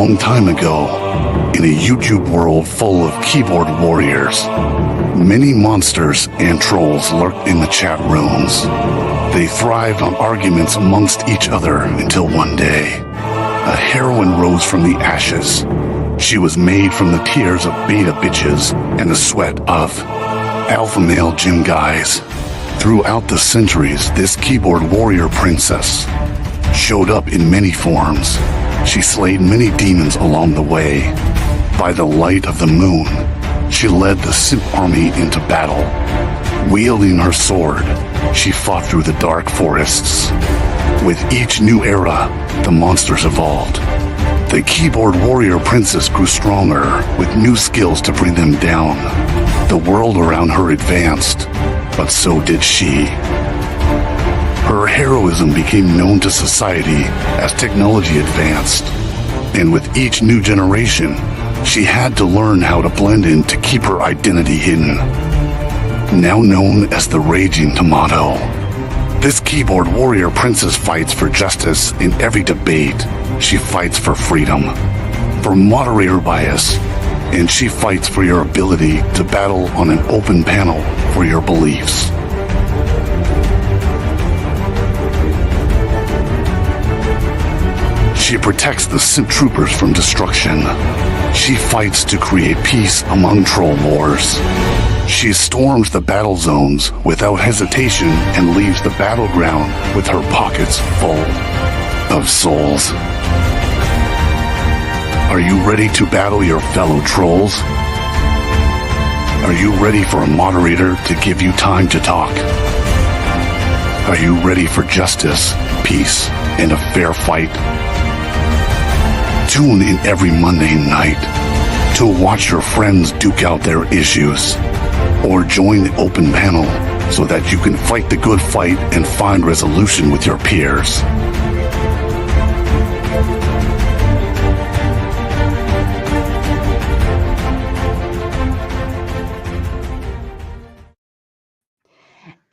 long time ago, in a YouTube world full of keyboard warriors, many monsters and trolls lurked in the chat rooms. They thrived on arguments amongst each other until one day, a heroine rose from the ashes. She was made from the tears of beta bitches and the sweat of alpha male gym guys. Throughout the centuries, this keyboard warrior princess showed up in many forms. She slayed many demons along the way. By the light of the moon, she led the simp army into battle. Wielding her sword, she fought through the dark forests. With each new era, the monsters evolved. The keyboard warrior princess grew stronger, with new skills to bring them down. The world around her advanced, but so did she. Her heroism became known to society as technology advanced. And with each new generation, she had to learn how to blend in to keep her identity hidden. Now known as the Raging Tomato, this keyboard warrior princess fights for justice in every debate. She fights for freedom, for moderator bias, and she fights for your ability to battle on an open panel for your beliefs. She protects the simp troopers from destruction. She fights to create peace among troll wars. She storms the battle zones without hesitation and leaves the battleground with her pockets full of souls. Are you ready to battle your fellow trolls? Are you ready for a moderator to give you time to talk? Are you ready for justice, peace, and a fair fight? Tune in every Monday night to watch your friends duke out their issues, or join the open panel so that you can fight the good fight and find resolution with your peers.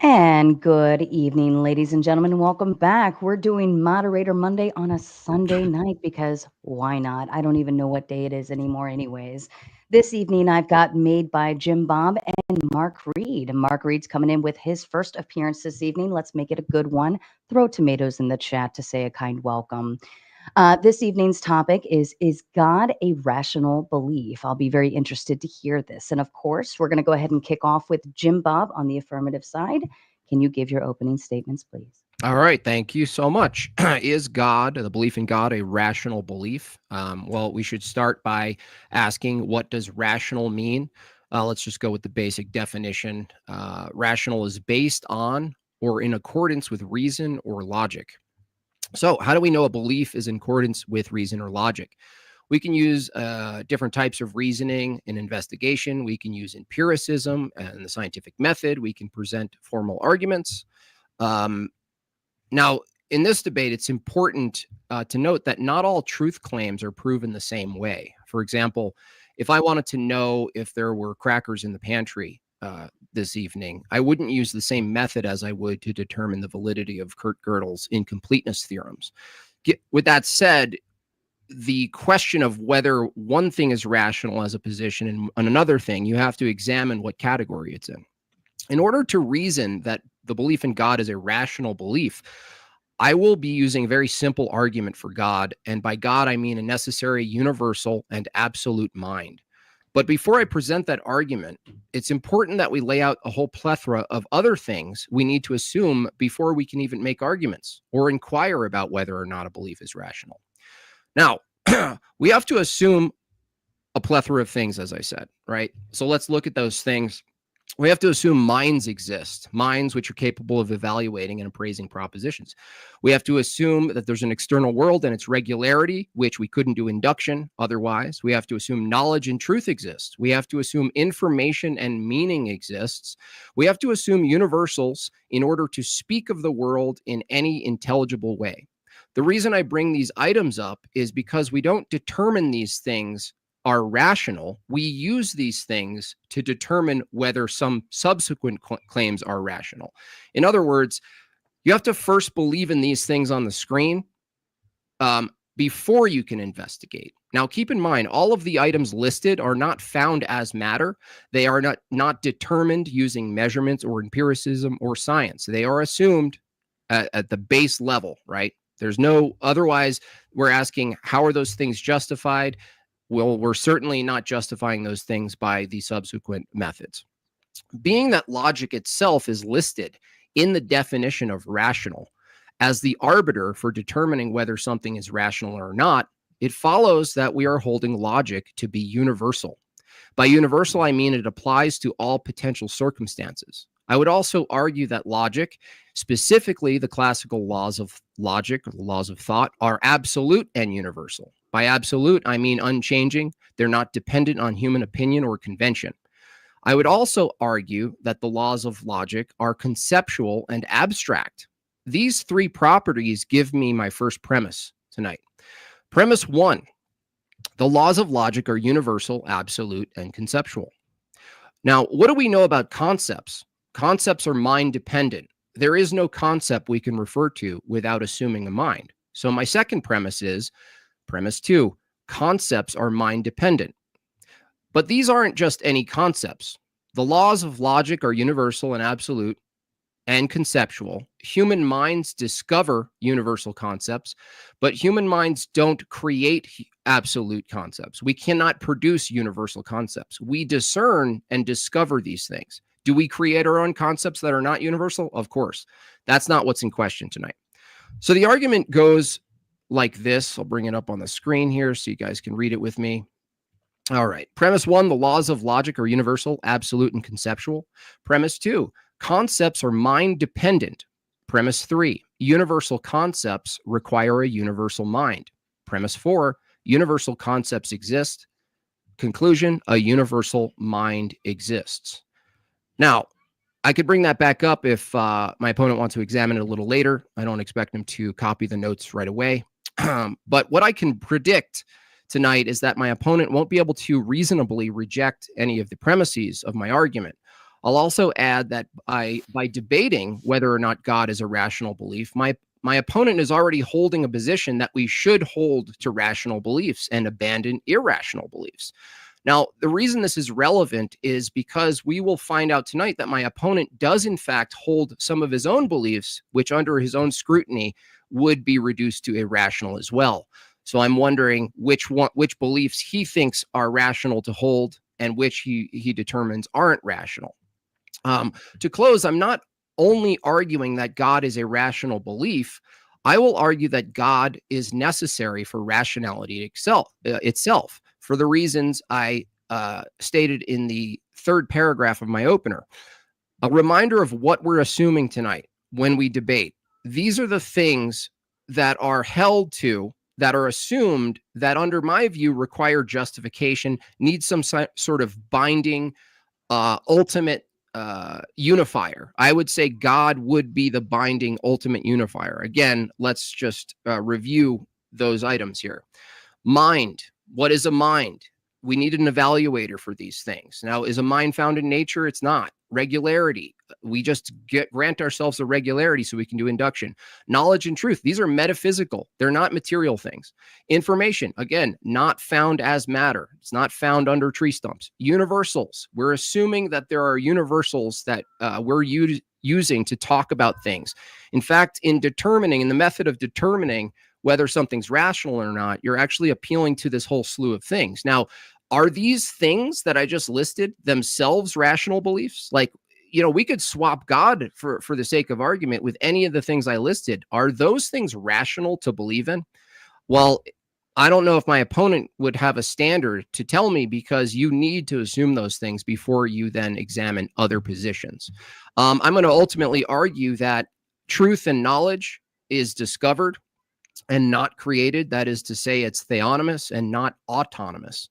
And good evening, ladies and gentlemen. Welcome back. We're doing Moderator Monday on a Sunday night because why not? I don't even know what day it is anymore anyways. This evening, I've got Made by Jimbob and Mark Reid. Mark Reid's coming in with his first appearance this evening. Let's make it a good one. Throw tomatoes in the chat to say a kind welcome. This evening's topic is God a rational belief? I'll be very interested to hear this. And of course, we're going to go ahead and kick off with Jimbob on the affirmative side. Can you give your opening statements, please? All right. Thank you so much. Is God, the belief in God, a rational belief? Well, we should start by asking, what does rational mean? Let's just go with the basic definition. Rational is based on or in accordance with reason or logic. So how do we know a belief is in accordance with reason or logic? We can use different types of reasoning in investigation. We can use empiricism and the scientific method. We can present formal arguments. Now, in this debate, it's important to note that not all truth claims are proven the same way. For example, if I wanted to know if there were crackers in the pantry this evening, I wouldn't use the same method as I would to determine the validity of Kurt Gödel's incompleteness theorems. With that said, the question of whether one thing is rational as a position and another thing, you have to examine what category it's in. In order to reason that the belief in God is a rational belief, I will be using a very simple argument for God. And by God, I mean a necessary, universal, and absolute mind. But before I present that argument, it's important that we lay out a whole plethora of other things we need to assume before we can even make arguments or inquire about whether or not a belief is rational. Now, we have to assume a plethora of things, as I said, right? So let's look at those things. We have to assume minds exist, minds which are capable of evaluating and appraising propositions. We have to assume that there's an external world and its regularity, which we couldn't do induction otherwise. We have to assume knowledge and truth exist. We have to assume information and meaning exists. We have to assume universals in order to speak of the world in any intelligible way. The reason I bring these items up is because we don't determine these things are rational. We use these things to determine whether some subsequent claims are rational. In other words, you have to first believe in these things on the screen. before you can investigate. Now, keep in mind, all of the items listed are not found as matter. They are not determined using measurements or empiricism or science. They are assumed at the base level, right? There's no, otherwise, we're asking, how are those things justified? Well, we're certainly not justifying those things by the subsequent methods. Being that logic itself is listed in the definition of rational as the arbiter for determining whether something is rational or not, it follows that we are holding logic to be universal. By universal, I mean it applies to all potential circumstances. I would also argue that logic, specifically the classical laws of logic, or the laws of thought, are absolute and universal. By absolute, I mean unchanging. They're not dependent on human opinion or convention. I would also argue that the laws of logic are conceptual and abstract. These three properties give me my first premise tonight. Premise 1, the laws of logic are universal, absolute, and conceptual. Now, what do we know about concepts? Concepts are mind dependent. There is no concept we can refer to without assuming a mind. So my second premise is, premise 2, concepts are mind dependent. But these aren't just any concepts. The laws of logic are universal and absolute and conceptual. Human minds discover universal concepts, but human minds don't create absolute concepts. We cannot produce universal concepts. We discern and discover these things. Do we create our own concepts that are not universal? Of course. That's not what's in question tonight. So the argument goes like this. I'll bring it up on the screen here so you guys can read it with me. All right. Premise 1, the laws of logic are universal, absolute, and conceptual. Premise 2, concepts are mind dependent. Premise 3, universal concepts require a universal mind. Premise 4, universal concepts exist. Conclusion, a universal mind exists. Now, I could bring that back up if my opponent wants to examine it a little later. I don't expect him to copy the notes right away. But what I can predict tonight is that my opponent won't be able to reasonably reject any of the premises of my argument. I'll also add that by debating whether or not God is a rational belief, my opponent is already holding a position that we should hold to rational beliefs and abandon irrational beliefs. Now, the reason this is relevant is because we will find out tonight that my opponent does in fact hold some of his own beliefs, which under his own scrutiny would be reduced to irrational as well. So I'm wondering which beliefs he thinks are rational to hold and which he determines aren't rational. To close, I'm not only arguing that God is a rational belief. I will argue that God is necessary for rationality itself for the reasons I stated in the third paragraph of my opener. A reminder of what we're assuming tonight when we debate. These are the things that are held to, that are assumed, that under my view require justification, need some sort of binding, ultimate unifier. I would say God would be the binding ultimate unifier. Again, let's just review those items here. Mind. What is a mind? We need an evaluator for these things. Now, is a mind found in nature? It's not. Regularity. We just grant ourselves a regularity so we can do induction. Knowledge and truth. These are metaphysical. They're not material things. Information. Again, not found as matter. It's not found under tree stumps. Universals. We're assuming that there are universals that we're using to talk about things. In fact, in the method of determining whether something's rational or not, you're actually appealing to this whole slew of things. Now, are these things that I just listed themselves rational beliefs? Like, we could swap God for the sake of argument with any of the things I listed. Are those things rational to believe in? Well, I don't know if my opponent would have a standard to tell me, because you need to assume those things before you then examine other positions. I'm going to ultimately argue that truth and knowledge is discovered and not created. That is to say, it's theonomous and not autonomous.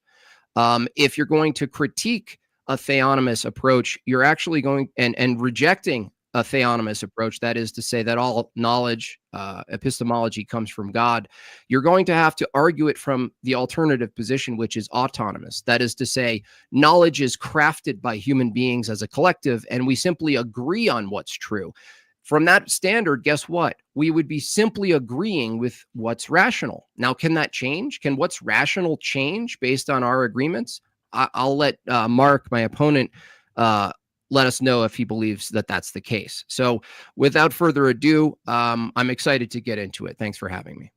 If you're going to critique a theonomous approach, you're actually going and rejecting a theonomous approach, that is to say that all knowledge, epistemology comes from God, you're going to have to argue it from the alternative position, which is autonomous. That is to say, knowledge is crafted by human beings as a collective, and we simply agree on what's true. from that standard, guess what? We would be simply agreeing with what's rational. Now, can that change? Can what's rational change based on our agreements? I'll let Mark, my opponent, let us know if he believes that that's the case. So without further ado, I'm excited to get into it. Thanks for having me.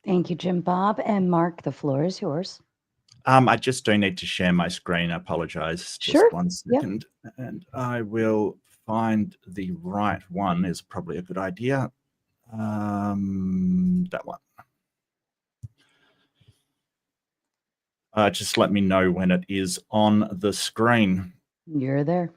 Thank you, Jimbob. And Mark, the floor is yours. I just do need to share my screen. I apologize. Sure. Just 1 second. Yep. And I will find the right one is probably a good idea. That one. Just let me know when it is on the screen. You're there.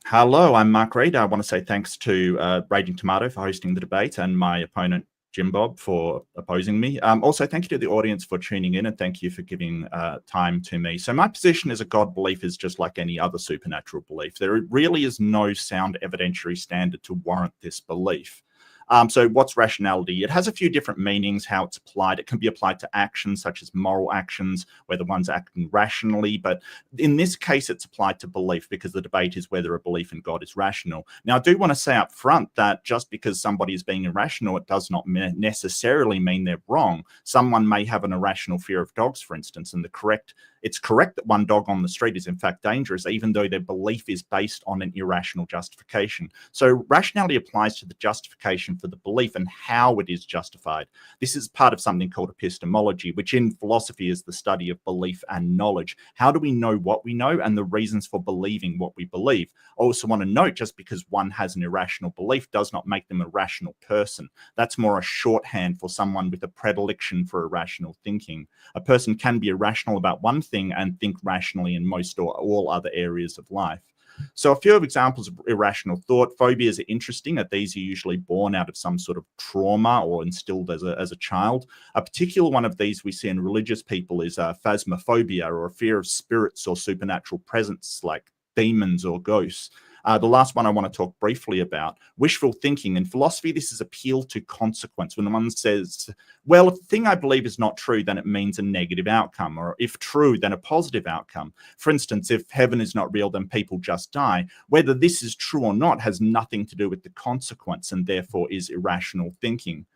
Hello, I'm Mark Reid. I want to say thanks to Raging Tomato for hosting the debate and my opponent, Jimbob, for opposing me. Also, thank you to the audience for tuning in, and thank you for giving time to me. So my position as a God belief is just like any other supernatural belief. There really is no sound evidentiary standard to warrant this belief. So what's rationality? It has a few different meanings, how it's applied. It can be applied to actions such as moral actions, where the one's acting rationally. But in this case, it's applied to belief because the debate is whether a belief in God is rational. Now, I do want to say up front that just because somebody is being irrational, it does not necessarily mean they're wrong. Someone may have an irrational fear of dogs, for instance, and it's correct that one dog on the street is in fact dangerous, even though their belief is based on an irrational justification. So rationality applies to the justification for the belief and how it is justified. This is part of something called epistemology, which in philosophy is the study of belief and knowledge. How do we know what we know and the reasons for believing what we believe? I also want to note, just because one has an irrational belief does not make them a rational person. That's more a shorthand for someone with a predilection for irrational thinking. A person can be irrational about one thing and think rationally in most or all other areas of life. So a few examples of irrational thought. Phobias are interesting, that these are usually born out of some sort of trauma or instilled as a child. A particular one of these we see in religious people is phasmophobia, or a fear of spirits or supernatural presence like demons or ghosts. The last one I want to talk briefly about, wishful thinking. In philosophy, this is appeal to consequence. When one says, well, if the thing I believe is not true, then it means a negative outcome, or if true, then a positive outcome. For instance, if heaven is not real, then people just die. Whether this is true or not has nothing to do with the consequence, and therefore is irrational thinking.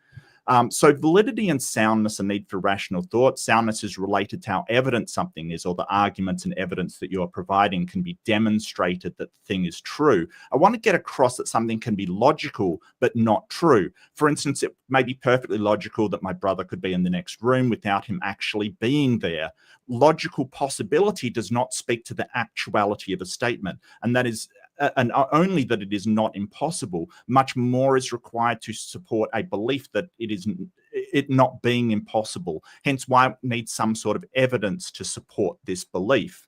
So validity and soundness are need for rational thought. Soundness is related to how evident something is, or the arguments and evidence that you're providing can be demonstrated that the thing is true. I want to get across that something can be logical, but not true. For instance, it may be perfectly logical that my brother could be in the next room without him actually being there. Logical possibility does not speak to the actuality of a statement, and that is and only that it is not impossible. Much more is required to support a belief that it not being impossible. Hence why it needs some sort of evidence to support this belief.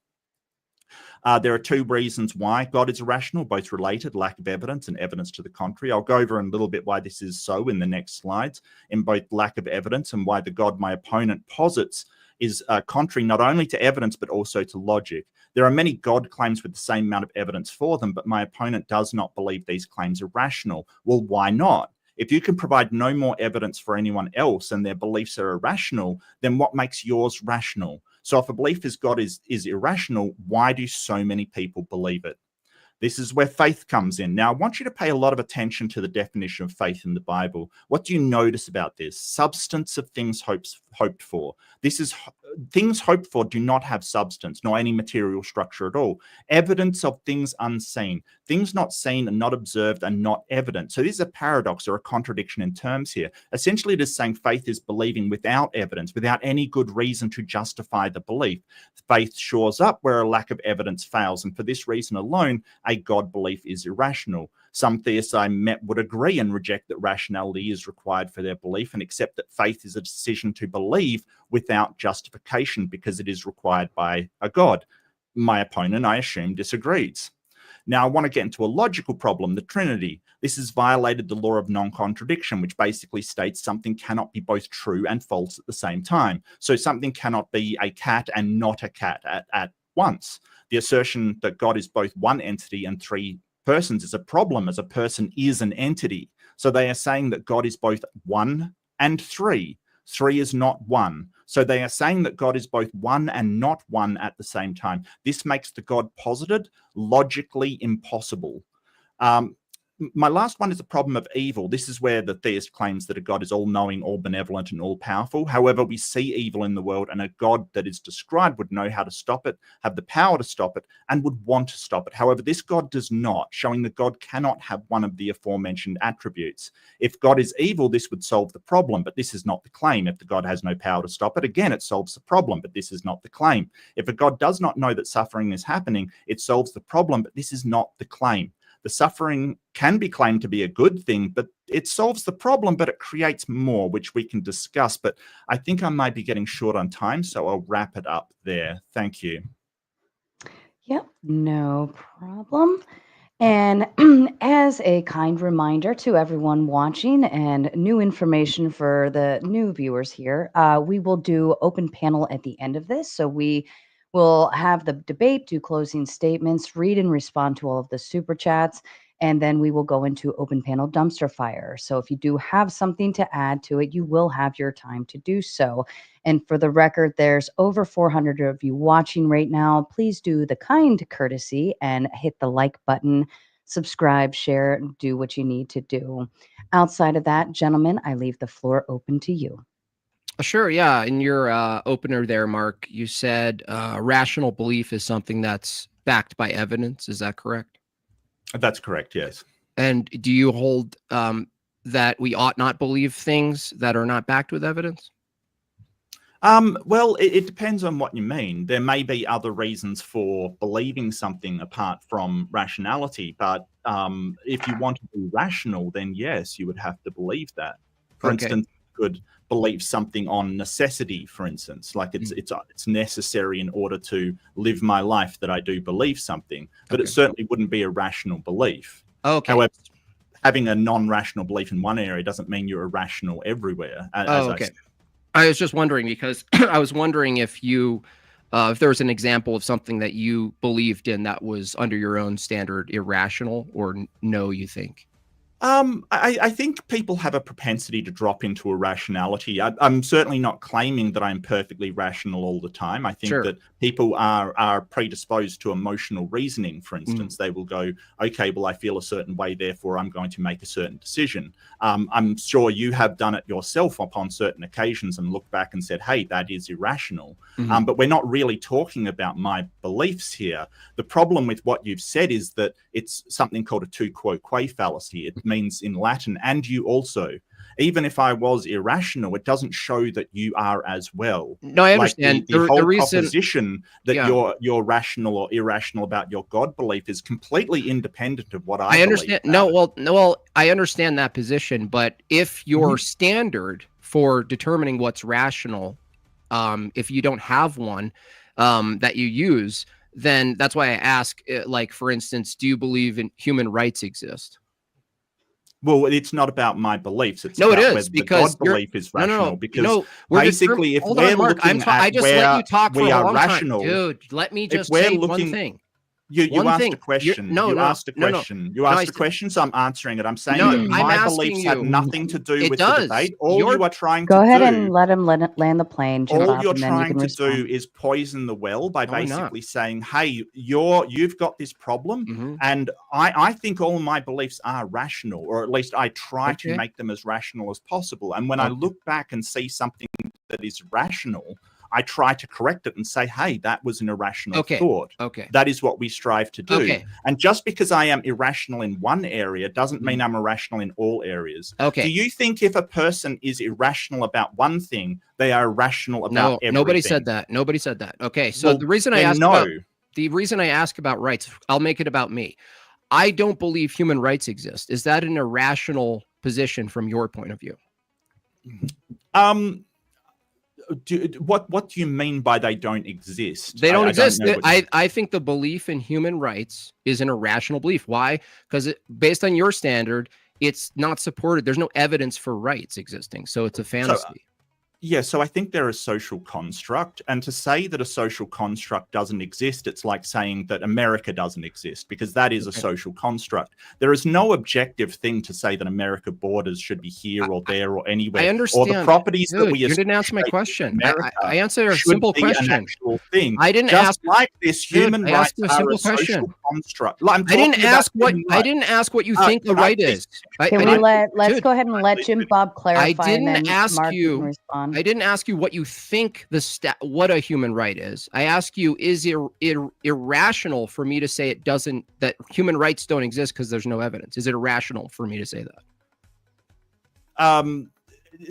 There are two reasons why God is irrational, both related, lack of evidence and evidence to the contrary. I'll go over in a little bit why this is so in the next slides, in both lack of evidence and why the God my opponent posits is contrary not only to evidence but also to logic. There are many God claims with the same amount of evidence for them, but my opponent does not believe these claims are rational. Well, why not? If you can provide no more evidence for anyone else and their beliefs are irrational, then what makes yours rational? So if a belief is God is irrational, why do so many people believe it? This is where faith comes in. Now, I want you to pay a lot of attention to the definition of faith in the Bible. What do you notice about this? Substance of things hoped for. This is things hoped for do not have substance, nor any material structure at all. Evidence of things unseen. Things not seen and not observed and not evident. So this is a paradox or a contradiction in terms here. Essentially, it is saying faith is believing without evidence, without any good reason to justify the belief. Faith shores up where a lack of evidence fails, and for this reason alone, a God belief is irrational. Some theists I met would agree and reject that rationality is required for their belief and accept that faith is a decision to believe without justification because it is required by a God. My opponent, I assume, disagrees. Now, I want to get into a logical problem, the Trinity. This has violated the law of non-contradiction, which basically states something cannot be both true and false at the same time. So something cannot be a cat and not a cat at once. The assertion that God is both one entity and three persons is a problem, as a person is an entity. So they are saying that God is both one and three. Three is not one. So they are saying that God is both one and not one at the same time. This makes the God posited logically impossible. my last one is the problem of evil. This is where the theist claims that a God is all-knowing, all-benevolent, and all-powerful. However, we see evil in the world, and a God that is described would know how to stop it, have the power to stop it, and would want to stop it. However, this God does not, showing that God cannot have one of the aforementioned attributes. If God is evil, this would solve the problem, but this is not the claim. If the God has no power to stop it, again, it solves the problem, but this is not the claim. If a God does not know that suffering is happening, it solves the problem, but this is not the claim. The suffering can be claimed to be a good thing, but it solves the problem, but it creates more, which we can discuss. But I think I might be getting short on time, so I'll wrap it up there. Thank you. Yep, no problem. And as a kind reminder to everyone watching and new information for the new viewers here, we will do open panel at the end of this. So we will have the debate, do closing statements, read and respond to all of the super chats, and then we will go into open panel dumpster fire. So if you do have something to add to it, you will have your time to do so. And for the record, there's over 400 of you watching right now. Please do the kind courtesy and hit the like button, subscribe, share, do what you need to do. Outside of that, gentlemen, I leave the floor open to you. Sure, yeah. In your opener there, Mark, you said rational belief is something that's backed by evidence. Is that correct? That's correct, yes. And do you hold that we ought not believe things that are not backed with evidence? Well, it depends on what you mean. There may be other reasons for believing something apart from rationality, but if you want to be rational, then yes, you would have to believe that. For instance, you could believe something on necessity, for instance, like it's necessary in order to live my life that I do believe something, but it certainly wouldn't be a rational belief. Okay. However, having a non-rational belief in one area doesn't mean you're irrational everywhere. I was just wondering because I was wondering if you, if there was an example of something that you believed in that was under your own standard irrational, or no, you think? I think people have a propensity to drop into irrationality. I'm certainly not claiming that I'm perfectly rational all the time. I think that people are predisposed to emotional reasoning, for instance. They will go, okay, well, I feel a certain way, therefore I'm going to make a certain decision. I'm sure you have done it yourself upon certain occasions and looked back and said, hey, that is irrational. But we're not really talking about my beliefs here. The problem with what you've said is that it's something called a tu quo quo fallacy. It means in Latin, and you also. Even if I was irrational, it doesn't show that you are as well. No, I understand. Like the whole proposition that you're rational or irrational about your God belief is completely independent of what I understand. Well, I understand that position, but if your standard for determining what's rational, if you don't have one that you use, then that's why I ask, like, for instance, do you believe in human rights exist? Well, it's not about my beliefs. It's no, about it is whether because the God belief is rational. Because basically, if we're looking at where we are rational, dude, let me just say one thing. You asked a question. You asked a question, so I'm answering it. I'm saying that my beliefs have nothing to do with the debate. All you are trying to do... Go ahead and let him land the plane, Jimbob, all you're trying to do is poison the well by basically saying, hey, you've got this problem, and I think all my beliefs are rational, or at least I try to make them as rational as possible. And when I look back and see something that is rational, I try to correct it and say, hey, that was an irrational thought. That is what we strive to do. And just because I am irrational in one area doesn't mean I'm irrational in all areas. Do you think if a person is irrational about one thing, they are irrational about everything? Nobody said that. Nobody said that. Okay, so the reason I ask about rights, I'll make it about me. I don't believe human rights exist. Is that an irrational position from your point of view? What do you mean by they don't exist? They don't exist. I think the belief in human rights is an irrational belief. Why? Because based on your standard, it's not supported. There's no evidence for rights existing. So it's a fantasy. Yeah, so I think they're a social construct. And to say that a social construct doesn't exist, it's like saying that America doesn't exist, because that is a social construct. There is no objective thing to say that America borders should be here or there or anywhere. I understand. Or the properties Dude, that we you didn't answer my question. I answered a should simple be question. An actual thing. I didn't Just ask. like this, human Dude, I rights asked you a are simple a social question. construct. I didn't ask what you think the right is. Can we let's go ahead and let Jimbob clarify. I didn't and then ask Mark you. can respond. I didn't ask you what you think what a human right is. I ask you, is it irrational for me to say that human rights don't exist because there's no evidence? Is it irrational for me to say that?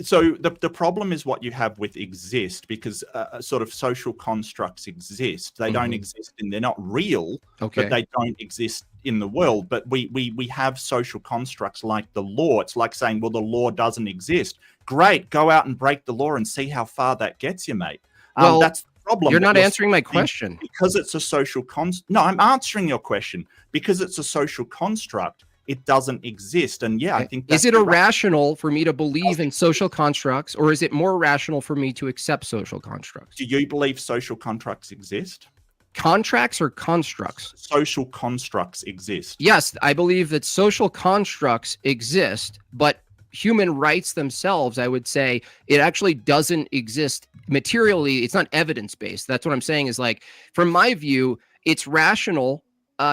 So the problem is what you have with exist, because sort of social constructs exist. They don't exist and they're not real, but they don't exist in the world. But we have social constructs like the law. It's like saying, well, the law doesn't exist. Great, go out and break the law and see how far that gets you, mate. Well, that's the problem. You're not answering my question. Because it's a social No, I'm answering your question. Because it's a social construct, it doesn't exist. And yeah, I think that's is it irrational for me to believe in social constructs, or is it more rational for me to accept social constructs? Do you believe social contracts exist? Contracts or constructs? Social constructs exist. Yes, I believe that social constructs exist, but human rights themselves, I would say, it actually doesn't exist materially. It's not evidence-based. That's what I'm saying is, like, from my view, it's rational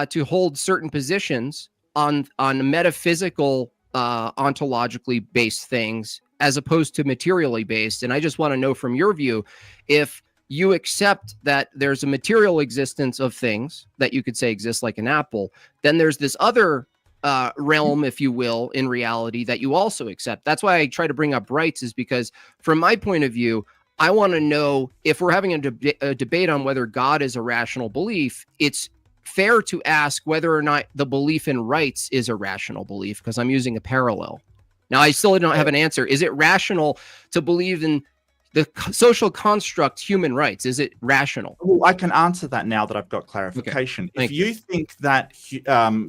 to hold certain positions on metaphysical, ontologically based things as opposed to materially based. And I just want to know from your view, if you accept that there's a material existence of things that you could say exist, like an apple, then there's this other realm, if you will, in reality that you also accept. That's why I try to bring up rights, is because from my point of view, I want to know, if we're having a debate on whether God is a rational belief, it's fair to ask whether or not the belief in rights is a rational belief, because I'm using a parallel. Now, I still don't have an answer. Is it rational to believe in the social construct human rights? Is it rational? Well, I can answer that now that I've got clarification. Okay. If you think that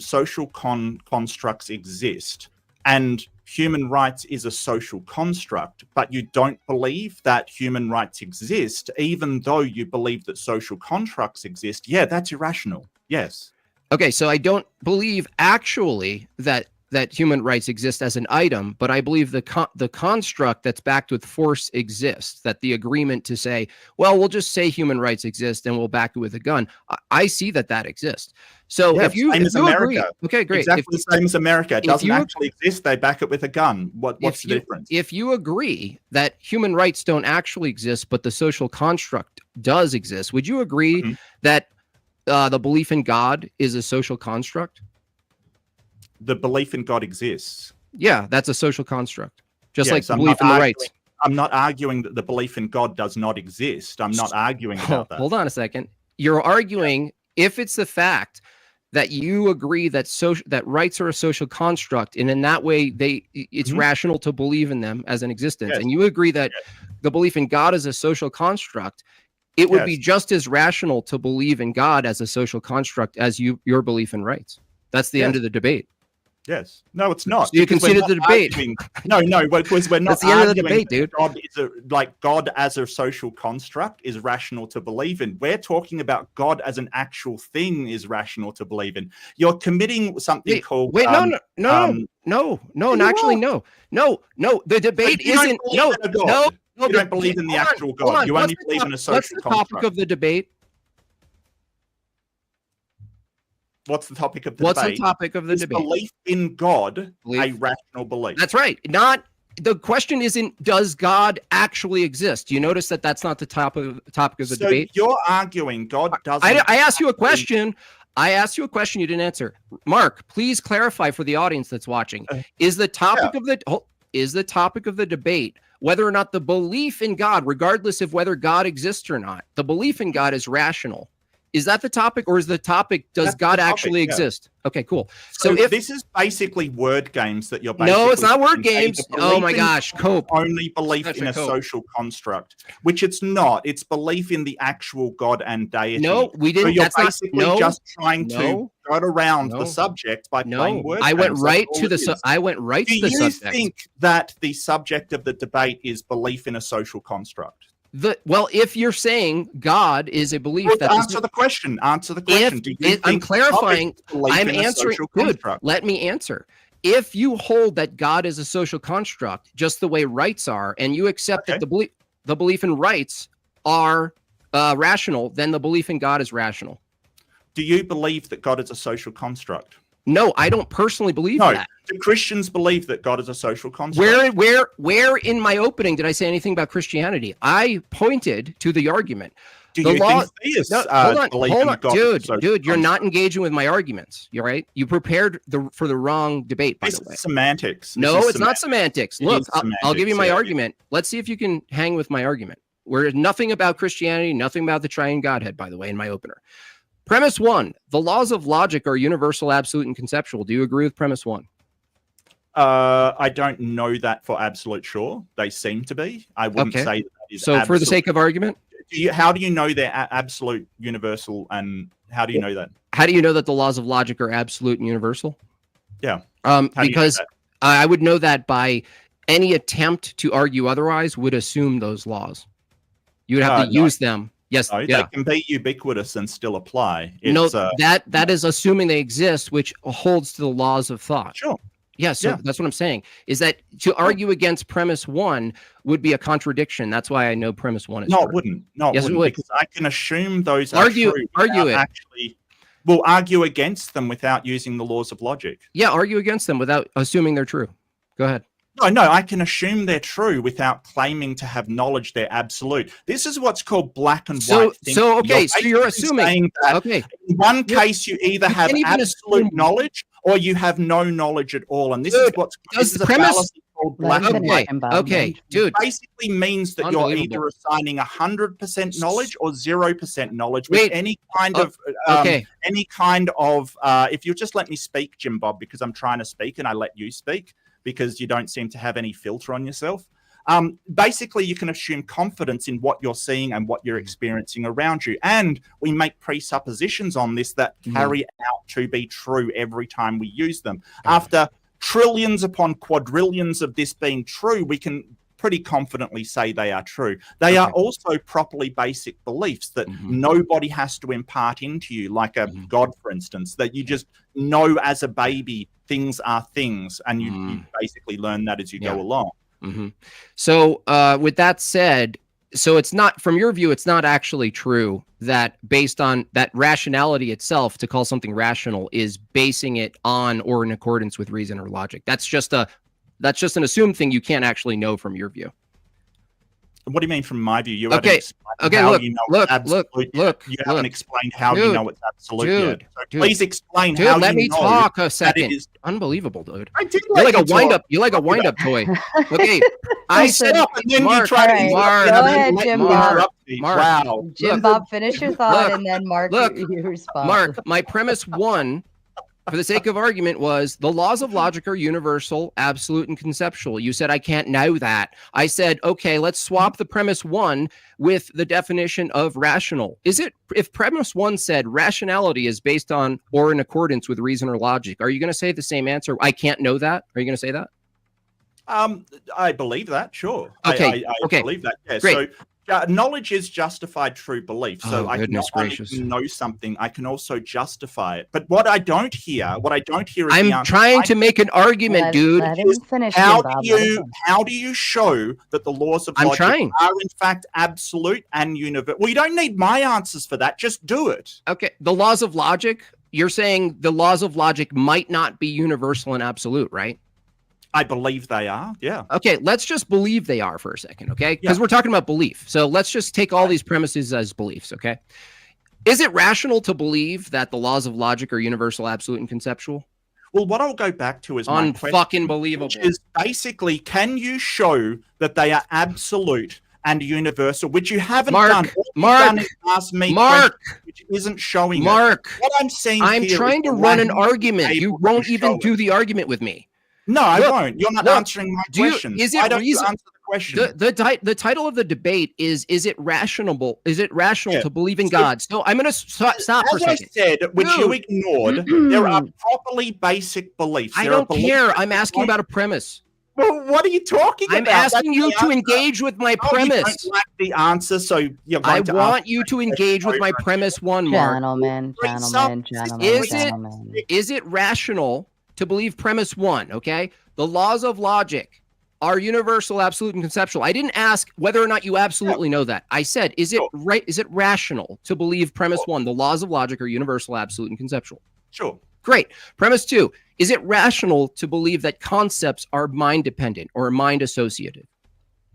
social constructs exist and human rights is a social construct, but you don't believe that human rights exist, even though you believe that social constructs exist, yeah, that's irrational. Yes. Okay, so I don't believe actually that human rights exist as an item, but I believe the construct that's backed with force exists, that the agreement to say, well, we'll just say human rights exist and we'll back it with a gun. I see that exists. So yeah, if you agree, okay, great. Exactly the same as America. It doesn't actually exist. They back it with a gun. What's the difference? If you agree that human rights don't actually exist, but the social construct does exist, would you agree that the belief in God is a social construct? The belief in God exists. Yeah, that's a social construct. Just like the I'm belief in the rights. I'm not arguing that the belief in God does not exist. I'm not arguing about that. Hold on a second. You're arguing if it's the fact that you agree that that rights are a social construct, and in that way it's rational to believe in them as an existence, and you agree that the belief in God is a social construct, it would be just as rational to believe in God as a social construct as your belief in rights. That's the end of the debate. Yes. No, it's not. So you conceded the debate. No, because we're not. That's the end of the debate, dude. God as a social construct is rational to believe in. We're talking about God as an actual thing is rational to believe in. You're committing something called. Wait, no. Actually, no. The debate isn't. No. You don't believe in the actual God. You only believe in a social construct. What's the topic of the debate? What's the topic of the debate? What's the topic of the debate? Belief in God a rational belief? That's right. The question isn't, does God actually exist? You notice that that's not the topic of the debate? So you're arguing God doesn't. I asked you a question. You didn't answer. Mark, please clarify for the audience that's watching. Is the topic of the debate whether or not the belief in God, regardless of whether God exists or not, the belief in God is rational? Is that the topic, or is the topic, does God actually exist? Okay, cool. So if this is basically word games that you're basically... No, it's not word games. Oh my gosh, Cope. Only belief in a social construct, which it's not. It's belief in the actual God and deity. No, we didn't. So you're that's basically not, no, just trying to no, go around no, the subject by no. playing word I games. went right That's to all the it is. I went right to the Do you subject. think that the subject of the debate is belief in a social construct? Well, if you're saying God is a belief, that answer the question. Answer the question. I'm clarifying. I'm answering. Good. Construct? Let me answer. If you hold that God is a social construct, just the way rights are, and you accept that the belief in rights are rational, then the belief in God is rational. Do you believe that God is a social construct? No, I don't personally believe that. Do Christians believe that God is a social construct? Where in my opening did I say anything about Christianity? I pointed to the argument. Do you think theists hold on, dude, you're not engaging with my arguments. You're right. You prepared for the wrong debate, by the way. Semantics. No, it's not semantics. Look, I'll give you my argument. Let's see if you can hang with my argument. Where nothing about Christianity, nothing about the triune Godhead, by the way, in my opener. Premise 1, the laws of logic are universal, absolute, and conceptual. Do you agree with premise 1? I don't know that for absolute sure. They seem to be. I wouldn't say that is so absolute. For the sake of argument? How do you know they're absolute, universal, and how do you know that? How do you know that the laws of logic are absolute and universal? Yeah. Because I would know that by any attempt to argue otherwise would assume those laws. You would have to use them. Yes, they can be ubiquitous and still apply. That is assuming they exist, which holds to the laws of thought. Sure. Yeah, so that's what I'm saying, is that to argue against premise 1 would be a contradiction. That's why I know premise 1 is true. It wouldn't. Yes, it would. Because I can assume those argue it. Actually, we'll argue against them without using the laws of logic. Yeah, argue against them without assuming they're true. Go ahead. No, I can assume they're true without claiming to have knowledge they're absolute. This is what's called black and white thinking. So you're assuming that in one case you either have absolute knowledge or you have no knowledge at all. And this is a fallacy called black and white. Okay, dude. It basically means that you're either assigning 100% knowledge or 0% knowledge with any kind of if you just let me speak, Jimbob, because I'm trying to speak and I let you speak, because you don't seem to have any filter on yourself. Basically, you can assume confidence in what you're seeing and what you're experiencing around you. And we make presuppositions on this that carry out to be true every time we use them. After trillions upon quadrillions of this being true, we can pretty confidently say they are true. They are also properly basic beliefs that nobody has to impart into you, like a God, for instance, that you just know as a baby things are things, and you basically learn that as you go along. So with that said, so it's not, from your view, it's not actually true that based on that rationality itself, to call something rational is basing it on or in accordance with reason or logic. That's just an assumed thing you can't actually know from your view. What do you mean from my view? You look, you haven't explained how you know it's absolute yet. So please explain how you know. Let me talk a second. Unbelievable, dude. You're like a wind-up. You're like a wind-up toy. Okay, I said up, and then Mark, you try to. Mark, go ahead, Jimbob. Wow, Jimbob, finish your thought, and then Mark, you respond. Mark, my premise 1, for the sake of argument, was the laws of logic are universal, absolute, and conceptual. You said I can't know that. I said, okay, let's swap the premise 1 with the definition of rational. Is it, if premise 1 said rationality is based on or in accordance with reason or logic, are you going to say the same answer? I can't know that. Are you going to say that? I believe that. Sure. Okay. I believe that. Yeah. Great. So knowledge is justified true belief. So I can not only gracious. know something, I can also justify it. But what I don't hear is I'm trying to make an argument, dude. How do you show that the laws of logic are in fact absolute and universal? Well, you don't need my answers for that. Just do it. Okay. The laws of logic, you're saying the laws of logic might not be universal and absolute, right? I believe they are. Yeah. Okay. Let's just believe they are for a second. Okay. Because we're talking about belief. So let's just take all these premises as beliefs. Okay. Is it rational to believe that the laws of logic are universal, absolute, and conceptual? Well, what I'll go back to is my question, fucking believable. Which is basically, can you show that they are absolute and universal, which you haven't done. done is ask me Mark, questions which isn't showing Mark. it. What I'm saying I'm here trying is to run an able to argument. You show won't even it. do the argument with me. No, I Look, won't. You're not look, answering my question. Is it Why don't you reason- answer the question? The title of the debate is it rational? Is it rational to believe in God? So I'm going to stop for a second. As I said, which you ignored, there are properly basic beliefs. I There are don't beliefs care. that I'm asking don't- about a premise. Well, what are you talking I'm about? asking That's you the to answer. engage with my Oh, premise. you don't like the answer, so you're I going to want ask you the to question engage with my over and premise one, Mark. Gentlemen, Is it rational to believe premise one? Okay, the laws of logic are universal, absolute, and conceptual. I didn't ask whether or not you absolutely know that. I said, is it right? Is it rational to believe premise one? The laws of logic are universal, absolute, and conceptual. Sure. Great. Premise two, is it rational to believe that concepts are mind dependent or mind associative?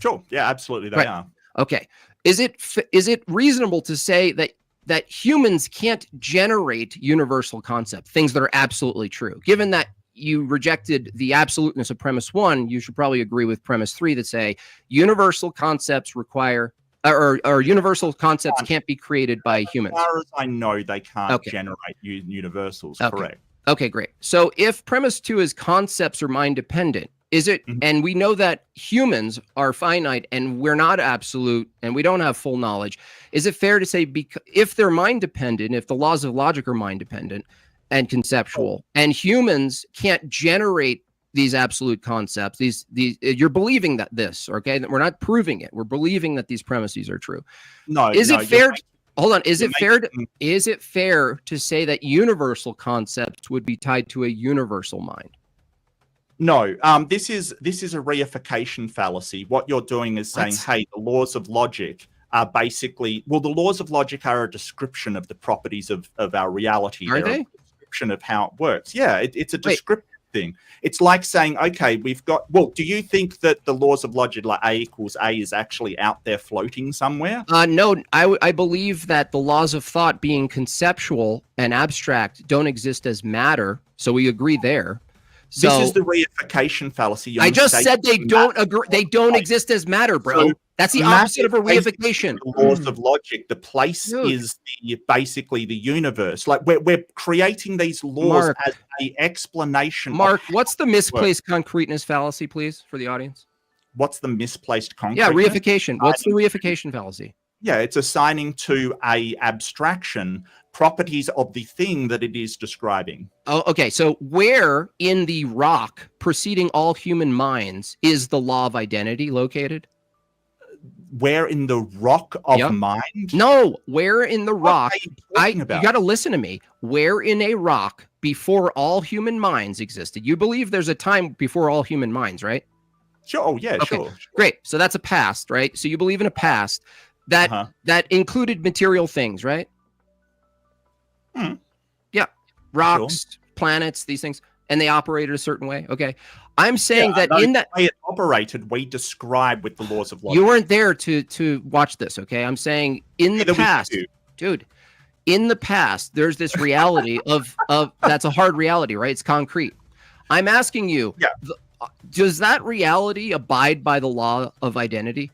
Sure. Yeah, absolutely. They are. Okay. Is it reasonable to say that humans can't generate universal concepts, things that are absolutely true? Given that you rejected the absoluteness of premise one, you should probably agree with premise three that say universal concepts require or universal concepts can't be created by humans. As far as I know, they can't generate universals. Okay. Correct. Okay, great. So if premise two is concepts are mind dependent, is it, and we know that humans are finite and we're not absolute and we don't have full knowledge, is it fair to say if they're mind dependent, if the laws of logic are mind dependent and conceptual, and humans can't generate these absolute concepts, these you're believing that okay, that we're not proving it, we're believing that these premises are true. No, is it fair? Hold on. Is it fair to say that universal concepts would be tied to a universal mind? No, this is a reification fallacy. What you're doing is saying, hey, the laws of logic are basically, well, the laws of logic are a description of the properties of our reality. Are they? A description of how it works. Yeah, it's a descriptive thing. It's like saying, okay, we've got, well, do you think that the laws of logic, like A equals A, is actually out there floating somewhere? No, I believe that the laws of thought being conceptual and abstract don't exist as matter. So we agree there. So, this is the reification fallacy. I just said they don't agree. They don't exist as matter, bro. So that's the opposite of a reification. The laws of logic. The place is basically the universe. Like we're creating these laws as an explanation. Mark, what's the misplaced concreteness fallacy, please, for the audience? What's the misplaced concreteness? Yeah, reification. What's the reification fallacy? Yeah, it's assigning to a abstraction properties of the thing that it is describing. Oh, okay. So where in the rock preceding all human minds is the law of identity located? Where in the rock of mind? No, where in the rock? You got to listen to me. Where in a rock before all human minds existed? You believe there's a time before all human minds, right? Sure. Oh, yeah, okay. Sure. Great. So that's a past, right? So you believe in a past that included material things, right? Yeah. Rocks, planets, these things, and they operated a certain way. Okay. I'm saying that in that way it operated, we describe with the laws of logic. You weren't there to watch this, okay? I'm saying in the past, dude, in the past, there's this reality of that's a hard reality, right? It's concrete. I'm asking you, does that reality abide by the law of identity?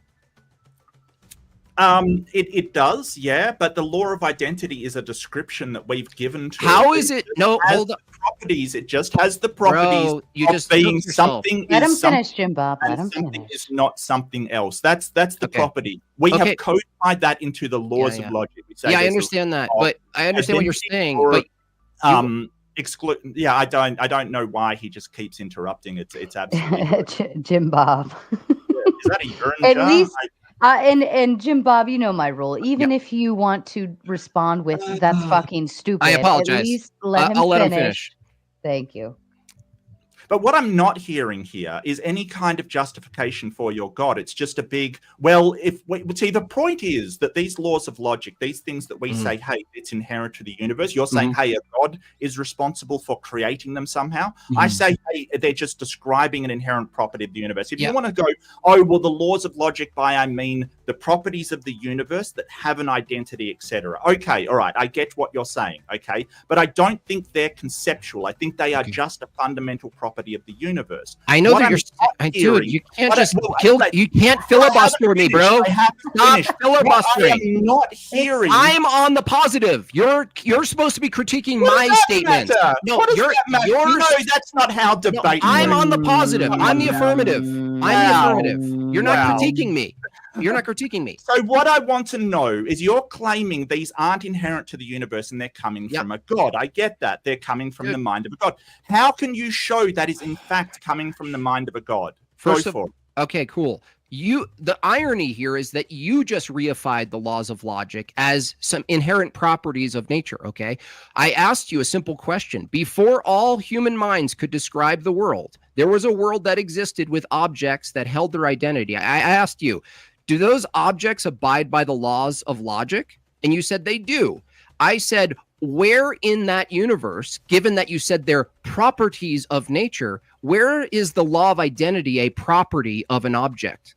It does, yeah, but the law of identity is a description that we've given to How is it? No, hold on. Properties. It just has the properties Bro, you of just being something. Let him finish, Jimbob. Let him something finish. is not something else. That's the property. We have codified that into the laws of logic. We say I understand that, but I understand what you're saying. But I don't know why he just keeps interrupting. It's absolutely Jimbob. Is that a urine At jar? least. And Jimbob, you know my rule. Even if you want to respond with "that's fucking stupid," I apologize. At least let him I'll finish. let him finish. Thank you. But what I'm not hearing here is any kind of justification for your God. It's just a big, the point is that these laws of logic, these things that we say, hey, it's inherent to the universe. You're saying, hey, a God is responsible for creating them somehow. I say, hey, they're just describing an inherent property of the universe. If you want to go, oh, well, the laws of logic I mean the properties of the universe that have an identity, etc. Okay, all right, I get what you're saying, okay? But I don't think they're conceptual. I think they are just a fundamental property of the universe. I know that dude, you can't just you can't filibuster me, bro. Stop filibustering. I am not hearing. I'm on the positive. You're supposed to be critiquing my statement. No, that's not how debate. I'm on the positive. I'm the affirmative. I'm the affirmative. You're not critiquing me. You're not critiquing me. So what I want to know is you're claiming these aren't inherent to the universe and they're coming from a God. I get that. They're coming from the mind of a God. How can you show that is in fact coming from the mind of a God? Okay, cool. The irony here is that you just reified the laws of logic as some inherent properties of nature, okay? I asked you a simple question. Before all human minds could describe the world, there was a world that existed with objects that held their identity. I asked you, do those objects abide by the laws of logic? And you said they do. I said, where in that universe, given that you said they're properties of nature, where is the law of identity a property of an object?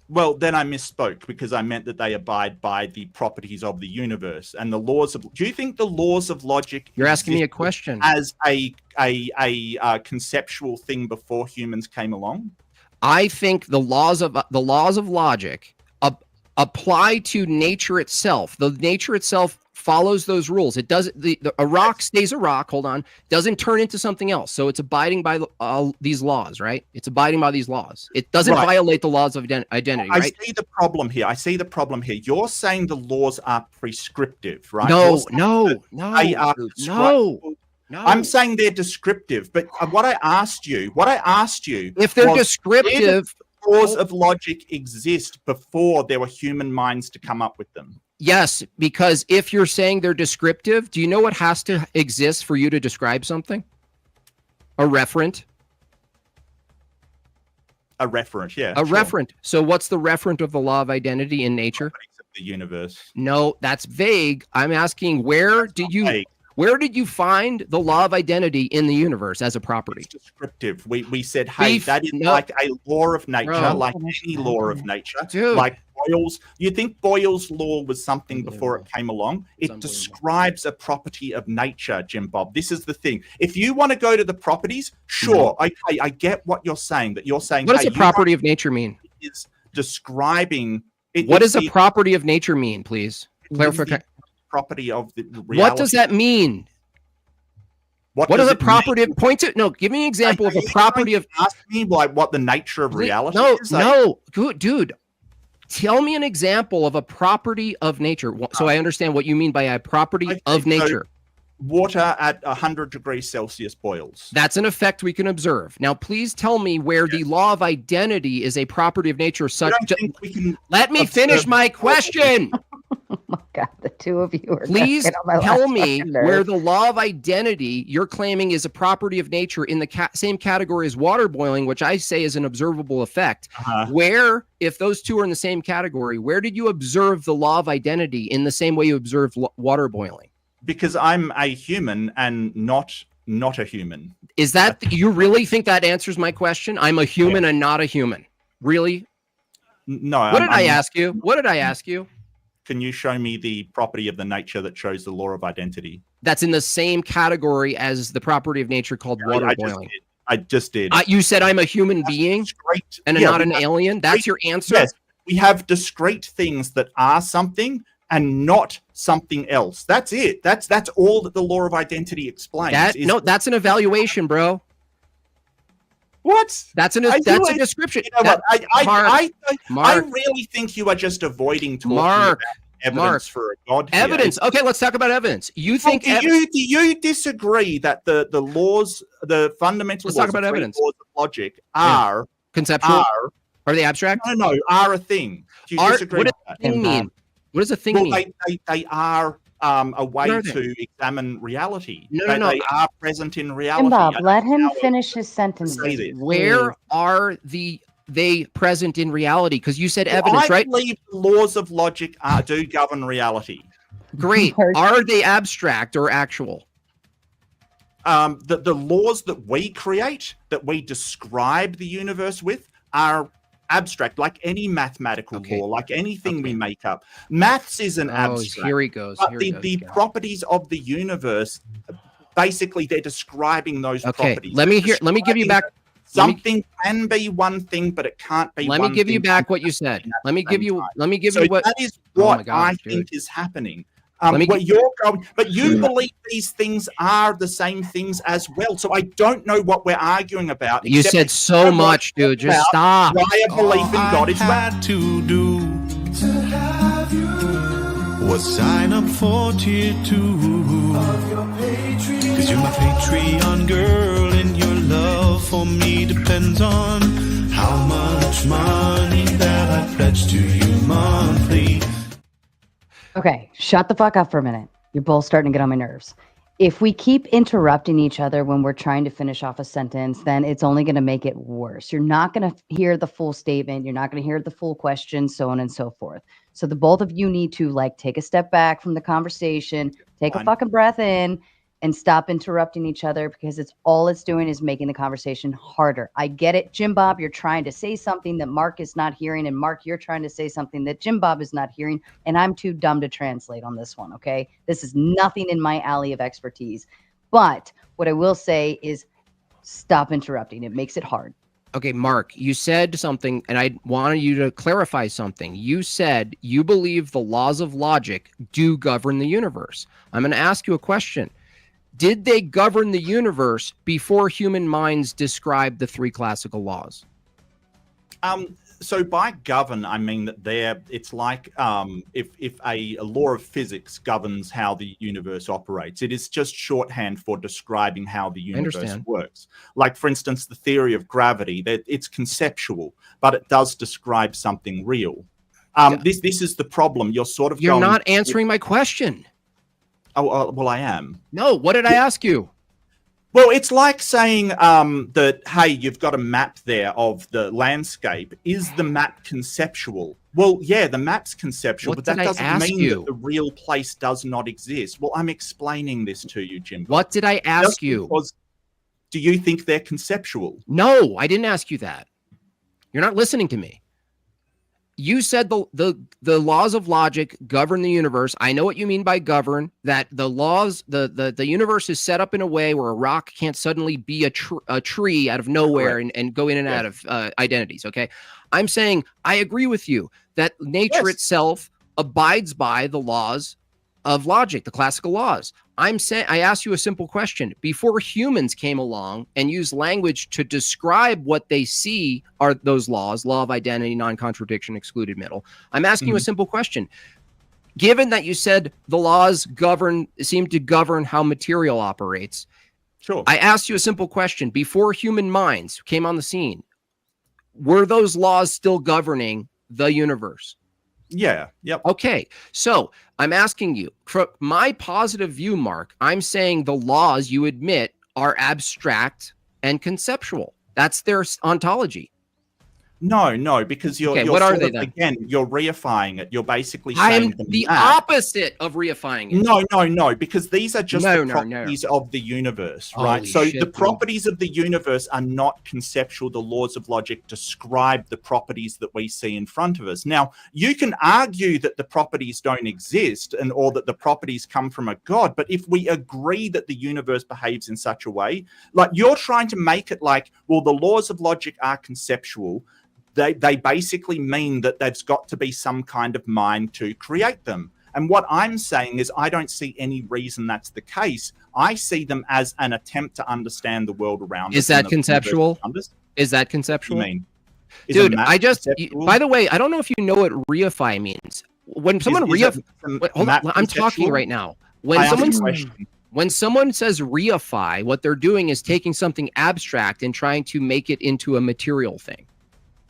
Well, then I misspoke because I meant that they abide by the properties of the universe and the laws of. Do you think the laws of logic? You're asking me a question. As a conceptual thing before humans came along? I think the laws of logic apply to nature itself. The nature itself follows those rules. It doesn't. A rock stays a rock. Hold on. Doesn't turn into something else. So it's abiding by these laws, right? It's abiding by these laws. It doesn't violate the laws of identity. Right? I see the problem here. You're saying the laws are prescriptive, right? No. They are No. I'm saying they're descriptive, but what I asked you, if they're descriptive, laws of logic exist before there were human minds to come up with them. Yes, because if you're saying they're descriptive, do you know what has to exist for you to describe something? A referent. A referent, yeah. A referent. So what's the referent of the law of identity in nature? Properties of the universe. No, that's vague. I'm asking where did you find the law of identity in the universe as a property? It's descriptive. We said, hey, that is like a law of nature, like any law of nature. Dude. Like Boyle's. You think Boyle's law was something before it came along? It describes a property of nature, Jimbob. This is the thing. If you want to go to the properties, sure. Okay, I get what you're saying. That you're saying. What does a property of nature mean? It's describing. What does a property of nature mean, please? Clarify. Property of the reality. What does that mean? What does a property point to? No, give me an example of a property of. Ask me like what the nature of reality is. No, good dude. Tell me an example of a property of nature, so I understand what you mean by a property of nature. Water at 100 degrees Celsius boils. That's an effect we can observe. Now, please tell me where the law of identity is a property of nature. Let me finish my question. Oh my God, the two of you are. Please tell me where the law of identity you're claiming is a property of nature in the same category as water boiling, which I say is an observable effect. Where, if those two are in the same category, where did you observe the law of identity in the same way you observed water boiling? Because I'm a human and not a human. Is that, you really think that answers my question? I'm a human and not a human. Really? No. What did I ask you? What did I ask you? Can you show me the property of the nature that shows the law of identity? That's in the same category as the property of nature called water boiling. I just did. You said I'm a human being and not an alien? That's your answer? Yes. We have discrete things that are something and not something else. That's it. That's all that the law of identity explains. That's an evaluation, bro. What? That's a description. You know I really think you are just avoiding talking about evidence for a God. Evidence. Okay, let's talk about evidence. You think? Do you disagree that the laws, the fundamental laws of logic are conceptual? Are they abstract? No, are a thing. Do you disagree? What does a thing mean? What does a thing mean? They are a way to examine reality. No. They are present in reality. Jimbob, let him finish his sentence. Where are they present in reality? Because you said evidence, right? I believe the laws of logic do govern reality. Great. Are they abstract or actual? The laws that we create, that we describe the universe with, are abstract, like any mathematical Okay. law, like anything we Okay. make up. Maths is an Oh, abstract. here he goes. But Here he goes the again. properties of the universe, basically, they're describing those Okay, properties. let me give you back. Something can be one thing, but it can't be. Let me give you back what you said. Let me give you what. That is Oh what my gosh, I think dude. is happening. Let me But you believe these things are the same things as well. So I don't know what we're arguing about. You except said so much, dude. Just stop. Why a belief in God is right. had to do was sign up for tier 2 'cause you're my Patreon girl, and your love for me depends on how much money that I pledge to you monthly. Okay, shut the fuck up for a minute. You're both starting to get on my nerves. If we keep interrupting each other when we're trying to finish off a sentence, then it's only going to make it worse. You're not going to hear the full statement. You're not going to hear the full question, so on and so forth. So the both of you need to take a step back from the conversation, take a fucking breath in, and stop interrupting each other, because it's doing is making the conversation harder. I get it, Jimbob, you're trying to say something that Mark is not hearing, and Mark, you're trying to say something that Jimbob is not hearing, and I'm too dumb to translate on this one, okay? This is nothing in my alley of expertise. But what I will say is stop interrupting. It makes it hard. Okay, Mark, you said something, and I wanted you to clarify something. You said you believe the laws of logic do govern the universe. I'm going to ask you a question. Did they govern the universe before human minds described the 3 classical laws? So by govern, I mean that it's like if a law of physics governs how the universe operates, it is just shorthand for describing how the universe works. Like, for instance, the theory of gravity, that it's conceptual, but it does describe something real. This is the problem. You're not answering my question. Oh, well, I am. No, what did I ask you? Well, it's like saying that, hey, you've got a map there of the landscape. Is the map conceptual? Well, yeah, the map's conceptual, but that doesn't mean that the real place does not exist. Well, I'm explaining this to you, Jim. What did I ask you? Do you think they're conceptual? No, I didn't ask you that. You're not listening to me. You said the laws of logic govern the universe. I know what you mean by govern, that the laws, the universe is set up in a way where a rock can't suddenly be a tree out of nowhere and go in and out of identities, okay? I'm saying I agree with you that nature itself abides by the laws of logic, the classical laws. I'm saying, I asked you a simple question. Before humans came along and used language to describe what they see are those laws, law of identity, non-contradiction, excluded middle. I'm asking you a simple question. Given that you said the laws seem to govern how material operates, sure. I asked you a simple question. Before human minds came on the scene, were those laws still governing the universe? Yeah. Yep. Okay. So I'm asking you, from my positive view, Mark, I'm saying the laws you admit are abstract and conceptual. That's their ontology. No, because you're what are they then? Again, you're reifying it. You're basically I saying am the opposite of reifying it. No, because these are just the properties of the universe, right? So the properties of the universe are not conceptual. The laws of logic describe the properties that we see in front of us. Now, you can argue that the properties don't exist or that the properties come from a god, but if we agree that the universe behaves in such a way, like you're trying to make it like, well, the laws of logic are conceptual. They basically mean that there's got to be some kind of mind to create them. And what I'm saying is I don't see any reason that's the case. I see them as an attempt to understand the world around us. Is that conceptual? Is that conceptual? What do you mean? Dude, by the way, I don't know if you know what reify means. When someone hold on, I'm talking right now. When someone says reify, what they're doing is taking something abstract and trying to make it into a material thing.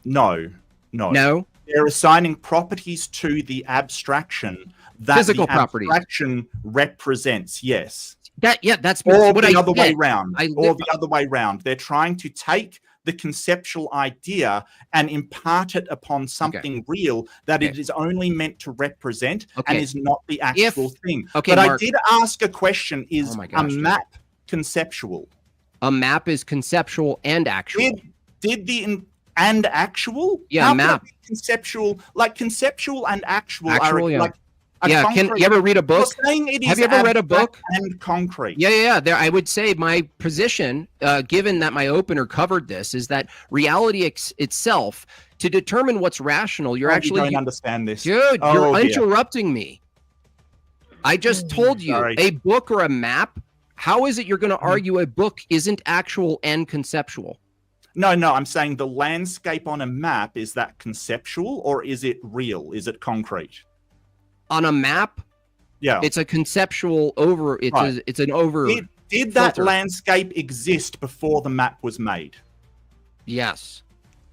No. They're assigning properties to the abstraction that physical the properties. Abstraction represents. Yes. That's or what the I other said. way round. Or the other way round. They're trying to take the conceptual idea and impart it upon something real that it is only meant to represent and is not the actual thing. Okay, but Mark, I did ask a question: is a map conceptual? A map is conceptual and actual. Did the and actual? Yeah, How map. can it be conceptual? Like conceptual and actual, Actual, are yeah. like a Yeah, concrete. can you ever read a book? You're saying it is Have you ever read a abstract book? and concrete? Yeah. There, I would say my position, given that my opener covered this, is that reality itself, to determine what's rational, you're actually don't understand this, dude. Oh, You're dear. interrupting me. I just told you Sorry. a book or a map. How is it you're going to argue a book isn't actual and conceptual? No, I'm saying the landscape on a map, is that conceptual or is it real? Is it concrete? On a map, Yeah. it's a conceptual over. It's Right. it's an over. Did that filter. landscape exist before the map was made? Yes.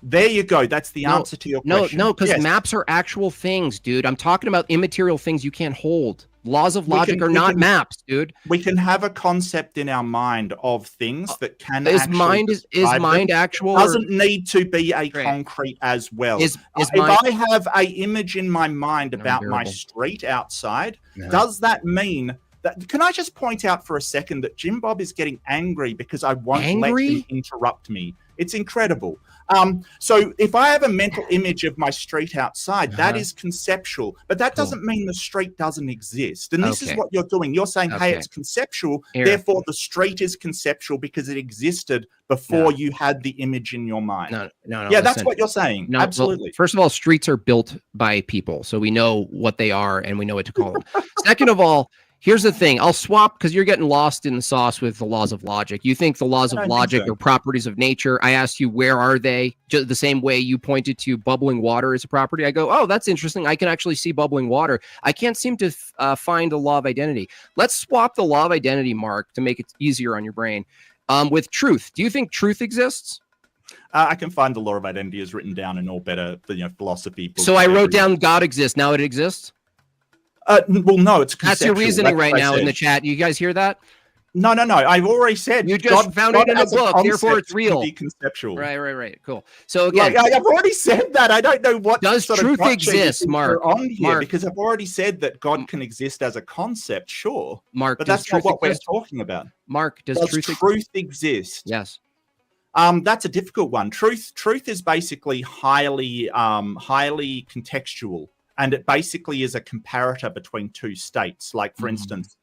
There you go. That's the answer to your question. No, because Yes. maps are actual things, dude. I'm talking about immaterial things you can't hold. Laws of logic are we not can- maps, dude. We can have a concept in our mind of things that can Is actually mind describe mind them. actual? Or, Doesn't need to be a Great. concrete as well. Is if mind- I have a image in my mind about my Unbearable. street outside, No. does that mean that? Can I just point out for a second that Jimbob is getting angry because I won't let Angry? him interrupt me? It's incredible. So if I have a mental image of my street outside, that Uh-huh. is conceptual, but that Cool. doesn't mean the street doesn't exist. And this is Okay. what you're doing. You're saying, hey, Okay. it's conceptual, Here. therefore the street is conceptual because it existed before you had the image in your mind. No. Yeah, that's listen. what you're saying. No, well, Absolutely. first of all, streets are built by people, so we know what they are and we know what to call them. Second of all, here's the thing. I'll swap because you're getting lost in the sauce with the laws of logic. You think the laws I of don't logic think so. are properties of nature. I asked you, where are they? Just the same way you pointed to bubbling water as a property. I go, oh, that's interesting. I can actually see bubbling water. I can't seem to find a law of identity. Let's swap the law of identity, Mark, to make it easier on your brain. With truth. Do you think truth exists? I can find the law of identity is written down in all better philosophy books. So I wrote everywhere. down God exists. Now it exists? Well, no, it's That's your conceptual. reasoning That's right what I now in said. the chat. You guys hear that? No. I've already said You just found it in a as book, therefore concept it's real. can be conceptual. Right. Cool. So again, Like, I've already said that. I don't know what Does sort of truth gotcha exist, you think Mark? we're on here, Mark. because I've already said that God can exist as a concept, sure, Mark, but does that's not truth what exist? we're talking about. Mark, does Does truth truth exist? Yes. That's a difficult one. Truth is basically highly contextual, and it basically is a comparator between two states. Like, for instance,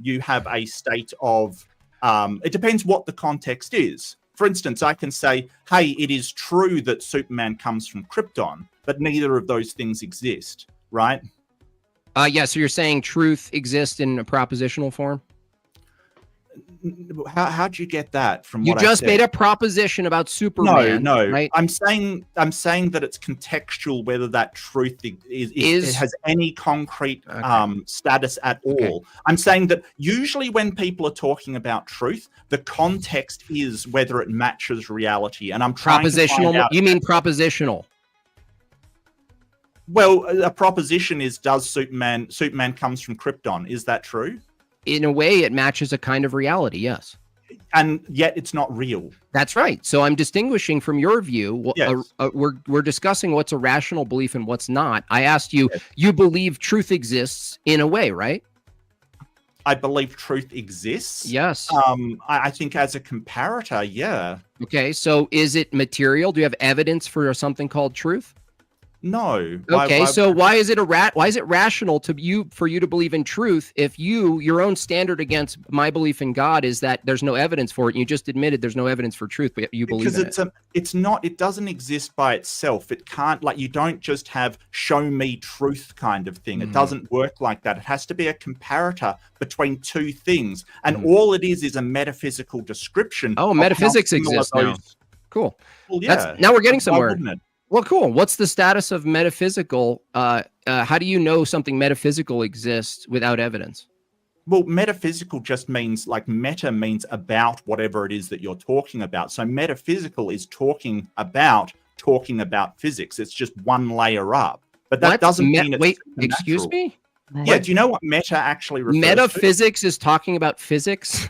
you have a state of it depends what the context is. For instance, I can say, hey, it is true that Superman comes from Krypton, but neither of those things exist, right? Yeah, so you're saying truth exists in a propositional form? How'd you get that from You what just I said? made a proposition about Superman. No. Right? I'm saying that it's contextual whether that truth it has any concrete status at all. Okay. I'm saying that usually when people are talking about truth, the context is whether it matches reality. And I'm trying to find Propositional. out. You mean propositional? Well, a proposition is, does Superman comes from Krypton? Is that true? In a way, it matches a kind of reality, yes. And yet it's not real. That's right. So I'm distinguishing from your view. Yes. We're discussing what's a rational belief and what's not. I asked you, Yes. you believe truth exists in a way, right? I believe truth exists. Yes. I think as a comparator, yeah. Okay. So is it material? Do you have evidence for something called truth? No. Okay, so why is it why is it rational for you to believe in truth if your own standard against my belief in God is that there's no evidence for it? You just admitted there's no evidence for truth, but you believe in it. It's not. It doesn't exist by itself. It can't. Like, you don't just have show me truth kind of thing. It doesn't work like that. It has to be a comparator between two things, and all it is a metaphysical descriction. Oh, of metaphysics how similar exists now. Cool. Well, yeah. Now we're getting Why somewhere. wouldn't it? Well, cool. What's the status of metaphysical? How do you know something metaphysical exists without evidence? Well, metaphysical just means, like, meta means about whatever it is that you're talking about. So metaphysical is talking about physics. It's just one layer up. But that doesn't mean it's wait, supernatural. excuse me? Yeah, do you know what meta actually refers to? Metaphysics is talking about physics?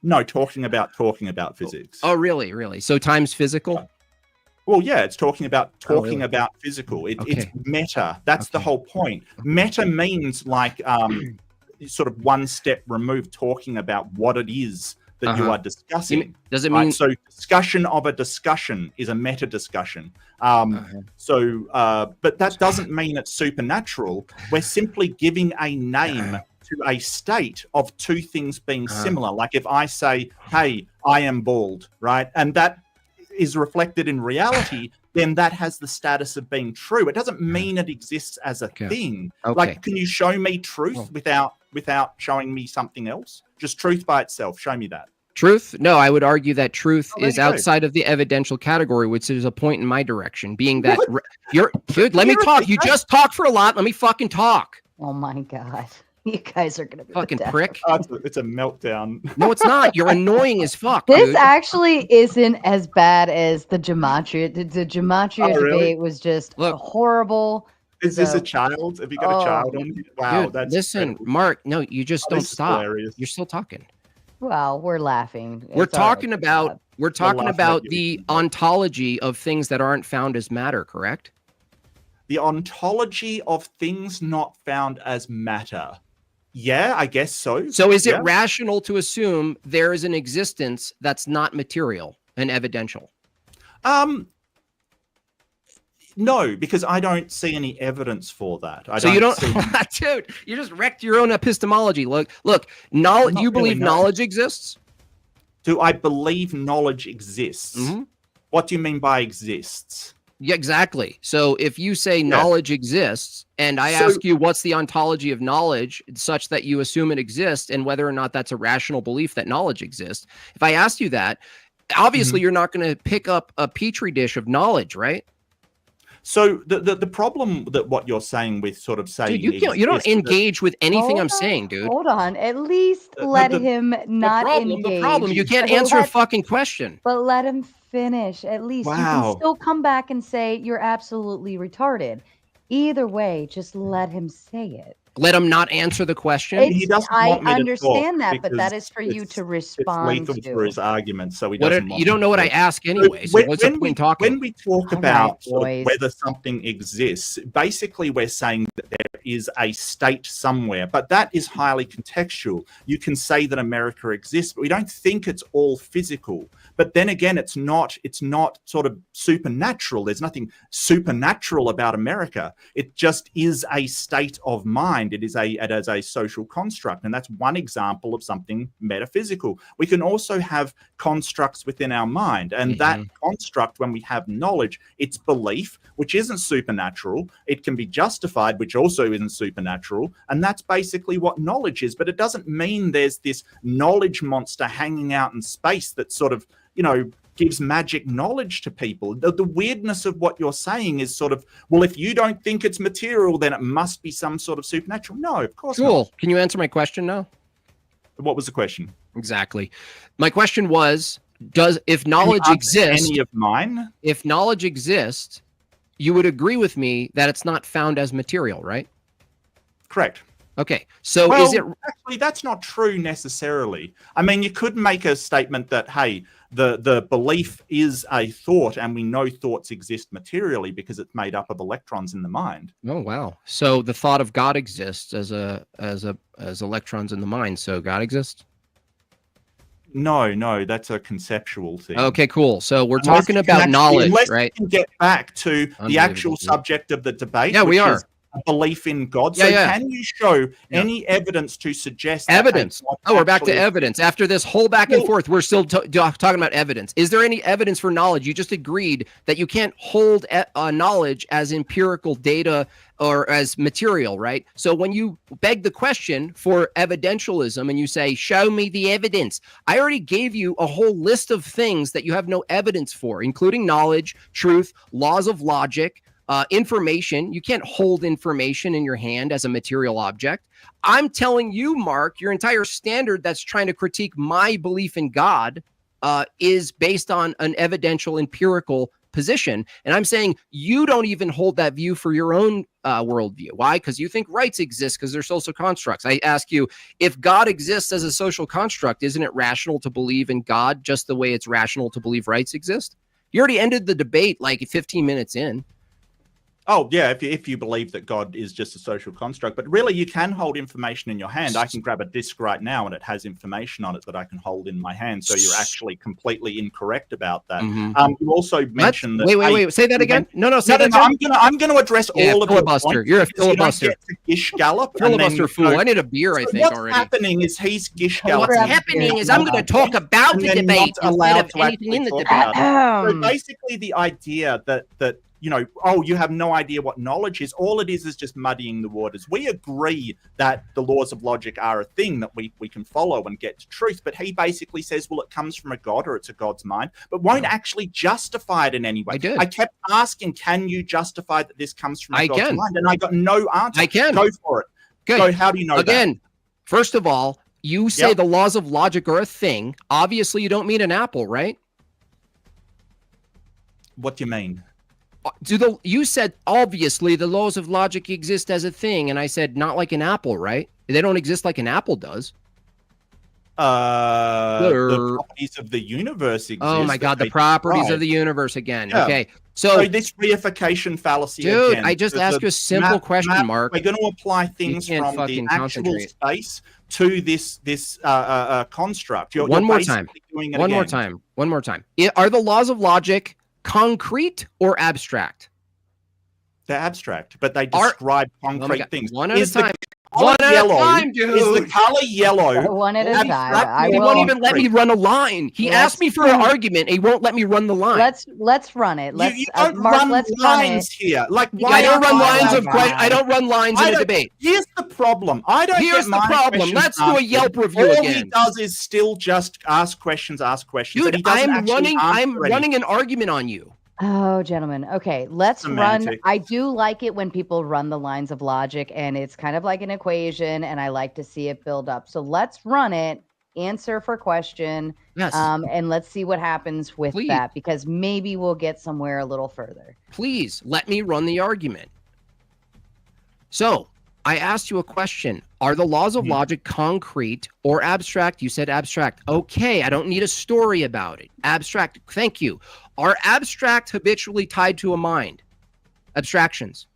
No, talking about physics. Oh, really? So time's physical? Well, yeah, it's talking about really? about physical. It's Okay. meta. That's the whole point. Meta means, like, sort of one step removed, talking about what it is that you are discussing. Does it right? mean So discussion of a discussion is a meta discussion. But that doesn't mean it's supernatural. We're simply giving a name to a state of two things being similar. Like if I say, hey, I am bald, right? And that is reflected in reality, then that has the status of being true. It doesn't mean it exists as a thing. Like, can you show me truth without showing me something else? Just truth by itself. Show me that. Truth? No, I would argue that truth is outside of the evidential category, which is a point in my direction, being that dude, let me talk. You just talk for a lot. Let me fucking talk. Oh my God. You guys are going to be fucking prick. It's a meltdown. No, it's not. You're annoying as fuck. This dude. actually isn't as bad as the gematria. The gematria debate was just horrible. Is this a child? Have you got a child on? Wow, dude, that's listen, incredible. Mark. No, you just don't stop. Hilarious. You're still talking. Well, we're laughing. We're talking about the ontology of things that aren't found as matter, correct? The ontology of things not found as matter. Yeah, I guess so. So is it rational to assume there is an existence that's not material and evidential? No, because I don't see any evidence for that. Dude, you just wrecked your own epistemology. Look, knowledge. You believe knowledge exists? Do I believe knowledge exists? Mm-hmm. What do you mean by exists? Yeah, exactly. So if you say knowledge exists, and I ask you what's the ontology of knowledge such that you assume it exists, and whether or not that's a rational belief that knowledge exists, if I asked you that, obviously you're not going to pick up a petri dish of knowledge, right? So the problem that what you're saying with sort of saying dude, you don't engage with anything I'm saying, dude. Hold on. At least let him not engage. The problem, you can't answer a fucking question. But let him finish. At least you can still come back and say you're absolutely retarded. Either way, just let him say it. Let him not answer the question. I understand that, but that is for you to respond it's to. For his argument, so he doesn't. You don't know what I ask anyway. So what's the point talking? When we talk about whether something exists, basically we're saying that there is a state somewhere, but that is highly contextual. You can say that America exists, but we don't think it's all physical. But then again, it's not sort of supernatural. There's nothing supernatural about America. It just is a state of mind. It is a social construct, and that's one example of something metaphysical. We can also have constructs within our mind, and that construct, when we have knowledge, it's belief, which isn't supernatural. It can be justified, which also isn't supernatural, and that's basically what knowledge is. But it doesn't mean there's this knowledge monster hanging out in space that sort of, gives magic knowledge to people. The weirdness of what you're saying is sort of, well, if you don't think it's material, then it must be some sort of supernatural. No, of course not. Can you answer my question now? What was the question? Exactly. My question was, if knowledge exists, any of mine? If knowledge exists, you would agree with me that it's not found as material, right? Correct. Okay, so actually, that's not true necessarily. I mean, you could make a statement that, hey, the belief is a thought, and we know thoughts exist materially because it's made up of electrons in the mind. Oh wow! So the thought of God exists as electrons in the mind. So God exists? No, that's a conceptual thing. Okay, cool. So we're talking about knowledge, right? We can get back to the actual subject of the debate. Yeah, we are. Belief in God. So can you show any evidence to suggest evidence? We're back to evidence. After this whole back and forth, we're still talking about evidence. Is there any evidence for knowledge? You just agreed that you can't hold knowledge as empirical data or as material, right? So when you beg the question for evidentialism and you say, show me the evidence, I already gave you a whole list of things that you have no evidence for, including knowledge, truth, laws of logic, information. You can't hold information in your hand as a material object. I'm telling you, Mark, your entire standard that's trying to critique my belief in God is based on an evidential empirical position. And I'm saying you don't even hold that view for your own worldview. Why? Because you think rights exist because they're social constructs. I ask you, if God exists as a social construct, isn't it rational to believe in God just the way it's rational to believe rights exist? You already ended the debate like 15 minutes in. Oh, yeah, if you believe that God is just a social construct. But really, you can hold information in your hand. I can grab a disc right now, and it has information on it that I can hold in my hand. So you're actually completely incorrect about that. You also mentioned that... Wait. Say that again. No, say that again. I'm going to address all of your filibuster. points. You're a filibuster. You don't get to gish gallop. Filibuster fool. I need a beer, I think, what's already. What's happening is he's gish galloping. What's happening is I'm going to talk about the debate instead of anything in the debate. So basically, the idea that you know, oh, you have no idea what knowledge is. All it is just muddying the waters. We agree that the laws of logic are a thing that we can follow and get to truth. But he basically says, well, it comes from a God or it's a God's mind, but won't actually justify it in any way. I kept asking, can you justify that this comes from a God's mind? And I got no answer. I can. Go for it. Good. So how do you know that? First of all, you say the laws of logic are a thing. Obviously, you don't mean an apple, right? What do you mean? You said obviously the laws of logic exist as a thing, and I said not like an apple, right? They don't exist like an apple does. The properties of the universe exist. Oh my God, the properties of the universe again. Yeah. Okay, so this reification fallacy. Dude, again, I just asked you a simple question, Mark. We're going to apply things from the actual space to this construct. One more time. Are the laws of logic concrete or abstract? They're abstract, but they describe concrete things. One at a time. One at a time, dude. Is the color yellow? One at a time. He won't even let me run a line. He asked me for an argument. He won't let me run the line. Let's run it. You don't run lines here. Like I don't run lines of questions. I don't run lines in a debate. Here's the problem. Here's the problem. Let's do a Yelp review again. All he does is still just ask questions. Dude, I'm running an argument on you. Oh, gentlemen. Okay, let's run. I do like it when people run the lines of logic, and it's kind of like an equation, and I like to see it build up. So let's run it, answer for question, and let's see what happens with that, because maybe we'll get somewhere a little further. Please let me run the argument. So I asked you a question. Are the laws of logic concrete or abstract? You said abstract. Okay, I don't need a story about it. Abstract. Thank you. Are abstract habitually tied to a mind? Abstractions.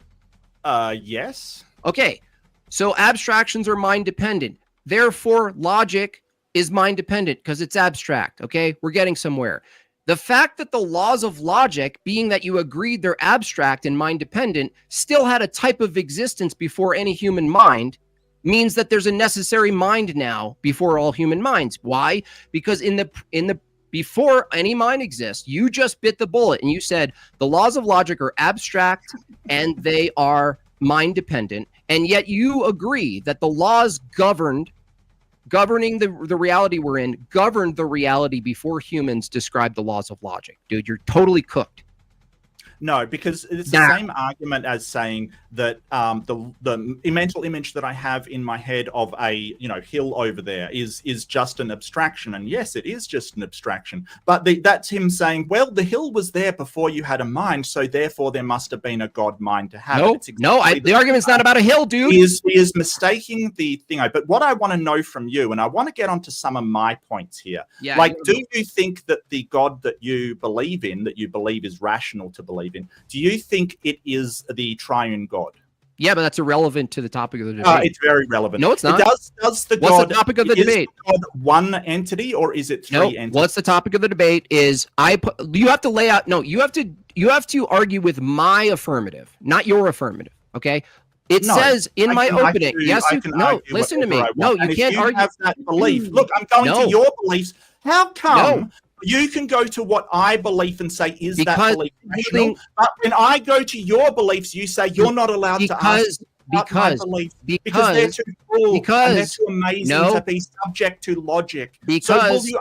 Yes. Okay. So abstractions are mind dependent. Therefore, logic is mind dependent because it's abstract. Okay. We're getting somewhere. The fact that the laws of logic, being that you agreed they're abstract and mind dependent, still had a type of existence before any human mind, means that there's a necessary mind now before all human minds. Why? Because in the before any mind exists, you just bit the bullet and you said the laws of logic are abstract and they are mind dependent, and yet you agree that the laws governing the reality we're in governed the reality before humans described the laws of logic. Dude, you're totally cooked. No, because it's the same argument as saying that the mental image that I have in my head of a hill over there is just an abstraction, and yes, it is just an abstraction. But that's him saying, well, the hill was there before you had a mind, so therefore there must have been a God mind to have. The argument's not about a hill, dude. He is mistaking the thing. But what I want to know from you, and I want to get onto some of my points here. Yeah, do you think that the God that you believe in, that you believe is rational to believe in, do you think it is the triune God? Yeah, but that's irrelevant to the topic of the debate. It's very relevant. No, it's not. What's the topic of the debate? Is God one entity or is it three entities? What's the topic of the debate is you have to lay out. No, you have to argue with my affirmative, not your affirmative. Okay. It says in my opening. Listen to me. No, you can't argue. Have that belief. Look, I'm going to your beliefs. How come? You can go to what I believe and say, is that belief rational? But when I go to your beliefs, you say you're not allowed to ask my beliefs because they're too cool and they're too amazing to be subject to logic. So will you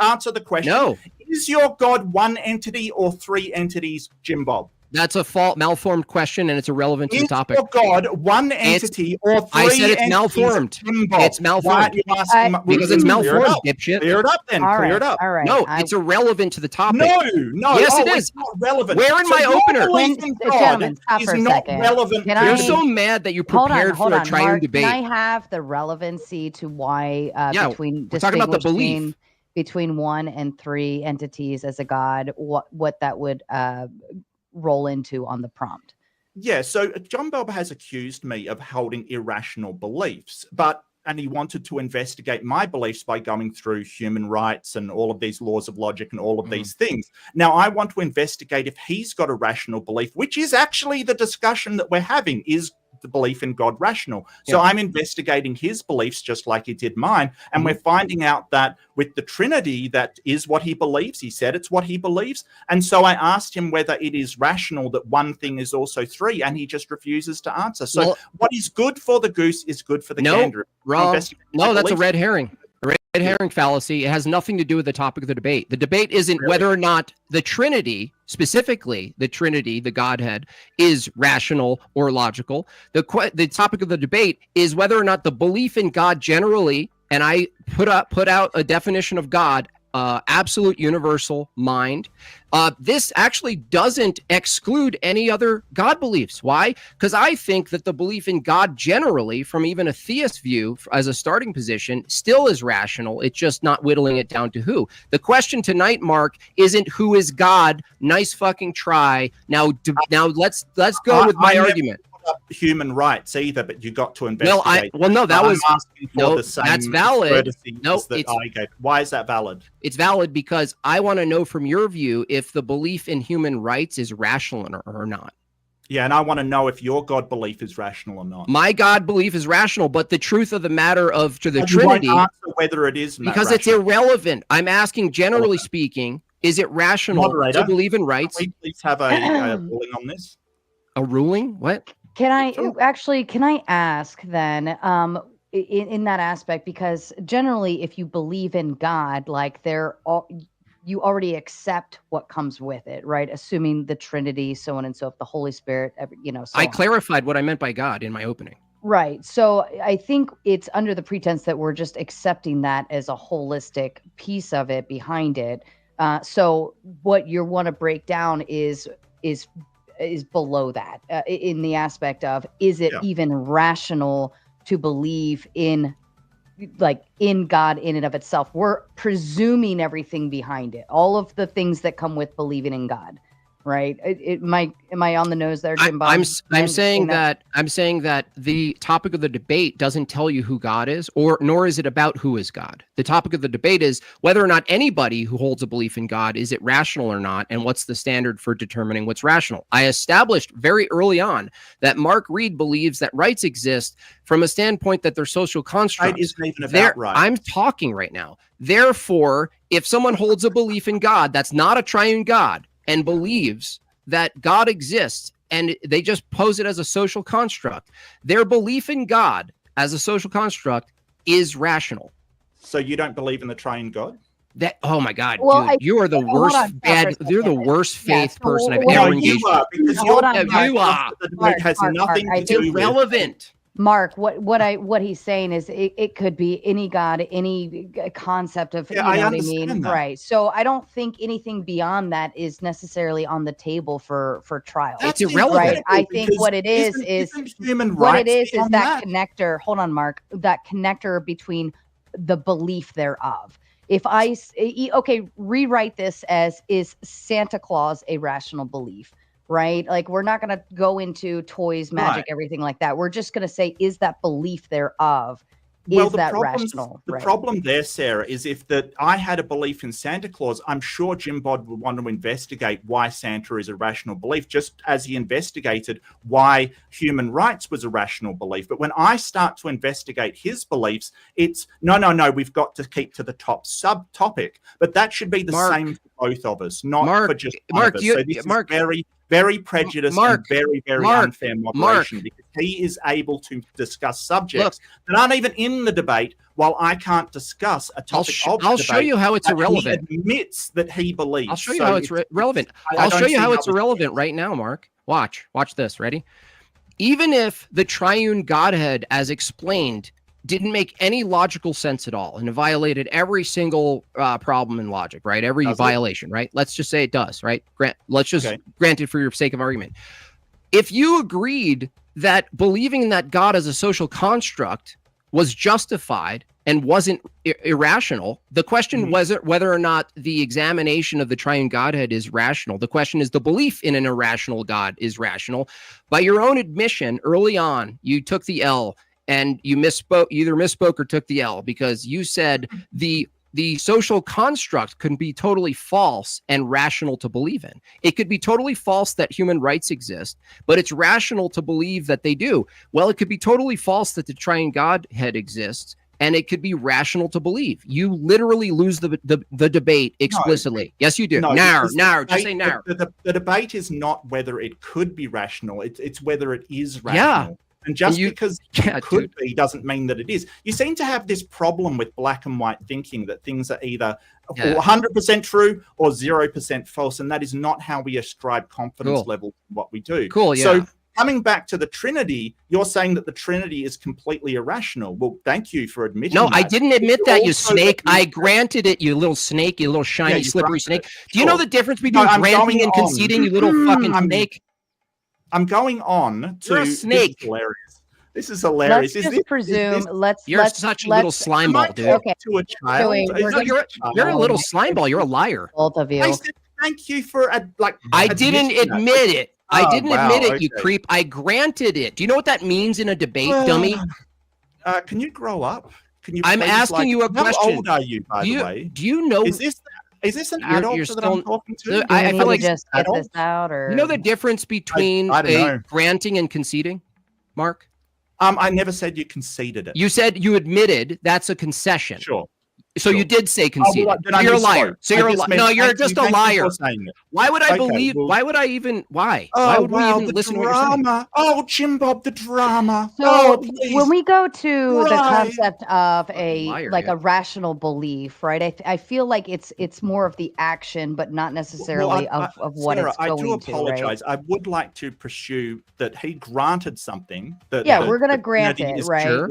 answer the question? No. Is your God one entity or three entities, Jimbob? That's a malformed question, and it's irrelevant to the topic. Is your God one entity or three entities? I said it's malformed. It's malformed. Because it's malformed, dipshit. Clear it up then. Clear it up. All right. No, it's irrelevant to the topic. No. Yes, it is. It's not relevant. Where in my opener? Gentlemen, stop for a second. Relevant. You're so mad that you prepared for a triune debate. Can I have the relevancy to why we're talking about the belief between 1 and 3 entities as a God? What that would roll into on the prompt. Yeah, so Jimbob has accused me of holding irrational beliefs, and he wanted to investigate my beliefs by going through human rights and all of these laws of logic and all of these things. Now, I want to investigate if he's got a rational belief, which is actually the discussion that we're having, is the belief in God rational. So I'm investigating his beliefs just like he did mine. And we're finding out that with the Trinity, that is what he believes. He said it's what he believes. And so I asked him whether it is rational that one thing is also three, and he just refuses to answer. So what is good for the goose is good for the gander. Wrong. No, that's a red herring. Red herring fallacy. It has nothing to do with the topic of the debate. The debate isn't whether or not the Trinity, specifically the Trinity, the Godhead, is rational or logical. The topic of the debate is whether or not the belief in God generally, and I put out a definition of God, absolute universal mind. This actually doesn't exclude any other God beliefs. Why? Because I think that the belief in God generally, from even a theist view as a starting position, still is rational. It's just not whittling it down to who. The question tonight, Mark, isn't who is God. Nice fucking try. Now let's go with my argument. Human rights either, but you got to investigate. That's valid. No, I gave. Why is that valid? It's valid because I want to know from your view if the belief in human rights is rational or not. Yeah, and I want to know if your God belief is rational or not. My God belief is rational, but the truth of the matter to the Trinity, won't answer whether it is because rational. It's irrelevant. I'm asking, generally speaking, is it rational Moderator, to believe in rights? Can we please have a ruling on this? A ruling? What? Can I ask then, in that aspect, because generally, if you believe in God, like you already accept what comes with it, right? Assuming the Trinity, so on and so forth, the Holy Spirit, I clarified what I meant by God in my opening. Right. So I think it's under the pretense that we're just accepting that as a holistic piece of it behind it. So what you want to break down is below that in the aspect of, is it even rational to believe in God in and of itself? We're presuming everything behind it, all of the things that come with believing in God, right? Am I on the nose there, Jimbob? I'm saying that the topic of the debate doesn't tell you who God is, nor is it about who is God. The topic of the debate is whether or not anybody who holds a belief in God, is it rational or not, and what's the standard for determining what's rational. I established very early on that Mark Reid believes that rights exist from a standpoint that they're social constructs. Right isn't even about right. I'm talking right now. Therefore, if someone holds a belief in God that's not a triune God and believes that God exists, and they just pose it as a social construct, their belief in God as a social construct is rational. So you don't believe in the triune God? Oh my God, dude, you are the worst you're the worst faith person I've ever engaged with. You are. It has nothing to do with irrelevant. Mark, what he's saying is it could be any God, any concept of, you know what I mean? That. Right. So I don't think anything beyond that is necessarily on the table for trial. That's irrelevant. Right. I think what it is that connector. Hold on, Mark. That connector between the belief thereof. If rewrite this as, is Santa Claus a rational belief? Right? Like, we're not going to go into toys, magic, everything like that. We're just going to say, is that belief thereof, rational? The problem there, Sarah, is if I had a belief in Santa Claus, I'm sure Jimbob would want to investigate why Santa is a rational belief, just as he investigated why human rights was a rational belief. But when I start to investigate his beliefs, it's no, we've got to keep to the top subtopic. But that should be the same for both of us, not for just one of us. So this is very, very prejudiced and very, very unfair moderation, because he is able to discuss subjects that aren't even in the debate, while I can't discuss a topic of the debate. I'll show you how it's irrelevant. He admits that he believes. I'll show you how it's relevant. I'll show you how it's irrelevant right now, Mark. Watch this. Ready? Even if the triune Godhead, as explained, didn't make any logical sense at all, and it violated every single problem in logic, right? Every violation, right? Let's just say it does, right? Let's just grant it for your sake of argument. If you agreed that believing in that God as a social construct was justified and wasn't irrational. The question wasn't whether or not the examination of the triune Godhead is rational. The question is the belief in an irrational God is rational. By your own admission, early on, you took the L and you misspoke, either misspoke or took the L, because you said the social construct can be totally false and rational to believe in. It could be totally false that human rights exist, but it's rational to believe that they do. Well, it could be totally false that the triune Godhead exists, and it could be rational to believe. You literally lose the debate explicitly. No, yes, you do. No, just say now. The debate is not whether it could be rational. It's whether it is rational. Yeah. And just because it could be doesn't mean that it is. You seem to have this problem with black and white thinking, that things are either 100% true or 0% false. And that is not how we ascribe confidence level to what we do. Cool, yeah. So coming back to the Trinity, you're saying that the Trinity is completely irrational. Well, thank you for admitting that. I didn't admit that, you snake. I granted it, you little snake, you little shiny, slippery snake. Do you know the difference between granting and conceding, you little fucking snake? I'm going on to... You're a snake. This is hilarious. Let's just presume. You're such a little slime ball, dude. Okay. To a child. You're a little slime ball. You're a liar. Both of you. I said thank you for I didn't admit it. I didn't admit it, you creep. I granted it. Do you know what that means in a debate, dummy? Can you grow up? I'm asking you a question. How old are you, by the way? Do you know? Is this an adult that I'm talking to? I feel like just get this out, or you know the difference between granting and conceding, Mark? I never said you conceded it. You said you admitted that's a concession. Sure. So you did say conceded. You're a liar. So you're a liar. No, you're just a liar. Why would I believe? Why would I even? Why? Why would we even listen to what you're saying? Oh, Jimbob, the drama. So when we go to the concept of a rational belief, right? I feel like it's more of the action, but not necessarily of what Sarah, it's going to. I do apologize. Right? I would like to pursue that he granted something that we're going to grant it, right?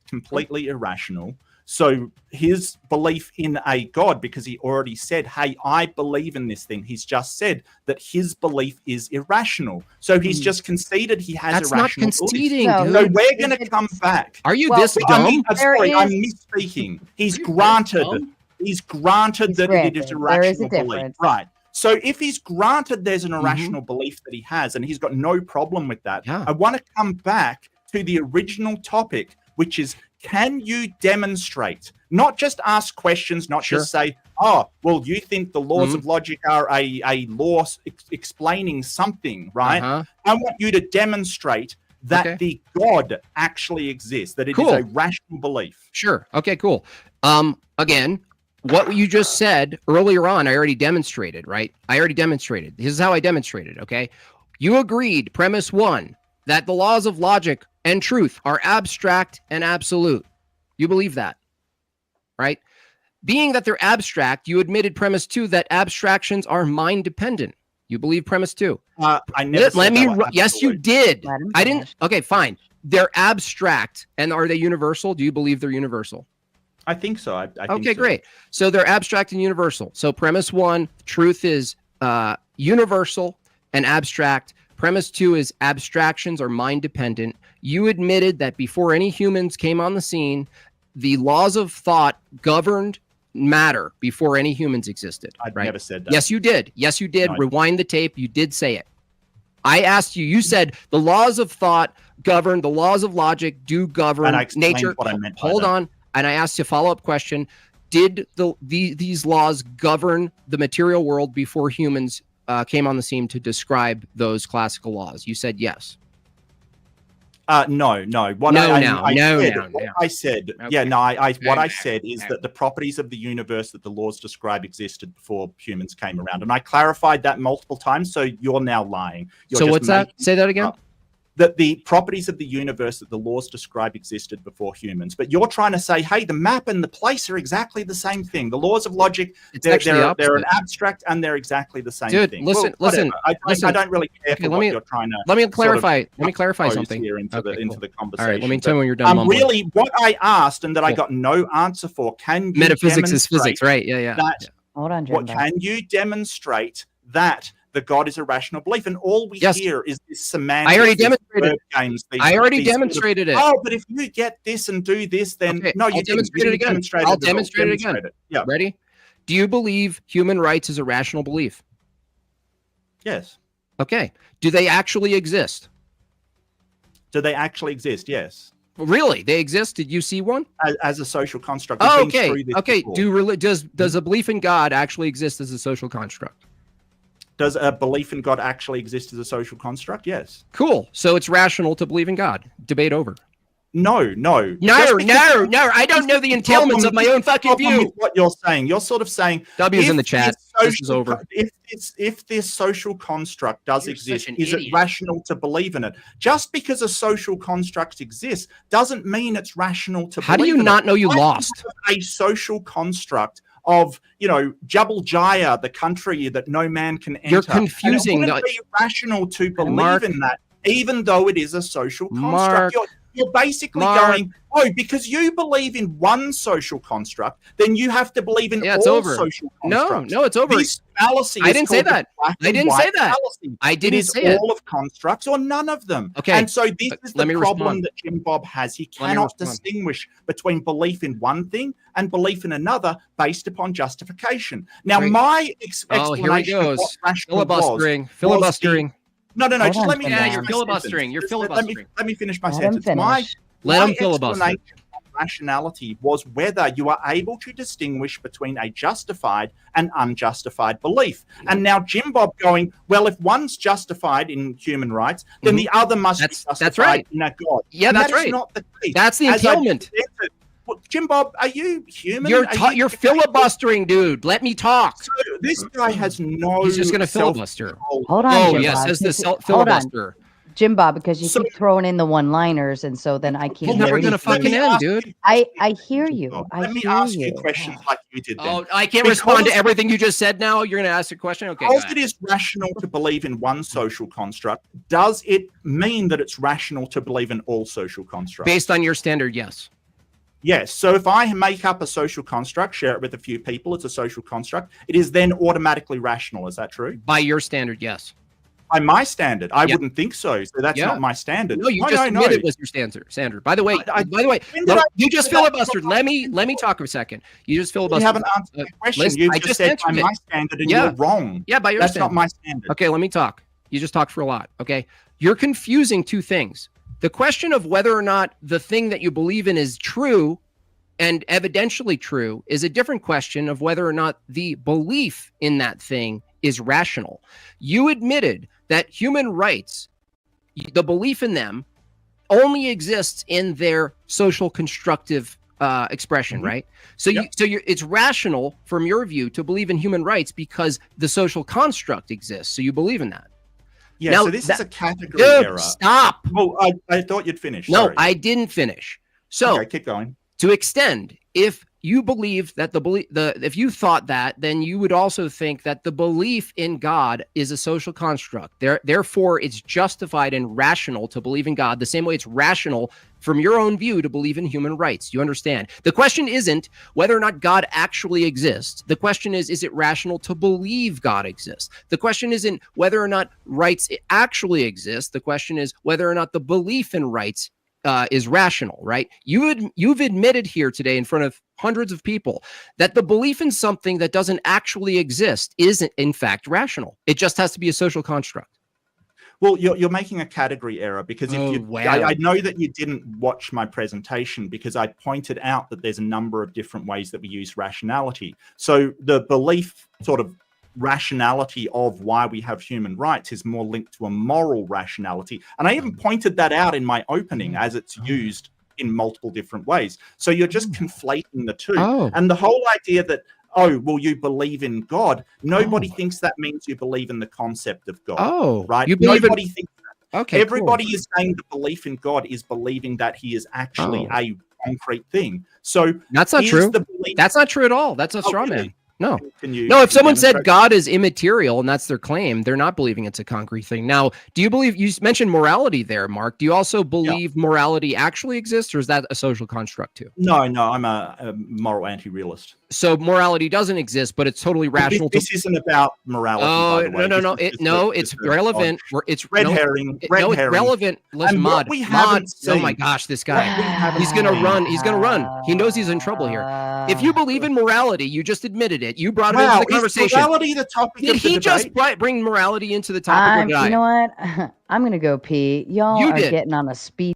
Completely irrational. So his belief in a God, because he already said, hey, I believe in this thing. He's just said that his belief is irrational. So he's just conceded he has irrational beliefs. That's not conceding, dude. So we're going to come back. Are you this dumb? I'm misspeaking. He's granted that it is irrational belief. Right. So if he's granted there's an irrational belief that he has, and he's got no problem with that, I want to come back to the original topic, which is, can you demonstrate, not just ask questions, not just say, oh, well, you think the laws of logic are a law explaining something, right? I want you to demonstrate that the God actually exists, that it is a rational belief. Sure. Okay, cool. Again, what you just said earlier on, I already demonstrated, right? I already demonstrated. This is how I demonstrated, okay? You agreed, premise one, that the laws of logic and truth are abstract and absolute. You believe that, right? Being that they're abstract, you admitted premise two that abstractions are mind dependent. You believe premise two. I never said that. Yes, you did. I didn't. Okay, fine. They're abstract, and are they universal? Do you believe they're universal? I think so. I think okay, great. So they're abstract and universal. So premise one, truth is universal and abstract. Premise two is abstractions are mind dependent. You admitted that before any humans came on the scene, the laws of thought governed matter before any humans existed. I've never said that. Yes, you did. Yes, you did. No, rewind the tape. You did say it. I asked you, you said the laws of thought govern, the laws of logic do govern nature. What I meant by Hold on. And I asked you a follow-up question. Did these laws govern the material world before humans came on the scene to describe those classical laws? You said yes. No. What I said is that the properties of the universe that the laws describe existed before humans came around. And I clarified that multiple times, so you're now lying. So what's that? Say that again. That the properties of the universe that the laws describe existed before humans. But you're trying to say, hey, the map and the place are exactly the same thing. The laws of logic, they're an abstract and they're exactly the same thing. Dude, listen. I don't really care for what you're trying to... Let me clarify something. Here into the conversation. All right, let me tell you when you're done mumbling. Really, what I asked and that I got no answer for, can you Metaphysics is physics, right? Yeah. Hold on, Jimbob. Can you demonstrate that that God is a rational belief, and all we hear is this semantic. I already demonstrated games. I already demonstrated it. Oh, but if you get this and do this, then no, you demonstrate it again. I'll demonstrate it again. Yeah. Ready? Do you believe human rights is a rational belief? Yes. Okay. Do they actually exist? Do they actually exist? Yes. Really? They exist? Did you see one? As a social construct. Oh, okay. Okay. Does a belief in God actually exist as a social construct? Does a belief in God actually exist as a social construct? Yes. Cool. So it's rational to believe in God. Debate over. No. I don't know the entailments of my own fucking view. What you're saying, you're sort of saying W's in the chat. This is over. If this social construct does exist, is idiot. it rational to believe in it? Just because a social construct exists doesn't mean it's rational to believe in it. How do you not know you lost? A social construct of, Jabal Jaya, the country that no man can enter. You're confusing. And it wouldn't be rational to believe in that, even though it is a social construct. You're basically going, because you believe in one social construct, then you have to believe in all social constructs. No, it's over. This fallacy I didn't say that. I didn't say that. I didn't say it. All of constructs or none of them. Okay. And so this is the problem that Jimbob has. He cannot distinguish between belief in one thing and belief in another based upon justification. Now, my explanation of what rational filibustering. No. Just let me. Yeah, you're filibustering. You're filibustering. Let me finish my sentence. Let him filibuster. Rationality was whether you are able to distinguish between a justified and unjustified belief. And now Jimbob going, well, if one's justified in human rights, then the other must be justified in a God. Yeah, and that's right. That is not the case. That's the entailment. Jimbob, are you human? You're filibustering, dude. Let me talk. So this guy has no. He's just going to filibuster. Hold on. Oh, Jimbob. yes, says the filibuster. Jimbob, because you keep throwing in the one-liners, and so then I can't. He's never gonna fucking end, dude. I hear you. Let me ask you questions like you did. Oh, I can't respond to everything you just said. Now you're gonna ask a question. Okay. Because it is rational to believe in one social construct, does it mean that it's rational to believe in all social constructs? Based on your standard, yes. Yes. So if I make up a social construct, share it with a few people, it's a social construct, it is then automatically rational. Is that true? By your standard, yes. By my standard, I wouldn't think so. So that's not my standard. No, you just admitted it was your standard. By the way, you just filibustered. Let me talk for a second. You just filibustered. You haven't answered the question. You just said by my standard, and you're wrong. Yeah, by your standard. That's not my standard. Okay, let me talk. You just talked for a lot. Okay, you're confusing two things. The question of whether or not the thing that you believe in is true and evidentially true is a different question of whether or not the belief in that thing is rational. You admitted that human rights, the belief in them, only exists in their social constructive expression, right? So it's rational from your view to believe in human rights because the social construct exists. So you believe in that. Yeah. Now, so this is a category error. Stop. Oh, I thought you'd finish. No, Sorry. I didn't finish. So okay, keep going. To extend, if you believe that if you thought that, then you would also think that the belief in God is a social construct. Therefore, it's justified and rational to believe in God the same way it's rational from your own view to believe in human rights. You understand? The question isn't whether or not God actually exists. The question is it rational to believe God exists? The question isn't whether or not rights actually exist. The question is whether or not the belief in rights is rational, right? You've admitted here today in front of hundreds of people that the belief in something that doesn't actually exist isn't in fact rational. It just has to be a social construct. Well, you're making a category error because I know that you didn't watch my presentation because I pointed out that there's a number of different ways that we use rationality. So the belief sort of rationality of why we have human rights is more linked to a moral rationality. And I even pointed that out in my opening as it's used in multiple different ways. So you're just conflating the two. And the whole idea that, you believe in God, nobody thinks that means you believe in the concept of God. Right? Nobody thinks that. Okay. Everybody is saying the belief in God is believing that he is actually a concrete thing. So that's not true. That's not true at all. That's a straw man. No. No, if someone said God is immaterial and that's their claim, they're not believing it's a concrete thing. Now, do you believe, you mentioned morality there, Mark. Do you also believe morality actually exists, or is that a social construct too? No, I'm a moral anti-realist. So morality doesn't exist, but it's totally rational. This isn't about morality. Oh, by the way. It's relevant. It's red herring. It's relevant. Listen, Mod. Oh my gosh, this guy. He's gonna run. He's gonna run. He knows he's in trouble here. If you believe in morality, you just admitted it. You brought it into the conversation. Is morality the topic Did of the he debate? just bring morality into the topic? You know what? I'm gonna go pee. Y'all are getting on a speed.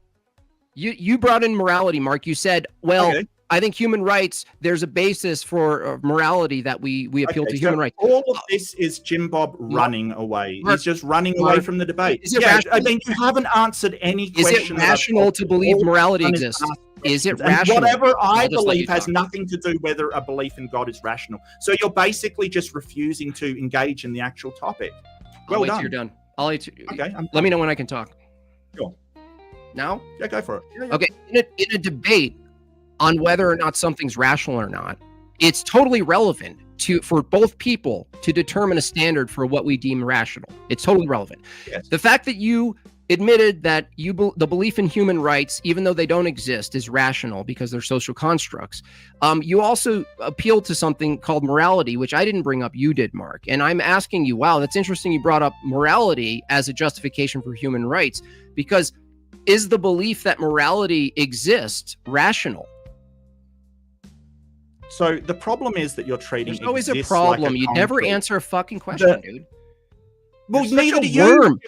You brought in morality, Mark. You said, well. Okay. I think human rights, there's a basis for morality that we appeal to human rights. All of this is Jimbob running away. Mark, He's just running away from the debate. I mean, you haven't answered any question. Is it rational to believe morality exists? Is it rational? Whatever I believe has nothing to do whether a belief in God is rational. So you're basically just refusing to engage in the actual topic. Well done. You're done. I'll wait. Okay. Let me know when I can talk. Sure. Now? Yeah, go for it. Yeah. Okay. In a debate on whether or not something's rational or not, it's totally relevant for both people to determine a standard for what we deem rational. It's totally relevant. Yes. The fact that you admitted that the belief in human rights, even though they don't exist, is rational because they're social constructs. You also appealed to something called morality, which I didn't bring up. You did, Mark. And I'm asking you, wow, that's interesting. You brought up morality as a justification for human rights, because is the belief that morality exists rational? So the problem is that you're treating. There's always a problem. You never answer a fucking question, dude. Well, You're neither such do a you. worm.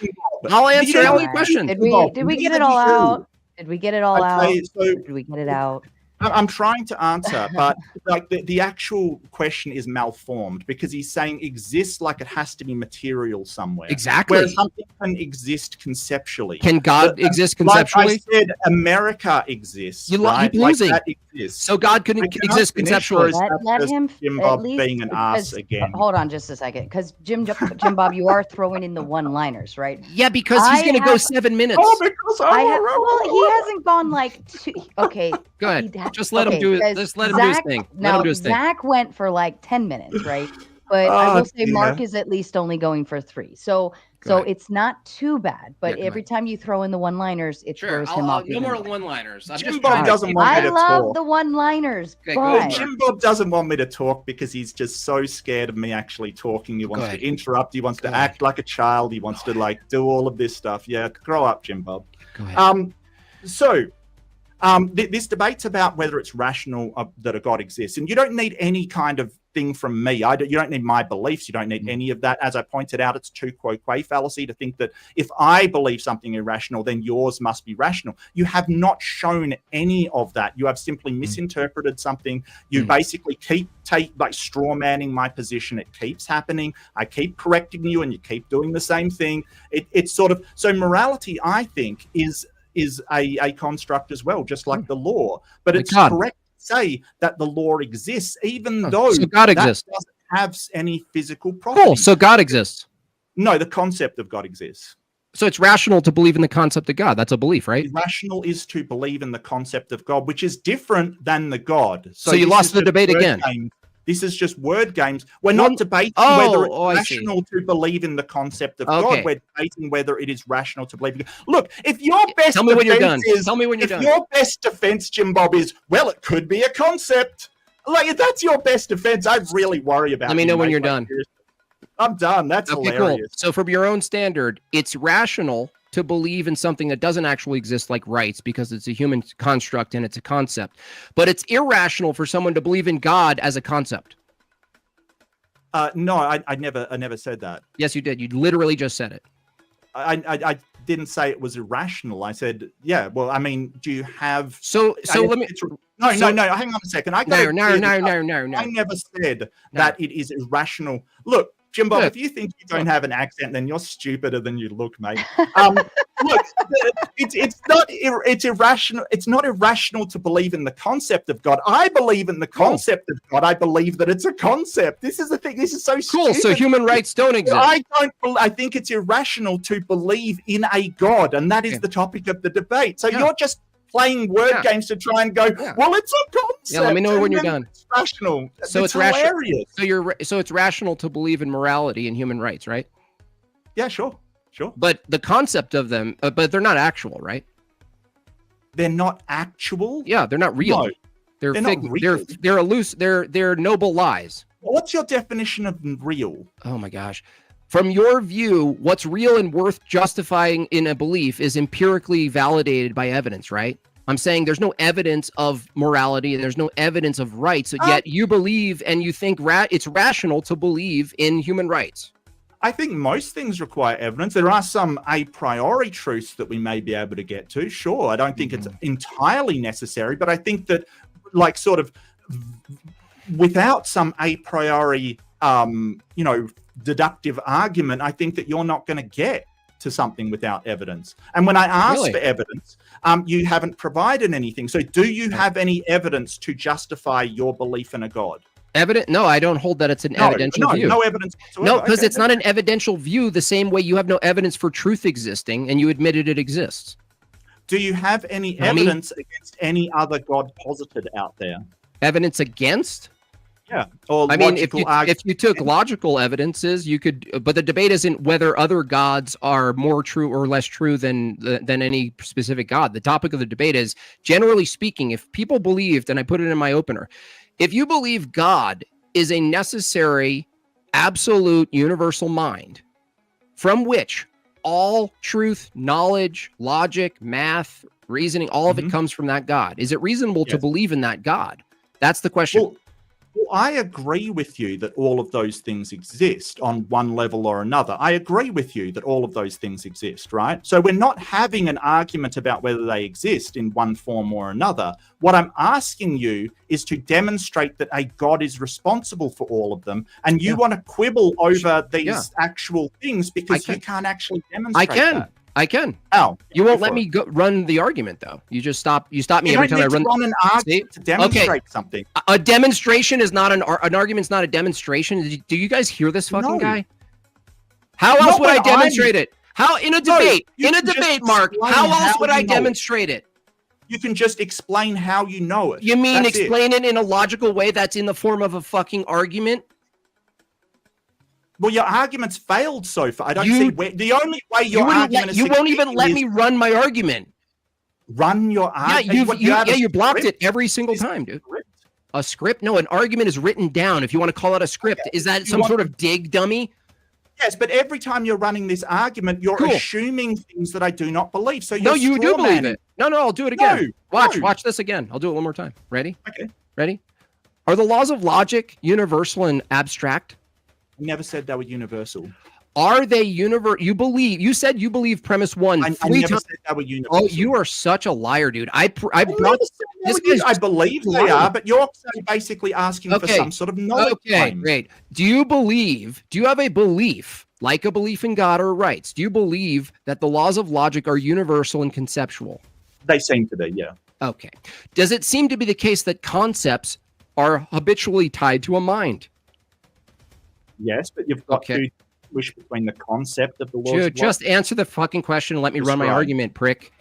I'll answer every question. Did we get it all out? Did we get it all out? Did we get it out? I'm trying to answer, but like the actual question is malformed because he's saying exists like it has to be material somewhere. Exactly. Where something can exist conceptually. Can God exist conceptually? Like I said, America exists. Right? You're losing. Like that exists. So God couldn't exist conceptually. Let him Jimbob at least, being an ass again. Hold on just a second, because Jimbob, you are throwing in the one-liners, right? Yeah, because he's going to go 7 minutes. Oh, because well, he hasn't gone like two. Okay, go ahead. Just let him do it. Just let him do his thing. Let him do his thing. Zach went for like 10 minutes, right? But I will say Mark is at least only going for 3. So it's not too bad. But every time you throw in the one-liners, it throws him off. No more one-liners. Jimbob doesn't want me to talk. I love the one-liners. Jimbob doesn't want me to talk because he's just so scared of me actually talking. He wants to interrupt. He wants to act like a child. He wants to like do all of this stuff. Yeah, grow up, Jimbob. Go ahead. This debate's about whether it's rational that a God exists, and you don't need any kind of thing from me. You don't need my beliefs. You don't need any of that. As I pointed out, it's tu quo qua fallacy to think that if I believe something irrational, then yours must be rational. You have not shown any of that. You have simply misinterpreted something. You basically keep straw manning my position. It keeps happening. I keep correcting you, and you keep doing the same thing. It's sort of so morality, I think, is a construct as well, just like the law. But it's correct to say that the law exists, even though God exists. Doesn't have any physical property. Cool. So God exists. No, the concept of God exists. So it's rational to believe in the concept of God. That's a belief, right? Rational is to believe in the concept of God, which is different than the God. So you lost the debate again. This is just word games. We're not debating whether it's rational to believe in the concept of God. We're debating whether it is rational to believe in God. Look, if your best Tell me when you're done. Your best defense, Jimbob, is, well, it could be a concept. Like, if that's your best defense, I really worry about it. Let me know when you're done. I'm done. That's hilarious. Cool. So from your own standard, it's rational to believe in something that doesn't actually exist, like rights, because it's a human construct and it's a concept. But it's irrational for someone to believe in God as a concept. No, I never said that. Yes, you did. You literally just said it. I didn't say it was irrational. I said, yeah. Well, I mean, do you have? So let me. No. Hang on a second. I never said that it is irrational. Look, Jimbob, if you think you don't have an accent, then you're stupider than you look, mate. Look, it's irrational. It's not irrational to believe in the concept of God. I believe in the concept of God. I believe that it's a concept. This is the thing. This is so cool. Stupid. So human rights don't exist. I think it's irrational to believe in a God, and that is the topic of the debate. So you're just playing word games to try and go, well, it's a concept. Yeah, let me know when you're done. It's rational. So it's hilarious. So it's rational to believe in morality and human rights, right? Yeah, sure. But the concept of them, but they're not actual, right? They're not actual? Yeah, they're not real. No, they're not real. They're noble lies. What's your definition of real? Oh my gosh. From your view, what's real and worth justifying in a belief is empirically validated by evidence, right? I'm saying there's no evidence of morality and there's no evidence of rights, yet you believe and you think it's rational to believe in human rights. I think most things require evidence. There are some a priori truths that we may be able to get to. Sure, I don't think it's entirely necessary, but I think that, like, sort of without some a priori, deductive argument, I think that you're not going to get to something without evidence. And when I ask for evidence, you haven't provided anything. So do you have any evidence to justify your belief in a God? No, I don't hold that it's an evidential view. No evidence whatsoever. No, because it's not an evidential view the same way you have no evidence for truth existing and you admitted it exists. Do you have any evidence against any other God posited out there? Evidence against? Yeah. Or I mean, if you took logical evidences, you could, but the debate isn't whether other gods are more true or less true than any specific god. The topic of the debate is, generally speaking, if people believed, and I put it in my opener, if you believe God is a necessary, absolute, universal mind from which all truth, knowledge, logic, math, reasoning, all of it comes from that God, is it reasonable to believe in that God? That's the question. Well, I agree with you that all of those things exist on one level or another. I agree with you that all of those things exist, right? So we're not having an argument about whether they exist in one form or another. What I'm asking you is to demonstrate that a God is responsible for all of them, and you want to quibble over these actual things because you can't actually demonstrate that. I can. Oh, you won't let me run the argument, though. You just stop. You stop me every time I run an argument to demonstrate something. A demonstration is not an argument's not a demonstration. Do you guys hear this fucking guy? How else would I demonstrate it? How in a debate? In a debate, Mark. How else would I demonstrate it? You can just explain how you know it. You mean explain it in a logical way that's in the form of a fucking argument? Well, your argument's failed so far. I don't see where the only way your argument is. You won't even let me run my argument. Run your argument? You blocked it every single time, dude. A script? No, an argument is written down. If you want to call it a script, is that some sort of dig, dummy? Yes, but every time you're running this argument, you're assuming things that I do not believe. So no, you do believe it. No, I'll do it again. Watch this again. I'll do it one more time. Ready? Okay. Ready? Are the laws of logic universal and abstract? Never said they were universal. Are they universal? You said you believe premise one. I never said they were universal. Oh, you are such a liar, dude. I believe they are, but you're basically asking for some sort of knowledge. Okay, great. Do you have a belief, like a belief in God or rights? Do you believe that the laws of logic are universal and conceptual? They seem to be, yeah. Okay. Does it seem to be the case that concepts are habitually tied to a mind? Yes, but you've got to switch between the concept of the laws. Dude, just answer the fucking question and let me run my argument, prick.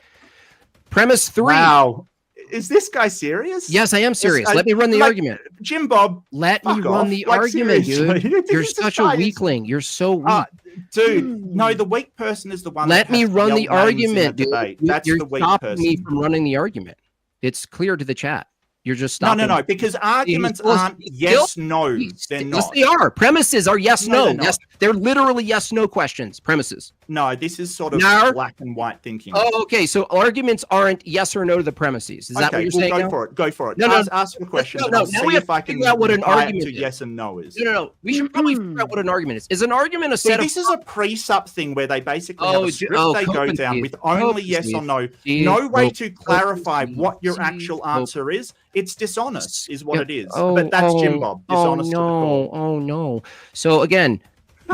Premise 3. Wow. Is this guy serious? Yes, I am serious. Let me run the argument. Jimbob, let me run the argument, dude. You're such a weakling. You're so weak. Dude, no, the weak person is the one. Let me run the argument, dude. That's the weak person. You're stopping me from running the argument. It's clear to the chat. You're just stopping. No, because arguments aren't yes/no's. They're not. Yes, they are. Premises are yes/no. Yes, they're literally yes/no questions. Premises. No, this is sort of black and white thinking. Oh, okay. So arguments aren't yes or no to the premises. Is that what you're saying? Go for it. Go for it. Ask the question. No. Now we have to figure out what an argument is. Yes and no is. No. We should probably figure out what an argument is. Is an argument a set of? This is a pre-sup thing where they basically have a script they go down with only yes or no. No way to clarify what your actual answer is. It's dishonest, is what it is. But that's Jimbob. Dishonest. Oh no. So again,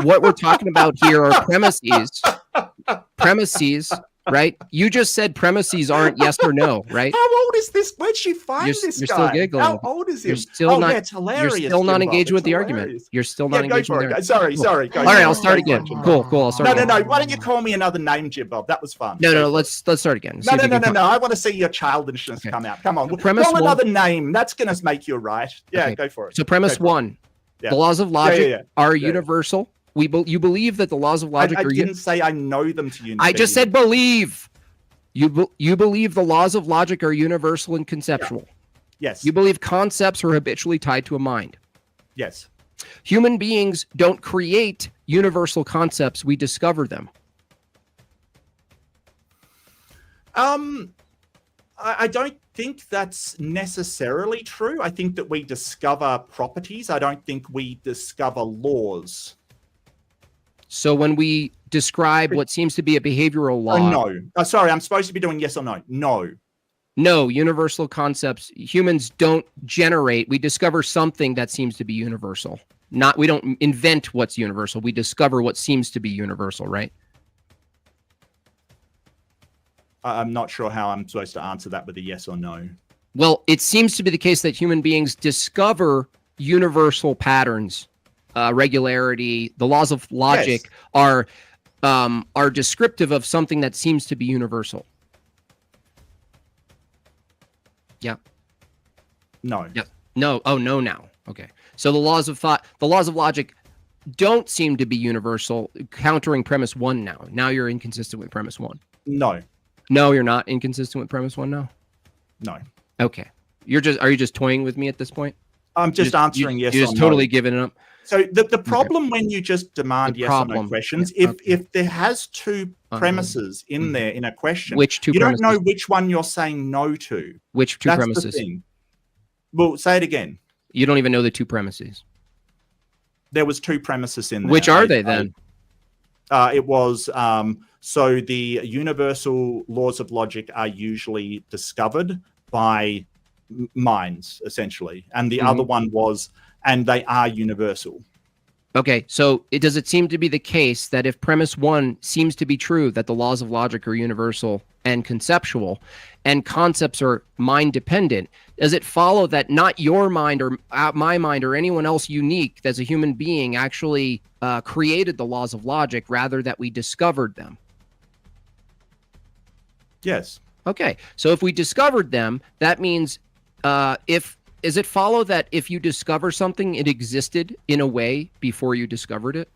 what we're talking about here are premises right? You just said premises aren't yes or no, right? How old is this? Where'd you find this You're guy? still giggling. How old is he? You're still not. Yeah, it's hilarious. You're still not Jimbob. engaged with It's the hilarious. argument. You're still not Yeah, go engaged with for the it. argument. Sorry. Go All right, for I'll it. start Go for again. it, Jimbob. Cool. I'll start No. again. Why don't you call me another name, Jimbob? That was fun. No. Let's start again. See if you can No. I want to see your childishness come out. Come on. Premise Call one- another name. That's going to make you right. Yeah, Okay. go for it. So premise Go for it. one, Yeah. the laws of logic are Yeah. universal. You believe that the laws of logic I are didn't say I know them to you. I just said believe. You believe the laws of logic are universal and conceptual. Yes. You believe concepts are habitually tied to a mind. Yes. Human beings don't create universal concepts, we discover them. I don't think that's necessarily true. I think that we discover properties. I don't think we discover laws. So when we describe what seems to be a behavioral law, No. Sorry, I'm supposed to be doing yes or no. No. Universal concepts, humans don't generate. We discover something that seems to be universal. We don't invent what's universal. We discover what seems to be universal, right? I'm not sure how I'm supposed to answer that with a yes or no. Well, it seems to be the case that human beings discover universal patterns, regularity. The laws of logic are descriptive of something that seems to be universal. Yeah. No. Yeah. No. Oh, no. Now. Okay. So the laws of thought, the laws of logic, don't seem to be universal. Countering premise one. Now you're inconsistent with premise one. No. No, you're not inconsistent with premise one now? No. Okay. Are you just toying with me at this point? I'm just answering yes or no. You're just totally giving it up? So the problem when you just demand yes or no questions, if there has two premises in there in a question, which two you premises? don't know which one you're saying no to. Which two That's premises? The thing. Well, say it again. You don't even know the two premises. There was two premises in there. Which are they then? It was so the universal laws of logic are usually discovered by minds, essentially, and the other one was, and they are universal. Okay, so does it seem to be the case that if premise one seems to be true, that the laws of logic are universal and conceptual, and concepts are mind dependent, does it follow that not your mind or my mind or anyone else unique as a human being actually created the laws of logic, rather that we discovered them? Yes. Okay, so if we discovered them, that means does it follow that if you discover something, it existed in a way before you discovered it?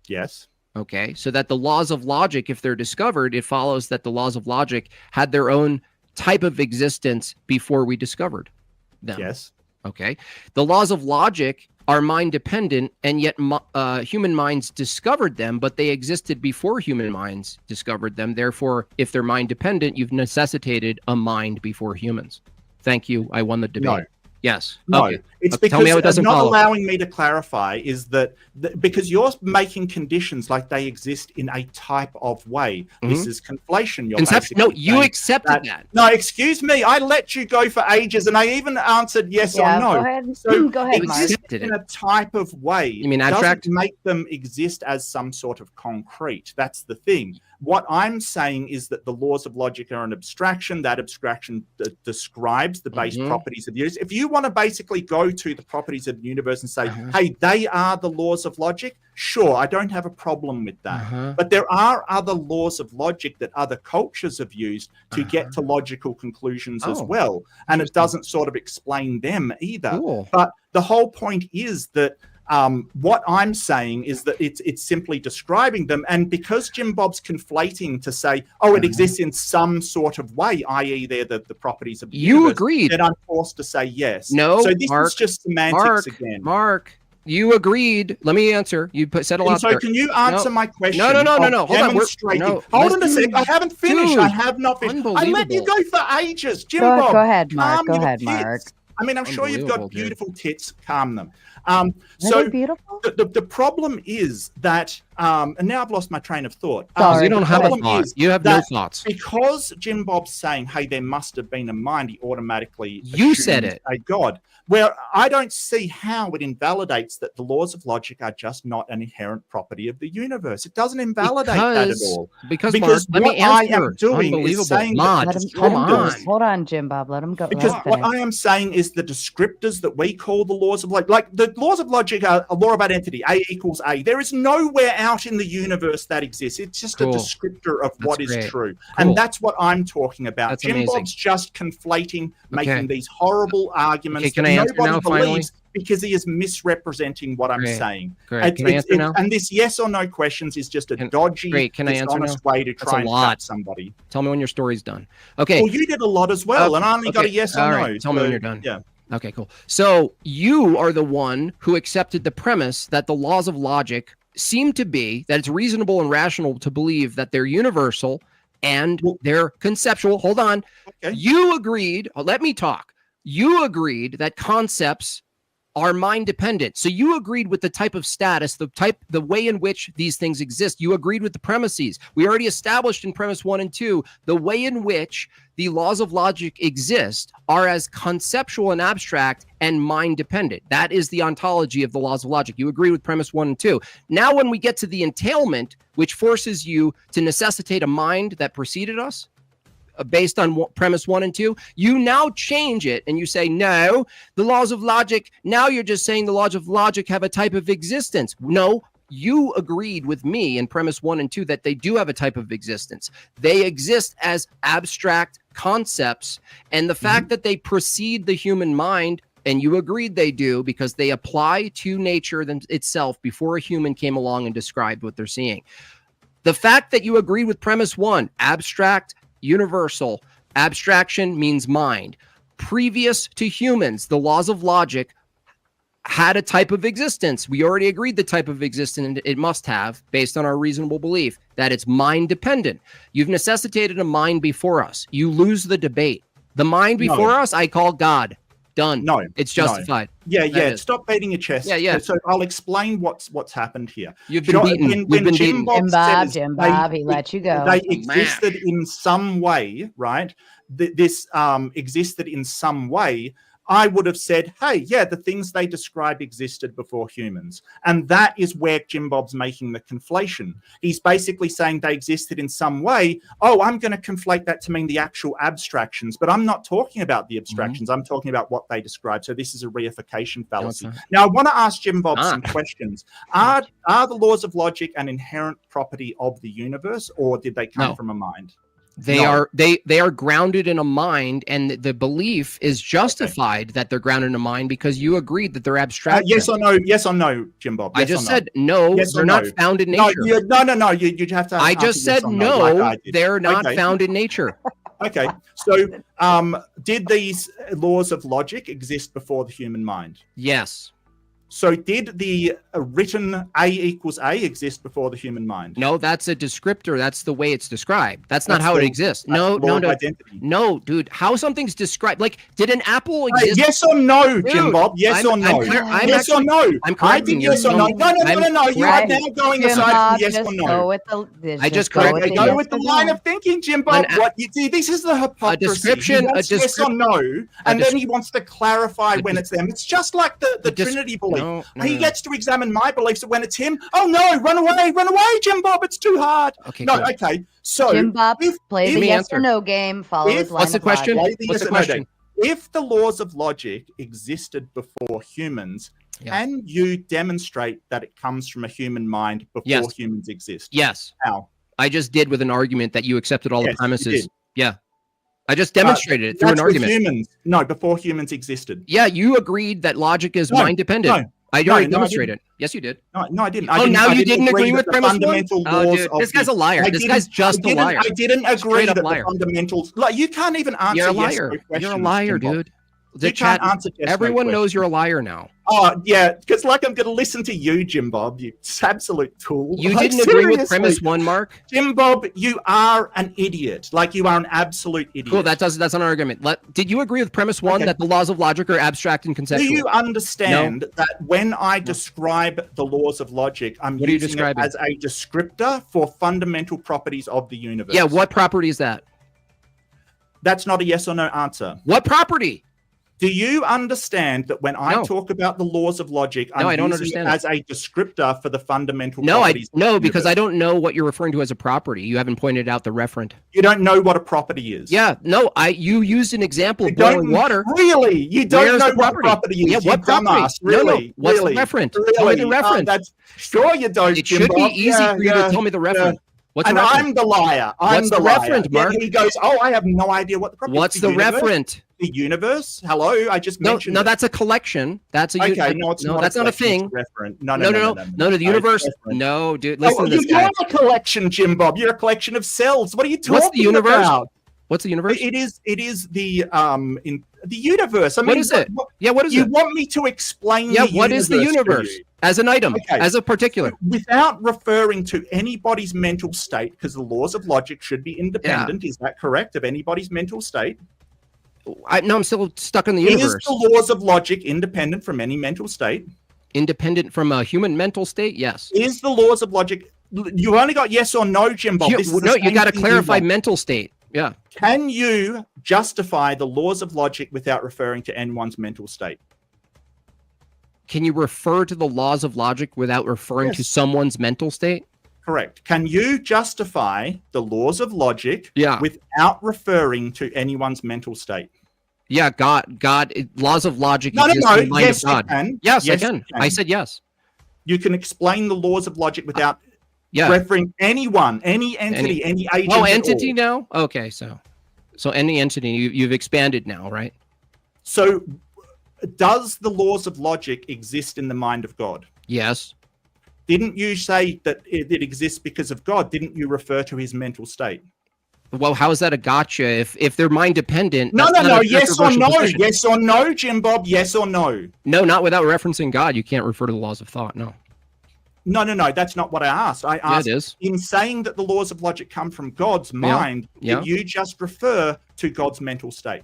Yes. Okay, so that the laws of logic, if they're discovered, it follows that the laws of logic had their own type of existence before we discovered them. Yes. Okay, the laws of logic are mind dependent, and yet human minds discovered them, but they existed before human minds discovered them. Therefore, if they're mind dependent, you've necessitated a mind before humans. Thank you. I won the debate. No. Yes. No, okay. it's Tell me how it because doesn't not follow. allowing me to clarify is that because you're making conditions like they exist in a type of way. This is conflation. You're No, you saying accepted that. No, excuse me. I let you go for ages, and I even answered yes or no. Go ahead. So Go ahead, Mark. Accepted it. in a type of way. You mean abstract? Doesn't make them exist as some sort of concrete. That's the thing. What I'm saying is that the laws of logic are an abstraction. That abstraction describes the base properties of the universe. If you want to basically go to the properties of the universe and say, hey, they are the laws of logic, sure, I don't have a problem with that. But there are other laws of logic that other cultures have used to get to logical conclusions as well. And it doesn't sort of explain them either. Cool. But the whole point is that what I'm saying is that it's simply describing them. And because Jimbob's conflating to say, oh, it exists in some sort of way, i.e. they're the properties of the universe, agreed. then I'm forced to say yes. No, so this Mark, is just semantics again. Mark, you agreed. Let me answer. You said a lot so there. can you answer my question? No. Hold on. Hold on a second. I haven't finished. I have not finished. I let you go for ages. Jimbob, Go ahead, Mark. calm Go your ahead, tits. Mark. I mean, I'm sure you've got Unbelievable, dude. beautiful tits. Calm them. So beautiful. The problem is that, and now I've lost my train of thought. Sorry, you don't have a thought. You have no thoughts. Because Jimbob's saying, hey, there must have been a mind, he automatically said it. A god. Where I don't see how it invalidates that the laws of logic are just not an inherent property of the universe. It doesn't invalidate that at all. Because Mark, let me I answer. am doing is saying come on. Hold on, Jimbob. Let him go. Because what I am saying is the descriptors that we call the laws of logic, like the laws of logic are a law of identity, A equals A. There is nowhere out in the universe that exists. It's just a descriptor of what is true. And that's what I'm talking about. Jimbob's just conflating, making these horrible arguments that nobody believes because he is misrepresenting what I'm saying. Great. Can I answer now? And this yes or no questions is just a dodgy, dishonest way to try and trap somebody. Tell me when your story's done. Okay. Well, you did a lot as well, and I only got a yes or no. Tell me when you're done. Yeah. Okay, cool. So you are the one who accepted the premise that the laws of logic seem to be that it's reasonable and rational to believe that they're universal and they're conceptual. Hold on. Okay. You agreed. Let me talk. You agreed that concepts are mind dependent. So you agreed with the type of status, the way in which these things exist. You agreed with the premises. We already established in premise 1 and 2, the way in which the laws of logic exist are as conceptual and abstract and mind dependent. That is the ontology of the laws of logic. You agree with premise 1 and 2. Now, when we get to the entailment, which forces you to necessitate a mind that preceded us, based on premise 1 and 2, you now change it and you say, no, the laws of logic, now you're just saying the laws of logic have a type of existence. No, you agreed with me in premise 1 and 2 that they do have a type of existence. They exist as abstract concepts, and the fact that they precede the human mind, and you agreed they do because they apply to nature itself before a human came along and described what they're seeing. The fact that you agreed with premise 1, abstract, universal, abstraction means mind. Previous to humans, the laws of logic had a type of existence. We already agreed the type of existence it must have based on our reasonable belief that it's mind dependent. You've necessitated a mind before us. You lose the debate. The mind before us, I call God. Done. No, it's justified. No. Yeah. Stop beating your chest. Yeah. So I'll explain what's happened here. You've been beaten. You've been beaten. Jimbob, he let you go. They existed in some way, right? This existed in some way. I would have said, hey, yeah, the things they describe existed before humans. And that is where Jimbob's making the conflation. He's basically saying they existed in some way. Oh, I'm going to conflate that to mean the actual abstractions, but I'm not talking about the abstractions. I'm talking about what they describe. So this is a reification fallacy. Okay. Now, I want to ask Jimbob some questions. Are the laws of logic an inherent property of the universe, or did they come from a mind? They are grounded in a mind, and the belief is justified that they're grounded in a mind because you agreed that they're abstract. Yes or no, Jimbob. I just said no. They're not found in nature. No. You have to. I just said no. Like they're not found in nature. Okay. So, did these laws of logic exist before the human mind? Yes. So did the written A equals A exist before the human mind? No, that's a descriptor. That's the way it's described. That's not how it exists. No. No, dude. How something's described. Like, did an apple exist? Yes or no, Jimbob? Yes or no? Yes or no? I'm correcting you. Yes or no? No. You are now going aside from yes or no. I just corrected you. Go with the line of thinking, Jimbob. What you see, this is the hypocrisy. A description. Yes or no, and then he wants to clarify when it's them. It's just like the Trinity belief. No, he gets to examine my beliefs when it's him. Oh no, run away, Jimbob, it's too hard. Okay, okay. So Jimbob, play the yes or no game, follow his line What's the question? What's the question? If the laws of logic existed before humans, can you demonstrate that it comes from a human mind before humans exist? Yes. How? I just did with an argument that you accepted all the premises. Yeah. I just demonstrated it through an argument. Humans. No, before humans existed. Yeah, you agreed that logic is mind dependent. No. I already demonstrated. Yes, you did. No, I didn't. Now you didn't agree with premise 1? Oh, dude, this guy's a liar. This guy's just a liar. I didn't agree that the fundamentals. Like, you can't even answer. You're a liar. You're a liar, dude. The You can't answer yes, no everyone knows questions. you're a liar now. Oh, yeah, because like I'm going to listen to you, Jimbob, you absolute tool. You Like, didn't agree with seriously. premise 1, Mark? Jimbob, you are an idiot. Like, you are an absolute idiot. Cool, that's not an argument. Did you agree with premise 1 Okay. that the laws of logic are abstract and conceptual? Do you understand that when I describe the laws of logic, I'm What are you using it describing? as a descriptor for fundamental properties of the universe? Yeah, what property is that? That's not a yes or no answer. What property? Do you understand that when I No. talk about the laws of logic, I'm No, I don't using understand it as a descriptor for the fundamental No, properties of the because universe? I don't know what you're referring to as a property. You haven't pointed out the referent. You don't know what a property is. Yeah, no, you used an example You of boiling don't water. Really? You don't Where's know the what property? property is. Yeah, you what property? dumbass. No, no. Really? What's the really? referent? Really? Tell me the referent. That's sure you don't. It should be Jimbob. easy Yeah, for you yeah, to tell me the referent. What's And the referent? I'm the liar. I'm What's the the liar. referent, Yeah, Mark? he goes, "Oh, I have no idea what the property What's is." the referent? The universe? Hello, I just mentioned. No, it. that's a collection. That's a Okay, no, it's not that's not a collection, thing. it's referent. No, the it's universe. referent. No, dude, listen Oh, to this you're guy. not a collection, Jimbob. You're a collection of cells. What are you talking What's the universe? about? What's the universe? It is the in the universe. I mean, What is it? Yeah, what is you it? want me to explain? Yeah, the what is the to universe? you? As an item, Okay. as a particular. Without referring to anybody's mental state, because the laws of logic should be independent. Is that correct? Of anybody's mental state? No, I'm still stuck in the Is universe. the laws of logic independent from any mental state? Independent from a human mental state? Yes. Is the laws of logic? You've only got yes or no, Jimbob. You- This is the no, you same got to thing clarify want. mental state. Yeah. Can you justify the laws of logic without referring to anyone's mental state? Can you refer to the laws of logic without referring to Yes. someone's mental state? Correct. Can you justify the laws of logic Yeah. without referring to anyone's mental state? Yeah, laws of logic No, exist in the mind yes, of God. you can. Yes, I you can. I said yes. You can explain the laws of logic without Yeah. referring anyone, any entity, any agent. Oh, at entity all. now? Okay, so any entity, you've expanded now, right? So, does the laws of logic exist in the mind of God? Yes. Didn't you say that it exists because of God? Didn't you refer to his mental state? Well, how is that a gotcha if they're mind dependent? No. that's not a Yes or controversial no. position. Yes or no, Jimbob. Yes or no. No, not without referencing God. You can't refer to the laws of thought. No. No. That's not what I asked. I asked, it is. in saying that the laws of logic come from God's mind, Yeah. did you just refer to God's mental state?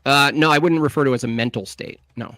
No, I wouldn't refer to it as a mental state. No.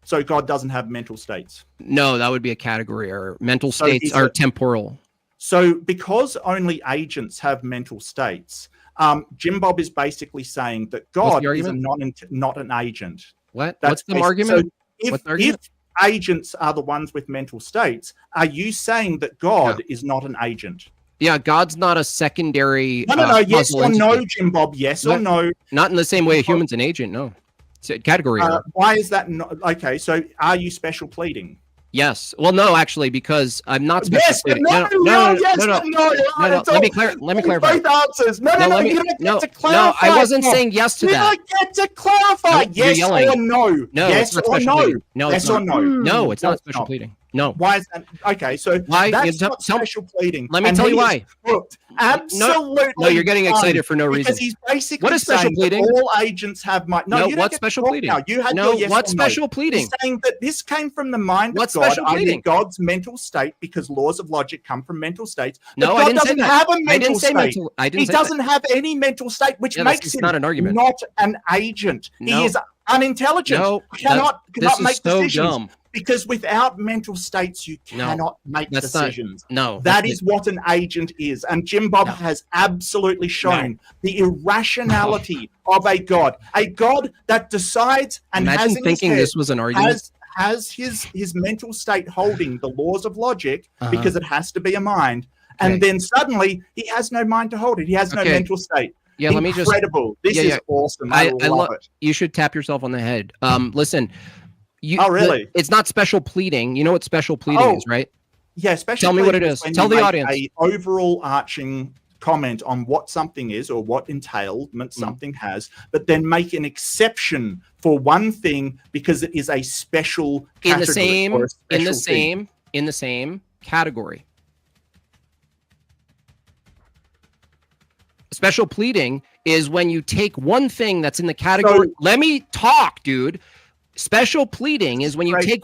So God doesn't have mental states. No, that would be a category error. Mental So states he's are a- temporal. So because only agents have mental states, Jimbob is basically saying that God the is argument? not an agent. What? That's What's the basi- argument? So What's the argument? if agents are the ones with mental states, are you saying that God is not an agent? Yeah, God's not a secondary. No. Yes causal or no, entity. Jimbob? Yes or no? Not in the same way a human's an agent. No. It's a category error. Why is that not? Okay, so are you special pleading? Yes. Well, no, actually, because I'm not special Yes, but pleading. no. Yes, no. but no. It's Let me all- clarify. Both answers. No. let me- You don't no, get to clarify. I wasn't Tom. saying yes to You that. don't get to clarify. No, you're Yes yelling. or no. No, Yes it's not or special no. pleading. No, yes it's or not. no. No, it's No, not it's special not. pleading. No. Why is that? Okay, so Why? that's Tell- not tell- special pleading. Let me And tell he you is why. crooked. Absolutely. No, you're getting excited for no reason. Because he's basically What is special saying that pleading? all agents have my. No, No, you don't what's get to special talk pleading? now. You had No, your yes what's or no. special pleading? He's saying that this came from the mind What's of God, special pleading? God's mental state, because laws of logic come from mental states. But No, God I didn't say doesn't that. have a I mental didn't say state. mental. I didn't He say doesn't have any mental state, which Yeah, that's makes just him not an argument. not an agent. No. He is unintelligent. No, cannot this is make so decisions. dumb. Because without mental states, you No, cannot make that's not- decisions. No. That that's is what an agent is. And Jimbob No. has absolutely shown the irrationality of a God that decides and has Imagine in thinking his head, this was an argument. has his mental state holding the laws of logic Uh-huh. because it has to be a mind. And Okay. then suddenly he has no mind to hold it. He has no Okay. mental state. Yeah, let me just. Incredible. This Yeah, is yeah. awesome. I love it. You should tap yourself on the head. Listen. Oh, really? It's not special pleading. You know what special pleading is, right? Yeah, especially. Tell me what it is. when Tell you the make audience. a overall arching comment on what something is or what entailment something has, but then make an exception for one thing because it is a special In the category or a special in the same category. Special pleading is when you take one thing that's in the category. Let me talk, dude. Special pleading is when you take.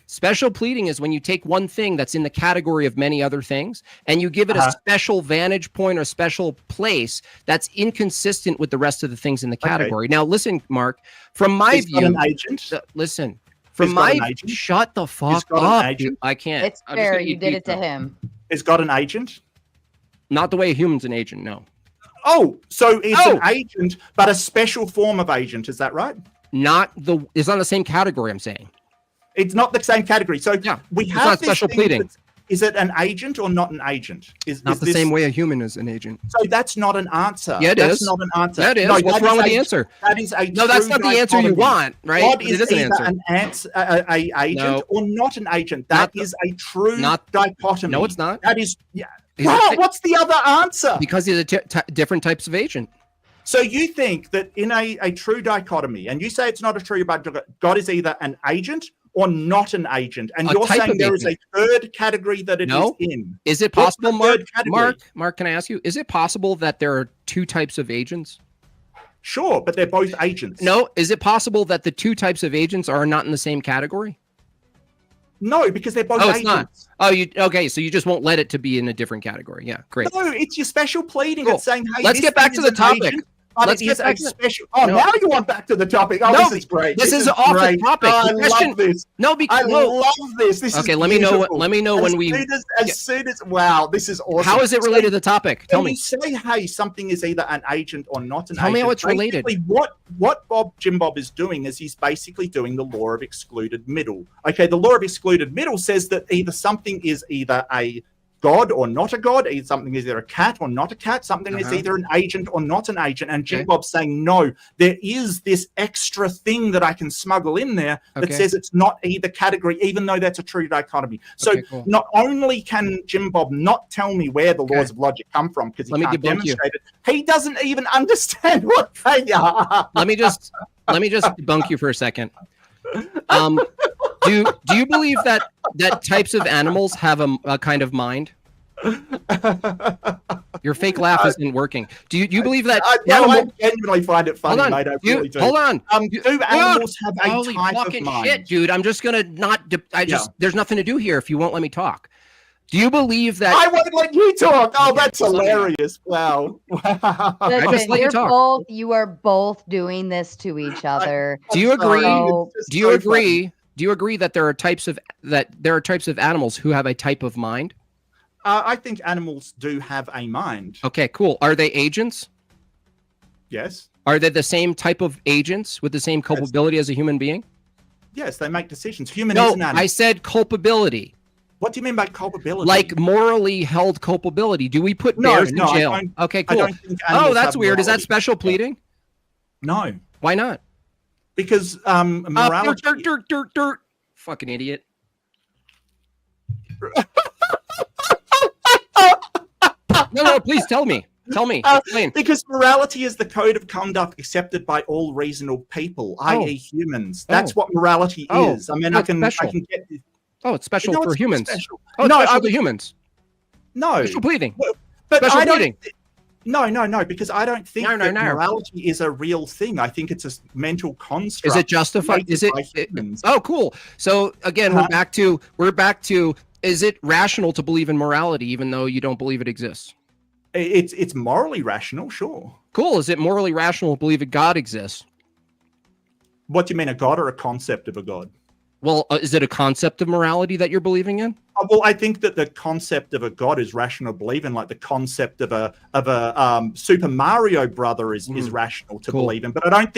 Special pleading is when you take one thing that's in the category of many other things and you give it a special vantage point or special place that's inconsistent with the rest of the things in the category. Now, listen, Mark, from my view, an agent. Listen, from my shut the fuck up. I can't. It's fair. You did it to him. It's got an agent. Not the way a human's an agent. No. Oh, so it's an agent, but a special form of agent. Is that right? It's not the same category. I'm saying. It's not the same category. So we have not special pleading. Is it an agent or not an agent? Not the same way a human is an agent. So that's not an answer. Yeah, that's not an answer. That is. No, what's wrong with the answer? That is a no, that's not the answer you want, right? God is either an agent or not an agent. That is a true dichotomy. No, it's not. That is, what's the other answer? Because these are different types of agent. So you think that in a true dichotomy, and you say it's not a true dichotomy, God is either an agent or not an agent, and you're saying there is a third category that it is in. Is it possible, Mark, can I ask you, is it possible that there are two types of agents? Sure, but they're both agents. No, is it possible that the two types of agents are not in the same category? No, because they're both agents. Not. Okay, so you just won't let it to be in a different category. Yeah, great. No, it's your special pleading. It's saying, hey, let's get back to the topic. Agent. Let's get back to special. Oh, now you want back to the topic. Oh, this is great. This is off the topic. I love this. No, because I love this. This okay. Is let me know. Let me know when we. As soon as wow, this is awesome. How is it related to the topic? Tell me. You say, hey, something is either an agent or not an agent. Tell me how it's related. What Jimbob is doing is he's basically doing the law of excluded middle. Okay, the law of excluded middle says that either something is either a God or not a God, something is either a cat or not a cat, something is either an agent or not an agent. And Jimbob's saying, no, there is this extra thing that I can smuggle in there that says it's not either category, even though that's a true dichotomy. So not only can Jimbob not tell me where the laws of logic come from, because he can't demonstrate it, he doesn't even understand what they are. Let me just debunk you for a second. Do you believe that types of animals have a kind of mind? Your fake laugh isn't working. Do you believe that? I genuinely find it funny, mate. I really do. Hold on. Do animals have a type of mind? Shit, dude. I'm just gonna not. There's nothing to do here if you won't let me talk. Do you believe that? I won't let you talk. Oh, that's hilarious! Wow. Listen, you are both doing this to each other. Do you agree? Do you agree? Do you agree that there are types of animals who have a type of mind? I think animals do have a mind. Okay, cool. Are they agents? Yes. Are they the same type of agents with the same culpability as a human being? Yes, they make decisions. Is an animal. I said culpability. What do you mean by culpability? Like morally held culpability. Do we put bears in jail? Okay, cool. That's weird. Is that special pleading? No. Why not? Because morality. Dirt. Fucking idiot. No, please tell me. Explain. Because morality is the code of conduct accepted by all reasonable people, i.e. humans. That's what morality is. I mean, I can get. It's special for humans. Special. It's special to humans. No. Special pleading. But special pleading. No, because I don't think that morality is a real thing. I think it's a mental construct. Is it justified? Oh, cool. So again, we're back to is it rational to believe in morality even though you don't believe it exists? It's morally rational, sure. Cool. Is it morally rational to believe a God exists? What do you mean, a God or a concept of a God? Well, is it a concept of morality that you're believing in? Well, I think that the concept of a God is rational to believe in, like the concept of a Super Mario brother is rational to believe in. But I don't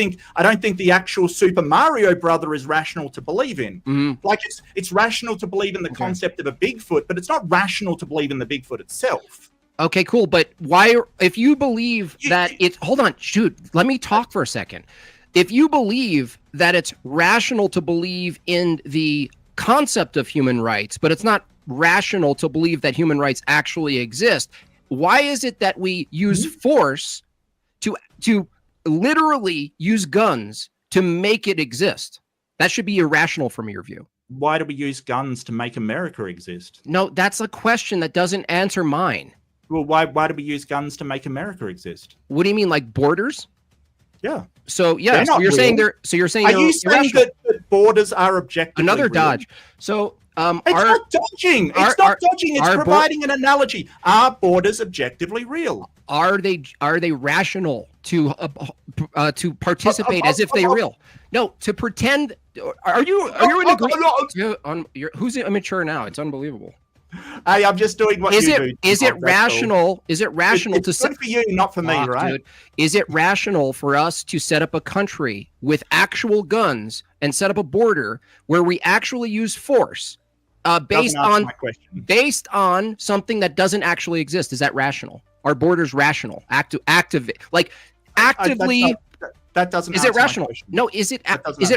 think the actual Super Mario brother is rational to believe in. Like it's rational to believe in the concept of a Bigfoot, but it's not rational to believe in the Bigfoot itself. Okay, cool. But why, if you believe that it's, hold on, shoot, let me talk for a second. If you believe that it's rational to believe in the concept of human rights, but it's not rational to believe that human rights actually exist, why is it that we use force to literally use guns to make it exist? That should be irrational from your view. Why do we use guns to make America exist? No, that's a question that doesn't answer mine. Well, why do we use guns to make America exist? What do you mean, like borders? Yeah. So yeah, They're so not you're saying real. they're so you're saying Are they're you saying irrational. that borders are objectively Another real? dodge. So It's not dodging. It's not dodging. It's providing an analogy. Are borders objectively real? Are they rational to participate as if they're real? No, to pretend. Are you in agreement? Who's immature now? It's unbelievable. Hey, I'm just doing what you do. Is it rational? Is it rational it's good for you, not for me, right? Dude. Is it rational for us to set up a country with actual guns and set up a border where we actually use force based on something that doesn't actually exist? Is that rational? Are borders rational? Actively. That doesn't. Is it rational? No. Is it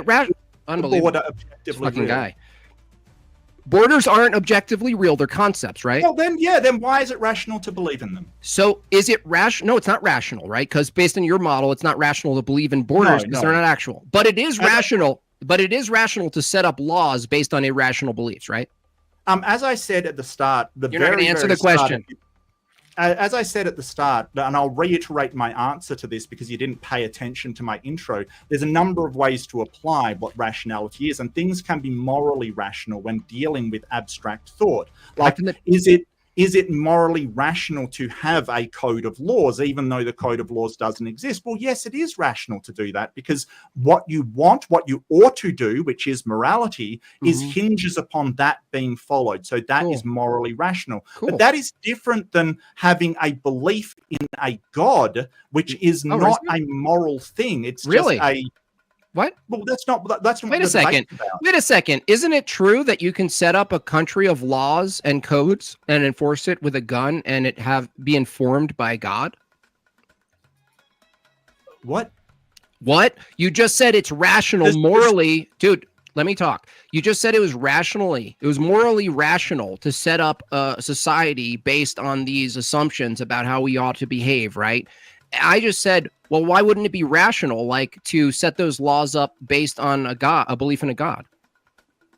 rational? Unbelievable. Border objectively fucking real. Guy. Borders aren't objectively real. They're concepts, right? Well, then why is it rational to believe in them? So is it rational? No, it's not rational, right? Because based on your model, it's not rational to believe in borders because they're not actual. But it is rational. But it is rational to set up laws based on irrational beliefs, right? As I said at the start, you're not going to answer the question. As I said at the start, and I'll reiterate my answer to this because you didn't pay attention to my intro, there's a number of ways to apply what rationality is, and things can be morally rational when dealing with abstract thought. Like, is it morally rational to have a code of laws, even though the code of laws doesn't exist? Well, yes, it is rational to do that because what you want, what you ought to do, which is morality, is hinges upon that being followed. So that is morally rational. But that is different than having a belief in a God, which is not a moral thing. It's just a... What? Well, that's not. Wait a second. Wait a second. Isn't it true that you can set up a country of laws and codes and enforce it with a gun and it be informed by God? What? What? You just said it's rational morally, dude. Let me talk. You just said it was morally rational to set up a society based on these assumptions about how we ought to behave, right? I just said, well, why wouldn't it be rational, like, to set those laws up based on a belief in a God?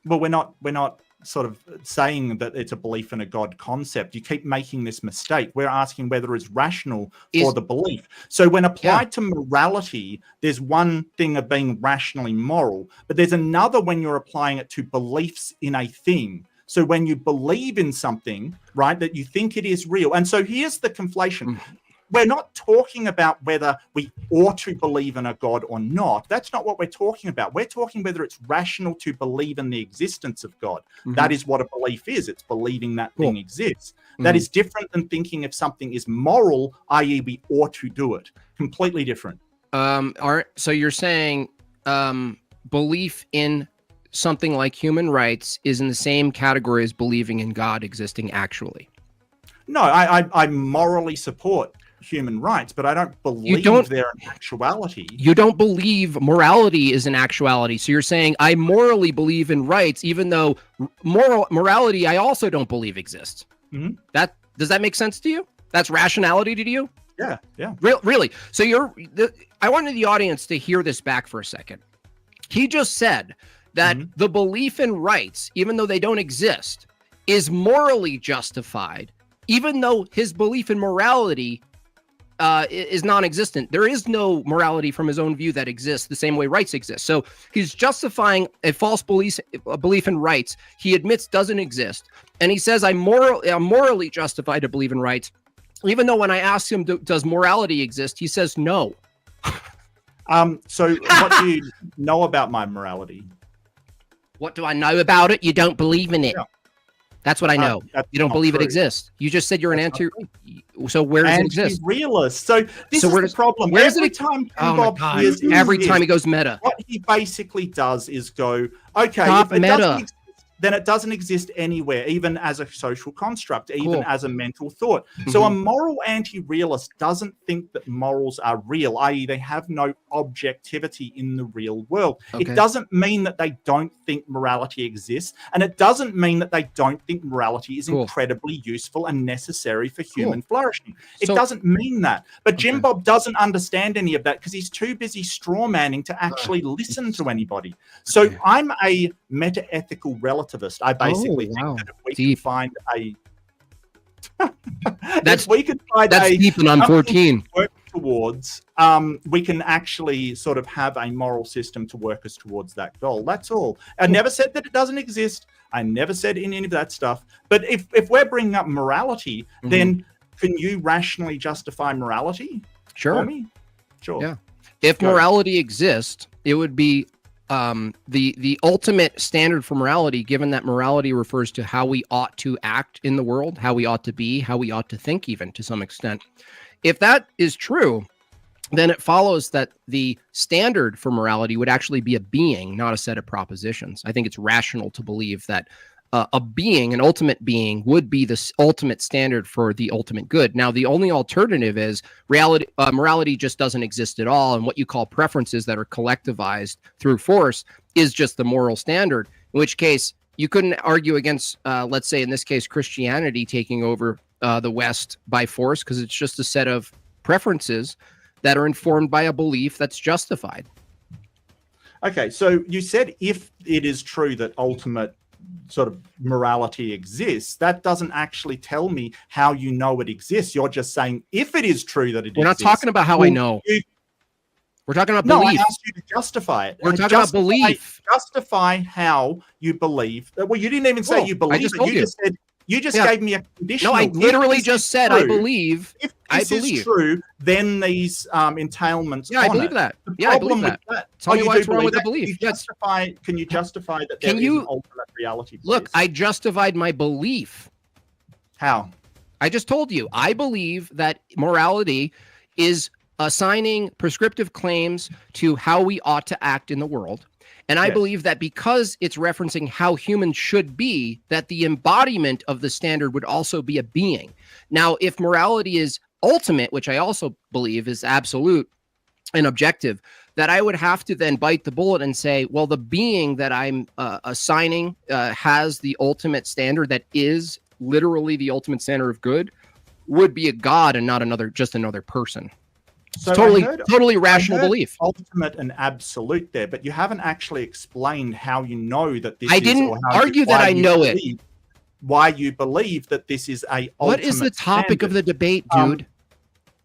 Well, we're not sort of saying that it's a belief in a God concept. You keep making this mistake. We're asking whether it's rational for the belief. So when applied to morality, there's one thing of being rationally moral, but there's another when you're applying it to beliefs in a thing. So when you believe in something, right, that you think it is real. And so here's the conflation. We're not talking about whether we ought to believe in a God or not. That's not what we're talking about. We're talking whether it's rational to believe in the existence of God. That is what a belief is. It's believing that thing exists. That is different than thinking if something is moral, i.e. we ought to do it. Completely different. So you're saying belief in something like human rights is in the same category as believing in God existing actually? No, I morally support human rights, but I don't believe they're an actuality. You don't believe morality is an actuality. So you're saying I morally believe in rights, even though morality I also don't believe exists. Does that make sense to you? That's rationality to you? Yeah. Really? So I wanted the audience to hear this back for a second. He just said that the belief in rights, even though they don't exist, is morally justified, even though his belief in morality is non-existent. There is no morality from his own view that exists the same way rights exist. So he's justifying a false belief in rights he admits doesn't exist. And he says, I'm morally justified to believe in rights, even though when I ask him, does morality exist? He says no. So what do you know about my morality? What do I know about it? You don't believe in it. Yeah. That's what I know. You don't believe it exists. You just said you're an anti. So where does it exist? Realist. So this is the problem. Where is it? Every time he goes meta. What he basically does is go, okay, if it doesn't exist, then it doesn't exist anywhere, even as a social construct, even as a mental thought. So a moral anti-realist doesn't think that morals are real, i.e. they have no objectivity in the real world. It doesn't mean that they don't think morality exists, and it doesn't mean that they don't think morality is incredibly useful and necessary for human flourishing. It doesn't mean that. But Jimbob doesn't understand any of that because he's too busy straw-manning to actually listen to anybody. So I'm a meta-ethical relativist. I basically think that if we can find That's if we can find that's deep, and I'm 14. Work towards, we can actually sort of have a moral system to work us towards that goal. That's all. I never said that it doesn't exist. I never said any of that stuff. But if we're bringing up morality, then can you rationally justify morality? Sure. For me? Sure. Yeah. If morality exists, it would be the ultimate standard for morality, given that morality refers to how we ought to act in the world, how we ought to be, how we ought to think, even to some extent. If that is true, then it follows that the standard for morality would actually be a being, not a set of propositions. I think it's rational to believe that a being, an ultimate being, would be the ultimate standard for the ultimate good. Now, the only alternative is morality just doesn't exist at all, and what you call preferences that are collectivized through force is just the moral standard, in which case you couldn't argue against, let's say in this case, Christianity taking over the West by force, because it's just a set of preferences that are informed by a belief that's justified. Okay, so you said if it is true that ultimate sort of morality exists, that doesn't actually tell me how you know it exists. You're just saying if it is true that it exists. We're not talking about how I know. We're talking about belief. No, I asked you to justify it. We're talking about belief. Justify how you believe. Well, you didn't even say you believe. I just told you. You just gave me a conditional. No, I literally just said I believe. If this is true, then these entailments. Yeah, I believe that. Yeah, I believe that. Tell me what's wrong with the belief. Can you justify that there is an ultimate reality? Please? Look, I justified my belief. How? I just told you. I believe that morality is assigning prescriptive claims to how we ought to act in the world. And I believe that because it's referencing how humans should be, that the embodiment of the standard would also be a being. Now, if morality is ultimate, which I also believe is absolute and objective, that I would have to then bite the bullet and say, well, the being that I'm assigning has the ultimate standard that is literally the ultimate standard of good, would be a god and not just another person. So totally rational belief. Ultimate and absolute there, but you haven't actually explained how you know that this I didn't argue that I know it. Why you believe that this is a ultimate What is the topic of the debate, dude?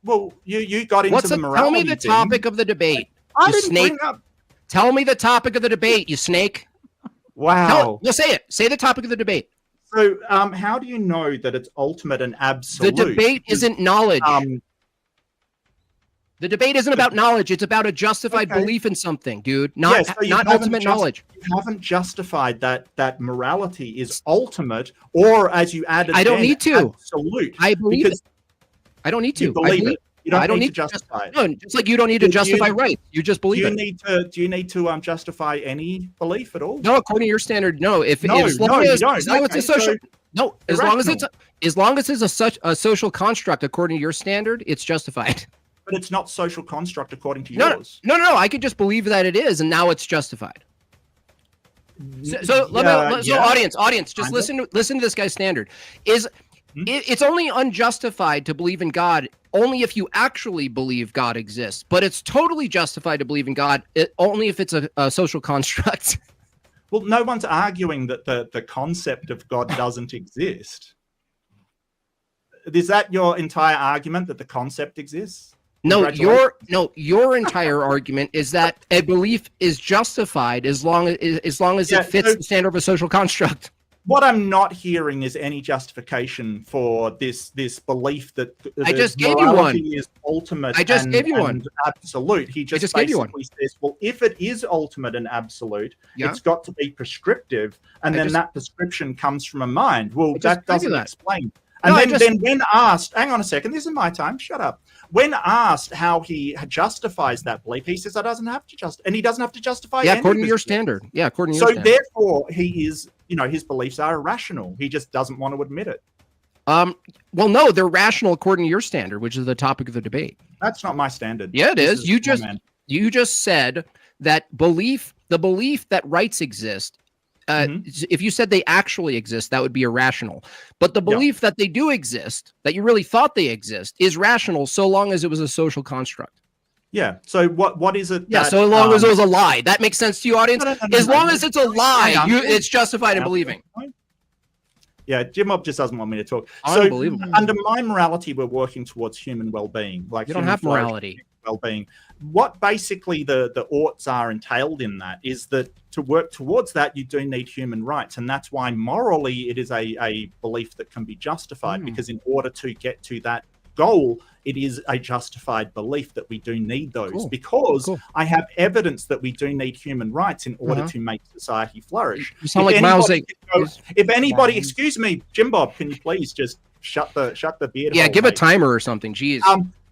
Well, you got into the morality. Tell me the topic of the debate. I didn't bring up. Tell me the topic of the debate, you snake. Wow. Well, say it. Say the topic of the debate. So, how do you know that it's ultimate and absolute? The debate isn't knowledge. The debate isn't about knowledge. It's about a justified belief in something, dude. Not ultimate knowledge. You haven't justified that morality is ultimate, or as you added, I don't need to. Absolute. I believe it. I don't need to. You believe it. You don't need to justify it. No, just like you don't need to justify rights. You just believe it. Do you need to justify any belief at all? No, according to your standard, no. As long as it's a social construct, according to your standard, it's justified. But it's not social construct according to yours. No. I could just believe that it is, and now it's justified. So audience, just listen to this guy's standard. It's only unjustified to believe in God only if you actually believe God exists, but it's totally justified to believe in God only if it's a social construct. Well, no one's arguing that the concept of God doesn't exist. Is that your entire argument, that the concept exists? No, your entire argument is that a belief is justified as long as it fits the standard of a social construct. What I'm not hearing is any justification for this belief that I just gave you one. Is ultimate. I just gave you one. Absolute. He just basically says, well, if it is ultimate and absolute, it's got to be prescriptive, and then that prescription comes from a mind. Well, that doesn't explain. And then when asked, hang on a second, this is my time, shut up. When asked how he justifies that belief, he says, I doesn't have to and he doesn't have to justify it. Yeah, according to your standard. Yeah, according to your standard. So therefore, he is, his beliefs are irrational. He just doesn't want to admit it. Well, no, they're rational according to your standard, which is the topic of the debate. That's not my standard. Yeah, it is. You just said that the belief that rights exist. If you said they actually exist, that would be irrational. But the belief that they do exist, that you really thought they exist, is rational so long as it was a social construct. Yeah. So what is it? Yeah. So long as it was a lie. That makes sense to you, audience? As long as it's a lie, it's justified in believing. Yeah, Jimbob just doesn't want me to talk. Unbelievable. So under my morality, we're working towards human well-being. Like You don't human have flourishing, morality. well-being. What basically the oughts are entailed in that is that to work towards that, you do need human rights. And that's why morally it is a belief that can be justified, because in order to get to that goal, it is a justified belief that we do need those, because I have evidence that we do need human rights in order to make society flourish. You sound like Mao Zedong. If anybody, excuse me, Jimbob, can you please just shut the beard? Yeah, hole, give a mate? timer or something. Jeez.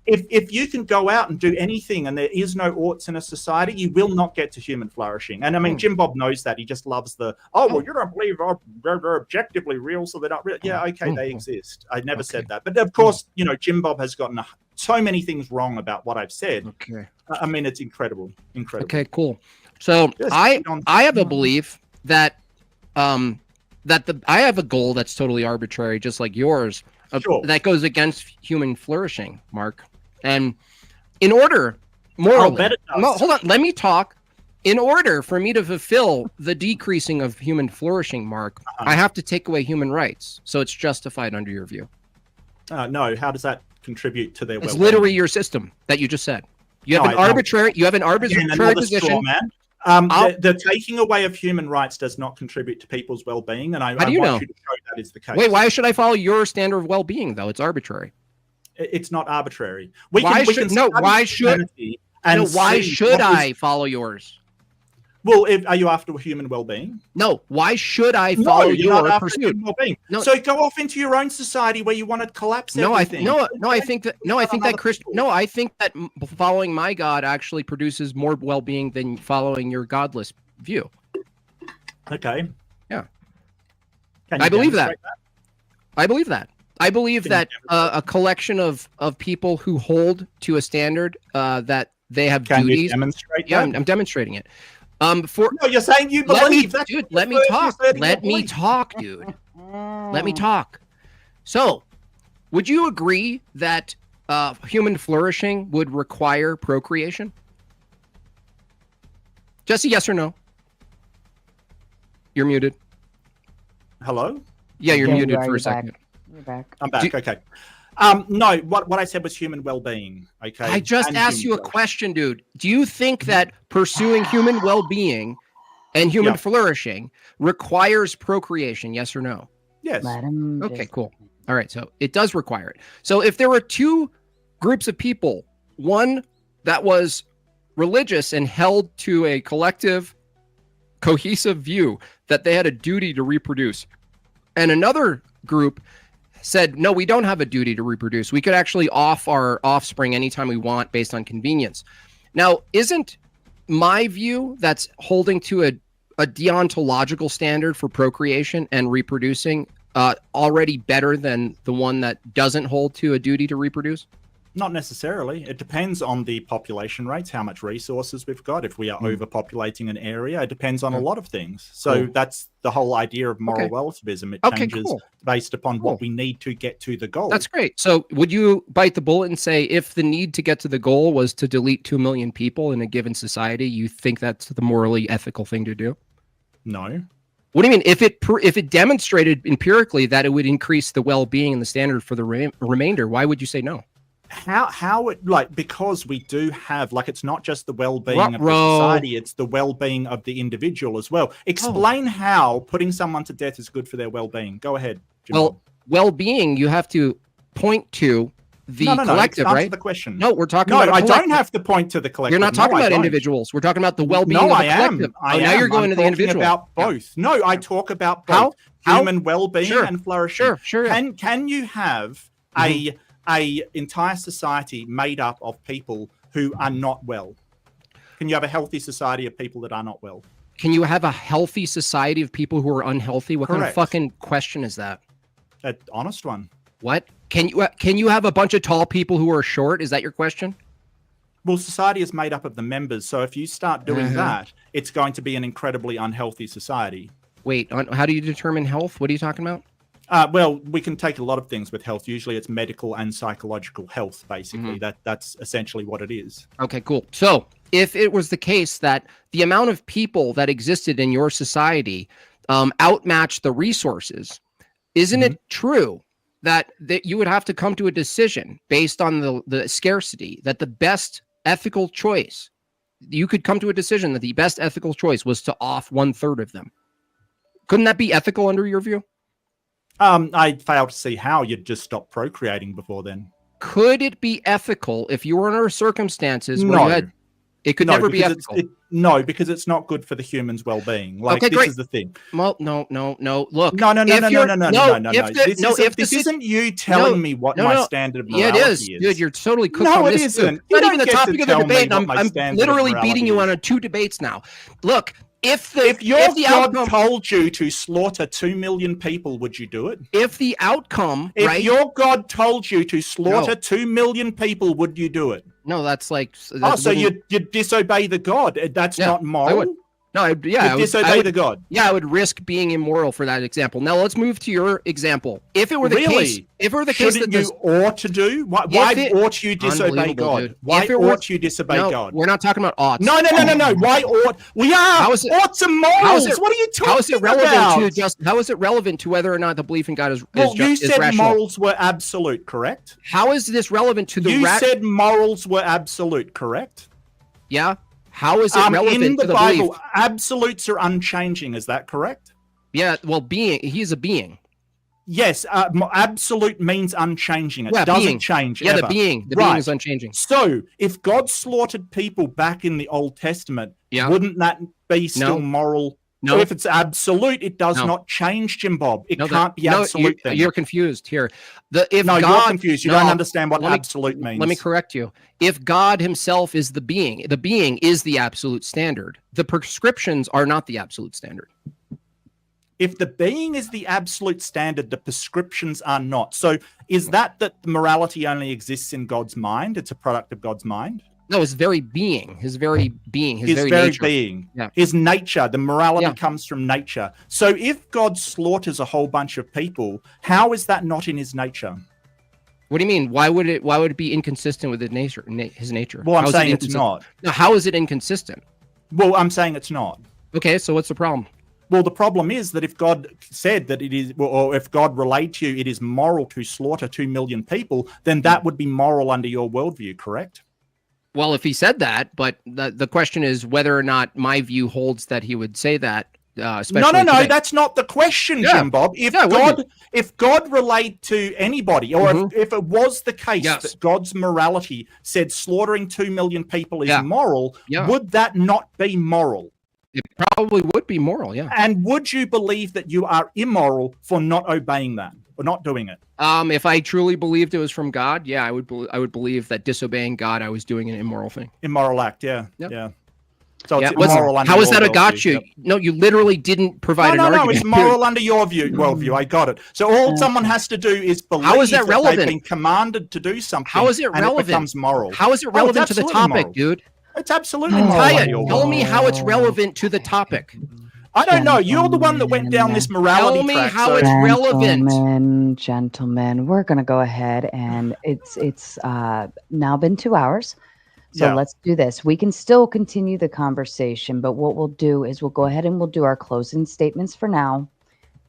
If you can go out and do anything and there is no oughts in a society, you will not get to human flourishing. And I mean, Jimbob knows that. He just loves the, well, you don't believe they're objectively real, so they're not real. Yeah, okay, they exist. I never said that. But of course, you know, Jimbob has gotten so many things wrong about what I've said. Okay. I mean, it's incredible. Okay, cool. So I have a belief that I have a goal that's totally arbitrary, just like yours, that goes against human flourishing, Mark. And in order, morally, hold on, let me talk. In order for me to fulfill the decreasing of human flourishing, Mark, I have to take away human rights. So it's justified under your view. No, how does that contribute to their well-being? It's literally your system that you just said. You have an arbitrary position. The taking away of human rights does not contribute to people's well-being, and I want you to show that is the case. Wait, why should I follow your standard of well-being though? It's arbitrary. It's not arbitrary. Why should I follow yours? Well, are you after human well-being? No. Why should I follow your pursuit? Well-being. No. So go off into your own society where you want to collapse everything. I think that following my God actually produces more well-being than following your godless view. Okay. Yeah. I believe that. I believe that. I believe that a collection of people who hold to a standard that they have duties. You demonstrate that? I'm demonstrating it. No, you're saying you believe that. Dude, let me talk. Let me talk, dude. Let me talk. So, would you agree that human flourishing would require procreation? Just a yes or no. You're muted. Hello? Yeah, you're muted for a second. You're back. I'm back. Okay. No, what I said was human well-being. Okay. I just asked you a question, dude. Do you think that pursuing human well-being and human flourishing requires procreation? Yes or no? Yes. Okay, cool. All right. So it does require it. So if there were two groups of people, one that was religious and held to a collective, cohesive view that they had a duty to reproduce, and another group said, no, we don't have a duty to reproduce. We could actually off our offspring anytime we want based on convenience. Now, isn't my view that's holding to a deontological standard for procreation and reproducing already better than the one that doesn't hold to a duty to reproduce? Not necessarily. It depends on the population rates, how much resources we've got. If we are overpopulating an area, it depends on a lot of things. So that's the whole idea of moral relativism. It changes based upon what we need to get to the goal. That's great. So would you bite the bullet and say if the need to get to the goal was to delete 2 million people in a given society, you think that's the morally ethical thing to do? No. What do you mean? If it demonstrated empirically that it would increase the well-being and the standard for the remainder, why would you say no? How it, like, because we do have, like, it's not just the well-being of the society, it's the well-being of the individual as well. Explain how putting someone to death is good for their well-being. Go ahead, Jim. Well, well-being, you have to point to the collective, right? The question. No, we're talking about I don't have to point to the collective. You're not talking about individuals. We're talking about the well-being of the collective. Now you're going to the individual. About both. No, I talk about both human well-being and flourishing. Sure. Can you have a entire society made up of people who are not well? Can you have a healthy society of people that are not well? Can you have a healthy society of people who are unhealthy? What kind of fucking question is that? An honest one. What? Can you have a bunch of tall people who are short? Is that your question? Well, society is made up of the members. So if you start doing that, it's going to be an incredibly unhealthy society. Wait, how do you determine health? What are you talking about? Well, we can take a lot of things with health. Usually it's medical and psychological health, basically. That's essentially what it is. Okay, cool. So if it was the case that the amount of people that existed in your society outmatched the resources, Isn't it true that you would have to come to a decision based on the scarcity, that the best ethical choice, you could come to a decision that the best ethical choice was to off 1/3 of them? Couldn't that be ethical under your view? I fail to see how you'd just stop procreating before then. Could it be ethical if you were under circumstances where you had... It could never be ethical. No, because it's not good for the human's well-being. Like, okay, this great. is the thing. Well, no. Look. No. This isn't you telling me what my standard of morality is. Yeah, it is. Dude, you're totally cooked on this. No, it isn't. It's not even the topic of the debate. I'm literally beating you on 2 debates now. Look, if your God told you to slaughter 2 million people, would you do it? If the outcome, if your God told you to slaughter 2 million people, would you do it? No, that's like... so you'd disobey the God. That's not moral? I would disobey the God. Yeah, I would risk being immoral for that example. Now let's move to your example. If it were the case, shouldn't you ought to do? Why ought you disobey God? Dude. Why ought you disobey God? We're not talking about oughts. No. Why ought we are? Oughts and morals. What are you talking about? How is it relevant to whether or not the belief in God is you said rational? Morals were absolute, correct? How is this relevant to the? You said morals were absolute, correct? Yeah. How is it relevant in the to the Bible? belief? Absolutes are unchanging. Is that correct? Yeah. Well, he's a being. Yes. Absolute means unchanging. It doesn't change. Yeah, ever. the being is unchanging. So, if God slaughtered people back in the Old Testament, wouldn't that be still moral? No. If it's absolute, it does not change, Jimbob. It can't be absolute. You're confused here. You're confused. You don't understand what absolute means. Let me correct you. If God himself is the being is the absolute standard. The prescriptions are not the absolute standard. If the being is the absolute standard, the prescriptions are not. So is that morality only exists in God's mind? It's a product of God's mind? No, his very nature. His very nature, the morality comes from nature. So if God slaughters a whole bunch of people, how is that not in his nature? What do you mean? Why would it be inconsistent with his nature? Well, I'm saying it's not. No, how is it inconsistent? Well, I'm saying it's not. Okay, so what's the problem? Well, the problem is that if God said that it is, or if God relayed to you it is moral to slaughter 2 million people, then that would be moral under your worldview, correct? Well, if he said that, but the question is whether or not my view holds that he would say that. No, that's not the question, Jimbob. If God relayed to anybody, or if it was the case that God's morality said slaughtering 2 million people is moral, would that not be moral? It probably would be moral, yeah. And would you believe that you are immoral for not obeying that or not doing it? If I truly believed it was from God, I would believe that disobeying God, I was doing an immoral thing. Immoral act, yeah. So it's immoral under how is that a worldview. Got you? No, you literally didn't provide an argument. No, it's moral under your worldview. I got it. So all someone has to do is believe how is that relevant? They've been commanded to do something. How is it relevant? And it becomes moral. How is it relevant to the topic, dude? It's absolutely moral. Tell me how it's relevant to the topic. I don't know. You're the one that went down this morality track. Tell me how it's relevant. Gentlemen, we're going to go ahead, and it's now been 2 hours. So let's do this. We can still continue the conversation, but what we'll do is we'll go ahead and we'll do our closing statements for now.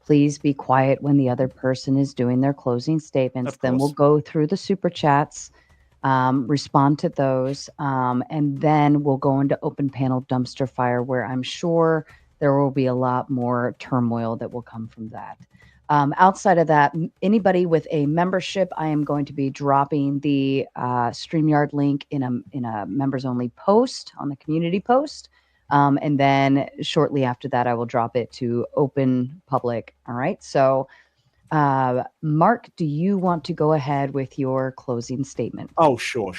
Please be quiet when the other person is doing their closing statements. Then we'll go through the super chats, respond to those, and then we'll go into open panel dumpster fire, where I'm sure there will be a lot more turmoil that will come from that. Outside of that, anybody with a membership, I am going to be dropping the Streamyard link in a members only post on the community post. And then shortly after that, I will drop it to open public. All right. So Mark, do you want to go ahead with your closing statement? Oh, sure.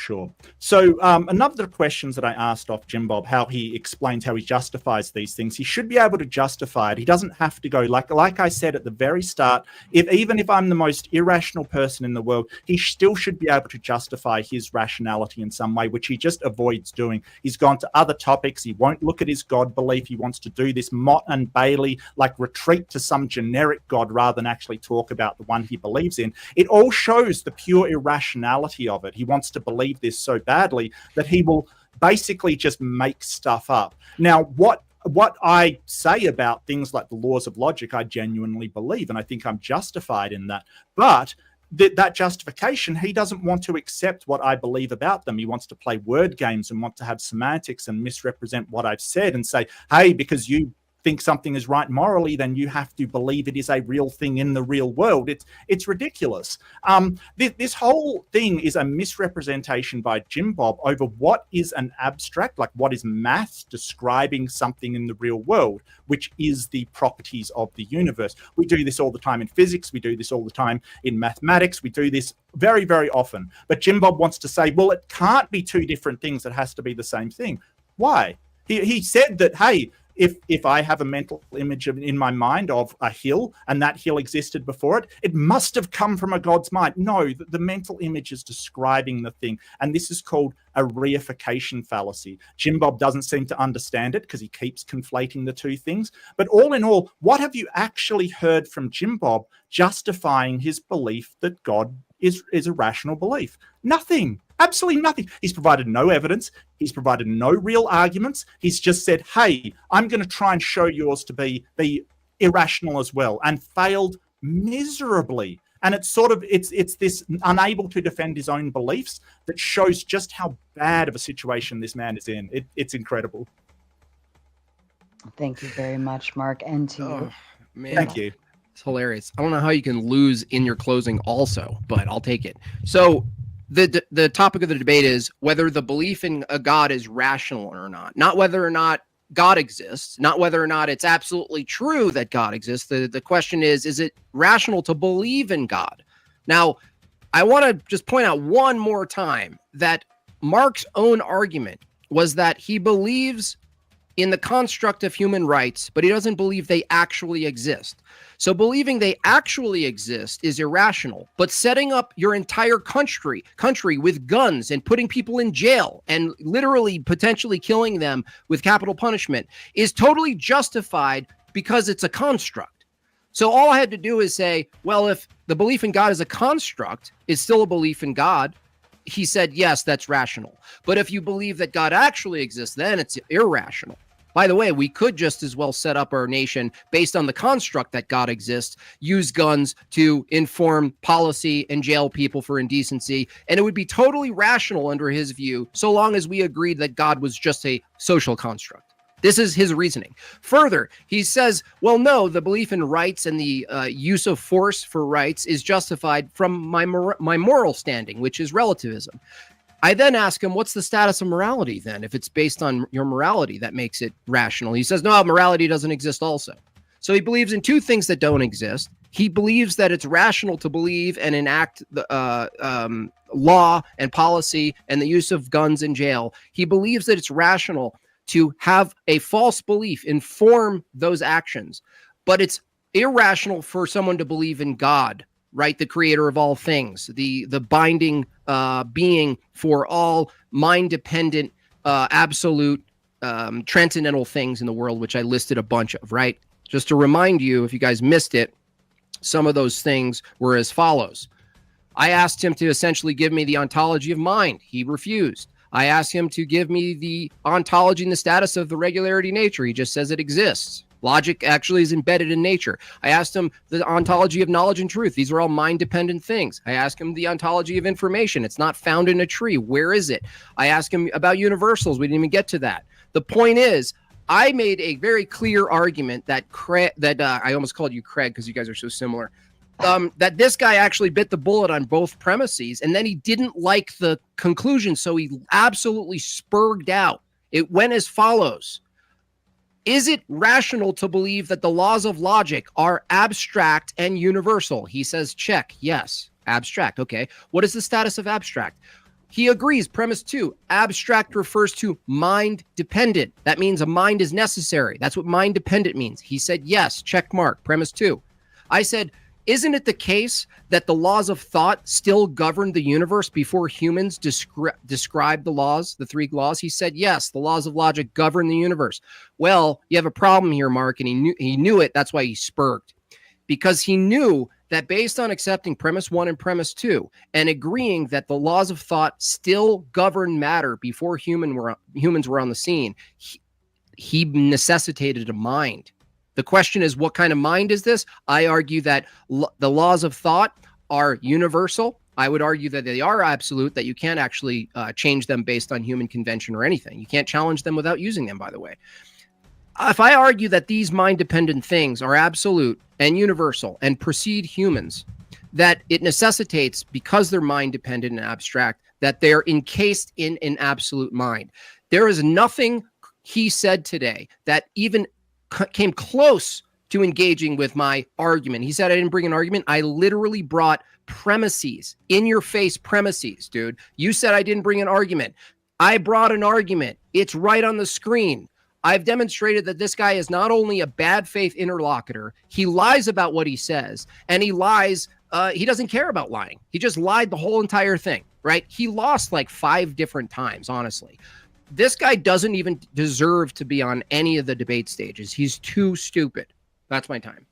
So another of the questions that I asked off Jimbob, how he explains how he justifies these things, he should be able to justify it. He doesn't have to go, like I said at the very start, even if I'm the most irrational person in the world, he still should be able to justify his rationality in some way, which he just avoids doing. He's gone to other topics. He won't look at his God belief. He wants to do this Mott and Bailey, retreat to some generic God rather than actually talk about the one he believes in. It all shows the pure irrationality of it. He wants to believe this so badly that he will basically just make stuff up. Now, what what I say about things like the laws of logic, I genuinely believe, and I think I'm justified in that. But that justification, he doesn't want to accept what I believe about them. He wants to play word games and want to have semantics and misrepresent what I've said and say, hey, because you think something is right morally, then you have to believe it is a real thing in the real world. It's ridiculous. This whole thing is a misrepresentation by Jimbob over what is an abstract, like what is math describing something in the real world, which is the properties of the universe. We do this all the time in physics. We do this all the time in mathematics. We do this very, very often. But Jimbob wants to say, well, it can't be two different things. It has to be the same thing. Why? He said that, hey, if I have a mental image in my mind of a hill and that hill existed before it, it must have come from a god's mind. No, the mental image is describing the thing. And this is called a reification fallacy. Jimbob doesn't seem to understand it because he keeps conflating the two things. But all in all, what have you actually heard from Jimbob justifying his belief that God is a rational belief? Nothing. Absolutely nothing. He's provided no evidence. He's provided no real arguments. He's just said, hey, I'm going to try and show yours to be irrational as well, and failed miserably. And it's this unable to defend his own beliefs that shows just how bad of a situation this man is in. It's incredible. Thank you very much, Mark, and to you. Man. Thank you. It's hilarious. I don't know how you can lose in your closing also, but I'll take it. So the topic of the debate is whether the belief in a God is rational or not whether or not God exists, not whether or not it's absolutely true that God exists. The question is it rational to believe in God? Now, I want to just point out one more time that Mark's own argument was that he believes in the construct of human rights, but he doesn't believe they actually exist. So believing they actually exist is irrational, but setting up your entire country with guns and putting people in jail and literally potentially killing them with capital punishment is totally justified because it's a construct. So all I had to do is say, well, if the belief in God is a construct, is still a belief in God. He said, yes, that's rational. But if you believe that God actually exists, then it's irrational. By the way, we could just as well set up our nation based on the construct that God exists, use guns to inform policy and jail people for indecency, and it would be totally rational under his view, so long as we agreed that God was just a social construct. This is his reasoning. Further, he says, well, no, the belief in rights and the use of force for rights is justified from my moral standing, which is relativism. I then ask him, what's the status of morality then? If it's based on your morality, that makes it rational. He says, no, morality doesn't exist also. So he believes in two things that don't exist. He believes that it's rational to believe and enact the law and policy and the use of guns in jail. He believes that it's rational to have a false belief inform those actions. But it's irrational for someone to believe in God, right? The creator of all things, the binding being for all mind-dependent, absolute, transcendental things in the world, which I listed a bunch of, right? Just to remind you, if you guys missed it, some of those things were as follows. I asked him to essentially give me the ontology of mind. He refused. I asked him to give me the ontology and the status of the regularity nature. He just says it exists. Logic actually is embedded in nature. I asked him the ontology of knowledge and truth. These are all mind-dependent things. I asked him the ontology of information. It's not found in a tree. Where is it? I asked him about universals. We didn't even get to that. The point is, I made a very clear argument that I almost called you Craig because you guys are so similar. That this guy actually bit the bullet on both premises, and then he didn't like the conclusion, so he absolutely spurged out. It went as follows. Is it rational to believe that the laws of logic are abstract and universal? He says, check. Yes. Abstract. Okay. What is the status of abstract? He agrees. Premise 2, abstract refers to mind dependent. That means a mind is necessary. That's what mind dependent means. He said, yes. Check mark. Premise 2. I said, isn't it the case that the laws of thought still govern the universe before humans describe the laws, the three laws? He said, yes, the laws of logic govern the universe. Well, you have a problem here, Mark, and he knew it. That's why he spurged. Because he knew that based on accepting premise 1 and premise 2 and agreeing that the laws of thought still govern matter before humans were on the scene, he necessitated a mind. The question is, what kind of mind is this? I argue that the laws of thought are universal. I would argue that they are absolute, that you can't actually change them based on human convention or anything. You can't challenge them without using them, by the way. If I argue that these mind-dependent things are absolute and universal and precede humans, that it necessitates, because they're mind-dependent and abstract, that they're encased in an absolute mind. There is nothing he said today that even came close to engaging with my argument. He said I didn't bring an argument. I literally brought premises, in your face premises, dude. You said I didn't bring an argument. I brought an argument. It's right on the screen. I've demonstrated that this guy is not only a bad faith interlocutor, he lies about what he says, and he lies. He doesn't care about lying. He just lied the whole entire thing, right? He lost like 5 different times, honestly. This guy doesn't even deserve to be on any of the debate stages. He's too stupid. That's my time.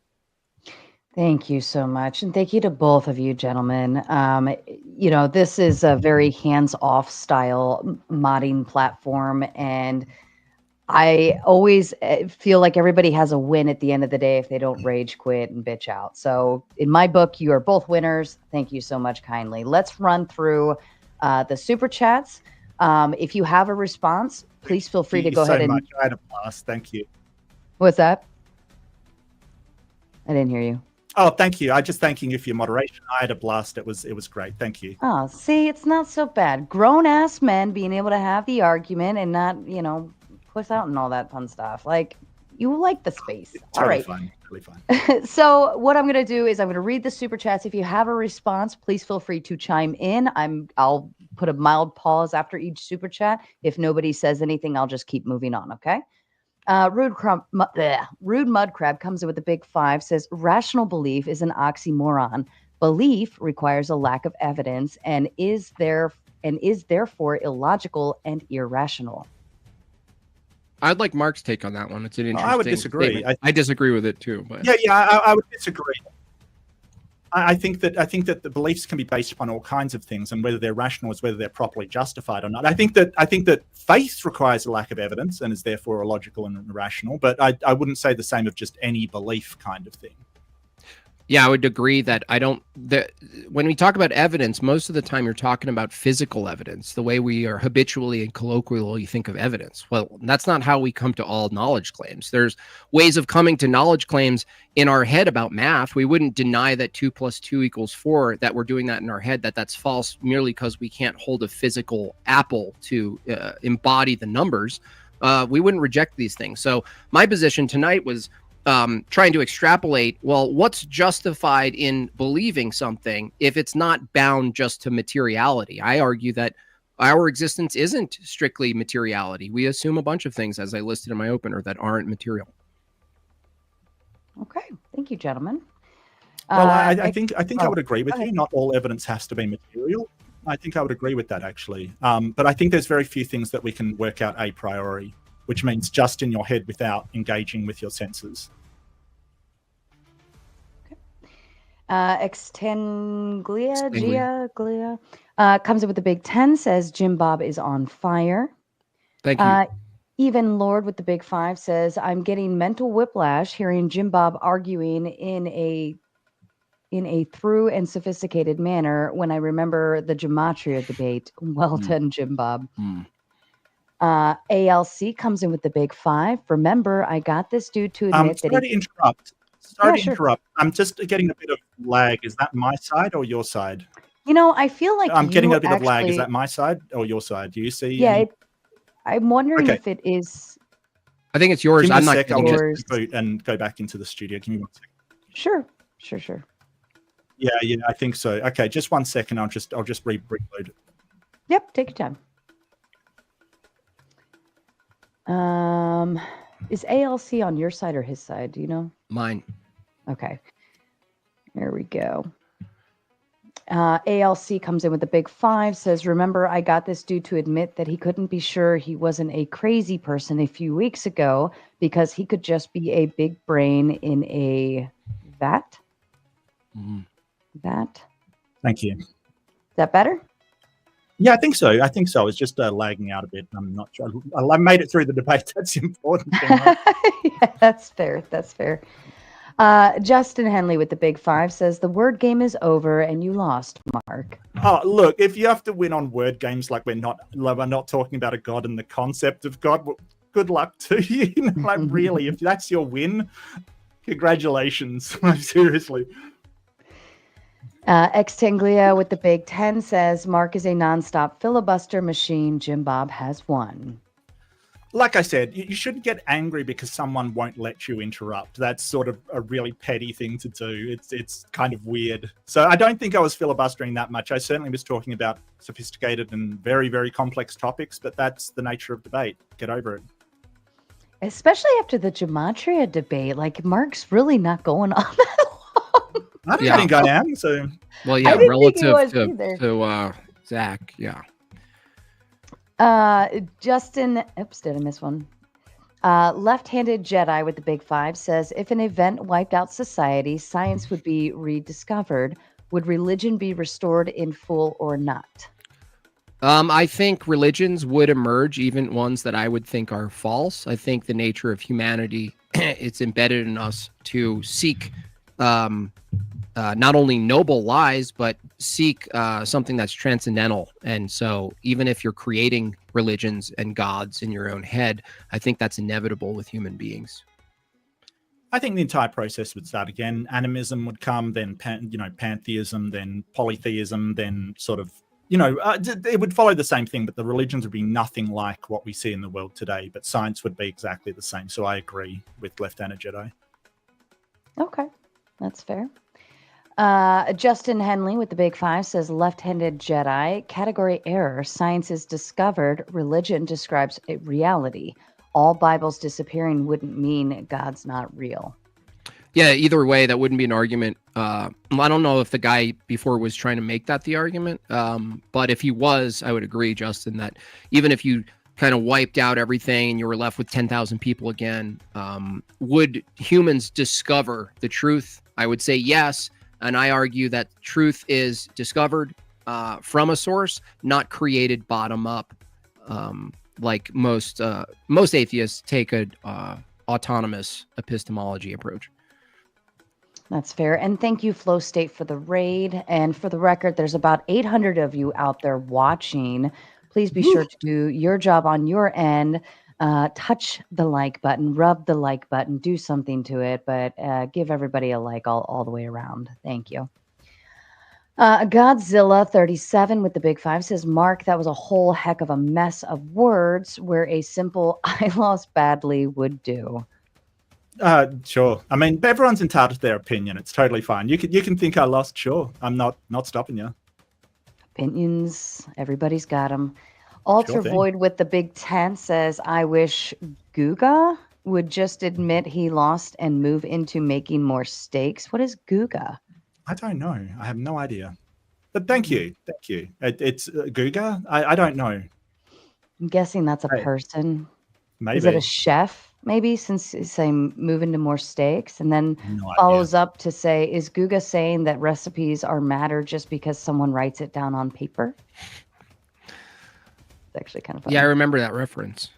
Thank you so much. And thank you to both of you, gentlemen. You know, this is a very hands-off style modding platform. And I always feel like everybody has a win at the end of the day if they don't rage quit and bitch out. So in my book, you are both winners. Thank you so much kindly. Let's run through the super chats. If you have a response, please feel free to go ahead and... Thank you so much. I had a blast. Thank you. What's that? I didn't hear you. Oh, thank you. I just thanking you for your moderation. I had a blast. It was great. Thank you. Oh, see, it's not so bad. Grown-ass men being able to have the argument and not, you know, puss out and all that fun stuff. Like, you like the space. All right. Fun. Totally fine. So what I'm going to do is I'm going to read the super chats. If you have a response, please feel free to chime in. I'll put a mild pause after each super chat. If nobody says anything, I'll just keep moving on, okay? Rude Mud Crab comes in with a big 5, says rational belief is an oxymoron. Belief requires a lack of evidence and is therefore illogical and irrational. I'd like Mark's take on that one. It's an interesting I would disagree. I disagree with it too. But I would disagree. I think that the beliefs can be based upon all kinds of things, and whether they're rational is whether they're properly justified or not. I think that faith requires a lack of evidence and is therefore illogical and irrational. But I wouldn't say the same of just any belief kind of thing. Yeah, I would agree that when we talk about evidence, most of the time you're talking about physical evidence, the way we are habitually and colloquially think of evidence. Well, that's not how we come to all knowledge claims. There's ways of coming to knowledge claims in our head about math. We wouldn't deny that 2 + 2 = 4, that we're doing that in our head, that's false merely because we can't hold a physical apple to embody the numbers. We wouldn't reject these things. So my position tonight was trying to extrapolate, well, what's justified in believing something if it's not bound just to materiality? I argue that our existence isn't strictly materiality. We assume a bunch of things, as I listed in my opener, that aren't material. Okay. Thank you, gentlemen. Well, I think I would agree with you. Not all evidence has to be material. I think I would agree with that, actually. But I think there's very few things that we can work out a priori, which means just in your head without engaging with your senses. Okay. Glia comes in with the big 10, says Jimbob is on fire. Thank you. Even Lord with the big 5 says, I'm getting mental whiplash hearing Jimbob arguing in a through and sophisticated manner when I remember the gematria debate. Well done, Jimbob. ALC comes in with the big 5. Remember, I got this dude to admit that Sorry to interrupt. I'm just getting a bit of lag. Is that my side or your side? You know, I feel like I'm getting a bit of lag. Is that my side or your side? Do you see? Yeah, I'm wondering if it is. I think it's yours. I'm not I'll getting just boot and go back into the studio. Give me 1 second. Sure. Yeah, I think so. Okay, just 1 second. I'll just reload it. Yep, take your time. Is ALC on your side or his side? Do you know? Mine. Okay. There we go. ALC comes in with the big 5, says, remember, I got this dude to admit that he couldn't be sure he wasn't a crazy person a few weeks ago because he could just be a big brain in a vat. Mm-hmm. Vat. Thank you. Is that better? Yeah, I think so. It's just lagging out a bit. I'm not sure. I made it through the debate. That's the important thing, right? Yeah, that's fair. That's fair. Justin Henley with the big 5 says the word game is over and you lost, Mark. Oh, look, if you have to win on word games like we're not talking about a god and the concept of God, well, good luck to you. Like, really, if that's your win, congratulations. Seriously. Extanglia with the big 10 says Mark is a nonstop filibuster machine. Jimbob has won. Like I said, you shouldn't get angry because someone won't let you interrupt. That's sort of a really petty thing to do. It's kind of weird. So I don't think I was filibustering that much. I certainly was talking about sophisticated and very, very complex topics, but that's the nature of debate. Get over it. Especially after the gematria debate. Like, Mark's really not going on that long. I don't think I am. So, well, yeah, didn't think he relative was to Zach, yeah. Justin, oops, did I miss one? Left-handed Jedi with the big 5 says, if an event wiped out society, science would be rediscovered. Would religion be restored in full or not? I think religions would emerge, even ones that I would think are false. I think the nature of humanity, it's embedded in us to seek not only noble lies, but seek something that's transcendental. And so even if you're creating religions and gods in your own head, I think that's inevitable with human beings. I think the entire process would start again. Animism would come, then pantheism, then polytheism, then sort of, it would follow the same thing, but the religions would be nothing like what we see in the world today. But science would be exactly the same. So I agree with Left-Handed Jedi. Okay, that's fair. Justin Henley with the big 5 says left-handed Jedi, category error, science is discovered, religion describes a reality. All Bibles disappearing wouldn't mean God's not real. Yeah, either way, that wouldn't be an argument. I don't know if the guy before was trying to make that the argument, but if he was, I would agree, Justin, that even if you kind of wiped out everything and you were left with 10,000 people again, would humans discover the truth? I would say yes. And I argue that truth is discovered from a source, not created bottom up, like most atheists take a autonomous epistemology approach. That's fair. And thank you, Flow State, for the raid. And for the record, there's about 800 of you out there watching. Please be sure to do your job on your end. Touch the like button, rub the like button, do something to it, but give everybody a like all the way around. Thank you. Godzilla 37 with the big 5 says, Mark, that was a whole heck of a mess of words where a simple I lost badly would do. Sure. I mean, everyone's entitled to their opinion. It's totally fine. You can think I lost. Sure. I'm not stopping you. Opinions, everybody's got them. Alter Sure Void with the big 10 says, I wish Guga would just admit he lost and move into making more stakes. What is Guga? I don't know. I have no idea. But thank you. Thank you. It's Guga? I don't know. I'm guessing that's a person. Maybe. Is it a chef, maybe, since he's saying move into more steaks? And then No follows up to say, is Guga saying that recipes are matter just because someone writes it down on paper? It's actually kind of funny. Yeah, I remember that reference.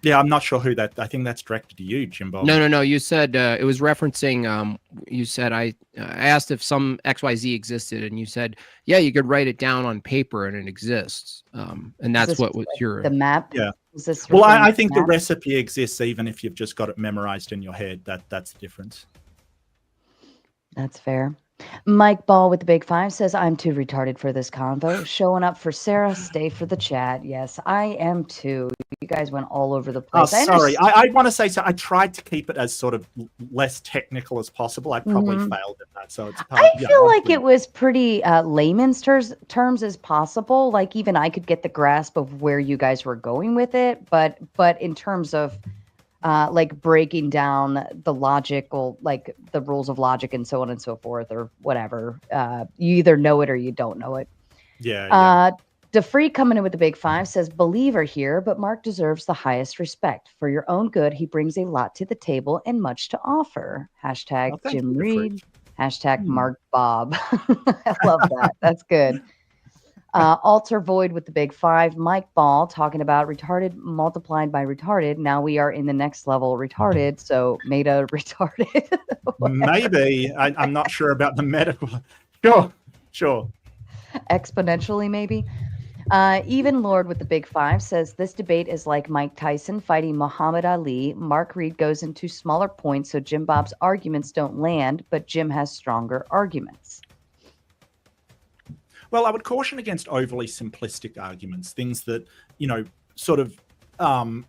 Yeah, I'm not sure who that. I think that's directed to you, Jimbob. No. You said it was referencing. You said I asked if some XYZ existed, and you said, yeah, you could write it down on paper, and it exists. And that's what was your the map. Yeah. Is this Well, I think the map? recipe exists even if you've just got it memorized in your head. That's the difference. That's fair. Mike Ball with the big 5 says, I'm too retarded for this convo. Showing up for Sarah, stay for the chat. Yes, I am too. You guys went all over the Oh, place. sorry. I want to say so. I tried to keep it as sort of less technical as possible. I probably failed at that. So it's I feel like it was pretty layman's terms as possible. Like even I could get the grasp of where you guys were going with it, but in terms of like breaking down the logical, like the rules of logic and so on and so forth, or whatever. You either know it or you don't know it. Yeah. DeFree coming in with the big 5 says, believer here, but Mark deserves the highest respect. For your own good, he brings a lot to the table and much to offer. Hashtag Oh, thank Jim you, Reid. DeFree. Hashtag Mark Bob. I love that. That's good. Alter Void with the big 5. Mike Ball talking about retarded multiplied by retarded. Now we are in the next level retarded, so meta retarded. Maybe. I'm not sure about the medical. Sure. Exponentially, maybe. Even Lord with the big 5 says this debate is like Mike Tyson fighting Muhammad Ali. Mark Reid goes into smaller points, so Jimbob's arguments don't land, but Jim has stronger arguments. Well, I would caution against overly simplistic arguments, things that, sort of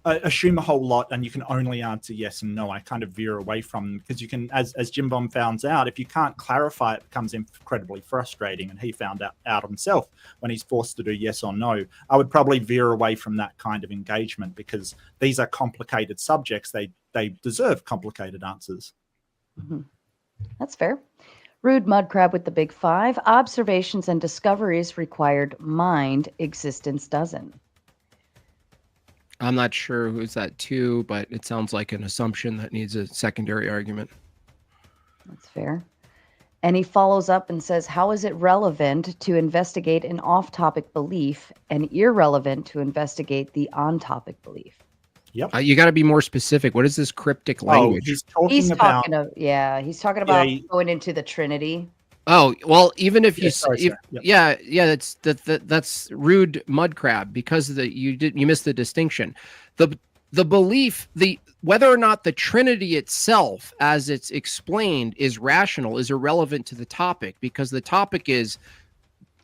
assume a whole lot and you can only answer yes and no. I kind of veer away from them because you can, as Jimbob found out, if you can't clarify, it becomes incredibly frustrating. And he found out himself when he's forced to do yes or no. I would probably veer away from that kind of engagement because these are complicated subjects. They deserve complicated answers. Mm-hmm. That's fair. Rude Mudcrab with the big 5. Observations and discoveries required mind. Existence doesn't. I'm not sure who's that to, but it sounds like an assumption that needs a secondary argument. That's fair. And he follows up and says, how is it relevant to investigate an off-topic belief and irrelevant to investigate the on-topic belief? Yep. You got to be more specific. What is this cryptic language? He's talking about going into the Trinity. Oh, well, even if you, Yep. that's rude mudcrab because you missed the distinction. The belief, whether or not the Trinity itself, as it's explained, is rational is irrelevant to the topic because the topic is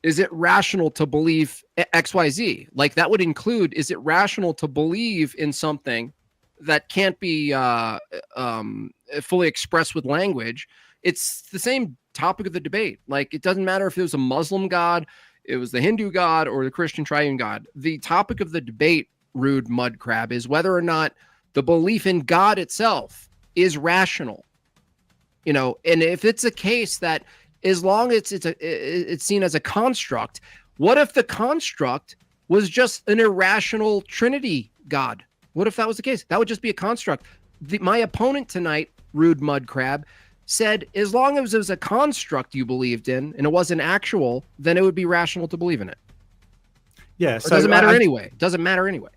it rational to believe XYZ? Like that would include, is it rational to believe in something that can't be fully expressed with language? It's the same topic of the debate. Like it doesn't matter if it was a Muslim God, it was the Hindu God, or the Christian triune God. The topic of the debate, rude mudcrab, is whether or not the belief in God itself is rational. And if it's a case that as long as it's seen as a construct, what if the construct was just an irrational Trinity God? What if that was the case? That would just be a construct. My opponent tonight, rude mudcrab, said as long as it was a construct you believed in and it wasn't actual, then it would be rational to believe in it. Yeah, so it doesn't matter anyway. It doesn't matter anyway.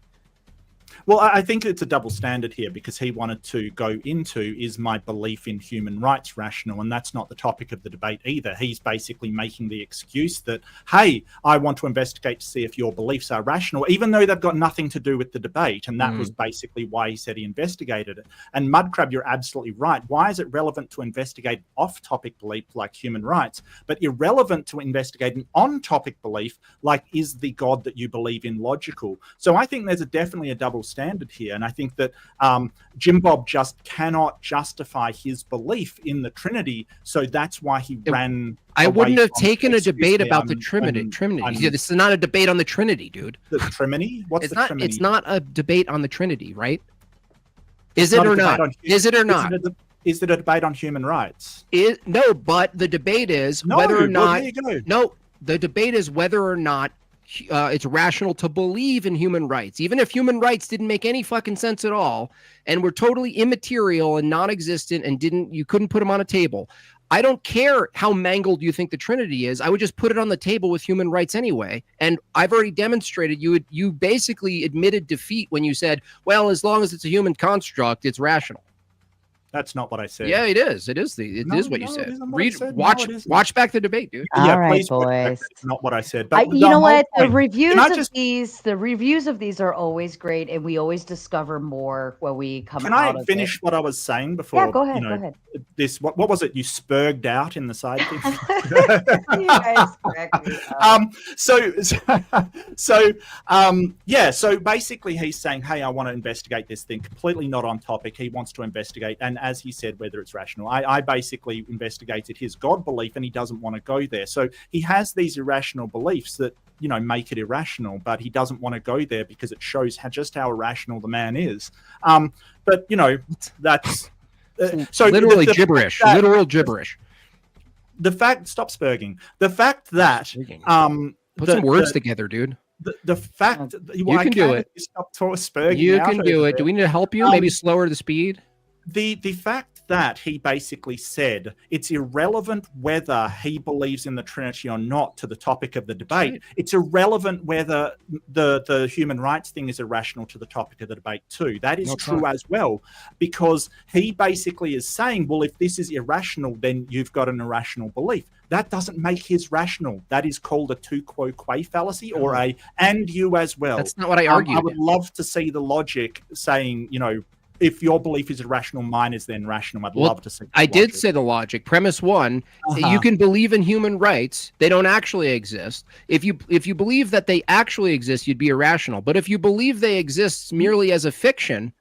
Well, I think it's a double standard here because he wanted to go into, is my belief in human rights rational? And that's not the topic of the debate either. He's basically making the excuse that, hey, I want to investigate to see if your beliefs are rational, even though they've got nothing to do with the debate. And that was basically why he said he investigated it. And Mudcrab, you're absolutely right. Why is it relevant to investigate off-topic belief like human rights, but irrelevant to investigate an on-topic belief like, is the God that you believe in logical? So I think there's definitely a double standard here, and I think that Jimbob just cannot justify his belief in the Trinity, so that's why he ran. I wouldn't have taken a debate about the Trinity. Yeah, this is not a debate on the Trinity, dude. The Trinity? What's the Trinity? It's not a debate on the Trinity, right? Is it or not? Is it or not? Is it a debate on human rights? No, but the debate is whether or not. No, the debate is whether or not it's rational to believe in human rights, even if human rights didn't make any fucking sense at all and were totally immaterial and non-existent and you couldn't put them on a table. I don't care how mangled you think the Trinity is. I would just put it on the table with human rights anyway. And I've already demonstrated you basically admitted defeat when you said, well, as long as it's a human construct, it's rational. That's not what I said. Yeah, it is. It is what you said. Read, watch back the debate, dude. All right, please, boys. It's not what I said. But you know what? The point, reviews of these are always great, and we always discover more when we come out of it. Can I finish what I was saying before? Yeah, go ahead. Go ahead. This what was it? You spurged out in the side thing. You guys crack me up. So basically, he's saying, "Hey, I want to investigate this thing." Completely not on topic. He wants to investigate, and as he said, whether it's rational. I basically investigated his God belief, and he doesn't want to go there. So he has these irrational beliefs that make it irrational, but he doesn't want to go there because it shows how irrational the man is. But that's so literally gibberish. Literal gibberish. The fact, stop spurging. The fact that put some words together, dude. The fact you can do it. Stop spurging. You can do it. Do we need to help you? Maybe slower the speed. The fact that, he basically said it's irrelevant whether he believes in the Trinity or not to the topic of the debate. Right. It's irrelevant whether the human rights thing is irrational to the topic of the debate too. That is true as well, because he basically is saying, well, if this is irrational, then you've got an irrational belief. That doesn't make his rational. That is called a tu quo qua fallacy, or a and you as well. That's not what I argued. I would love to see the logic saying, you know, if your belief is irrational, mine is then rational. I'd love to see. I did say the logic. Premise one: you can believe in human rights; they don't actually exist. If you believe that they actually exist, you'd be irrational. But if you believe they exist merely as a fiction,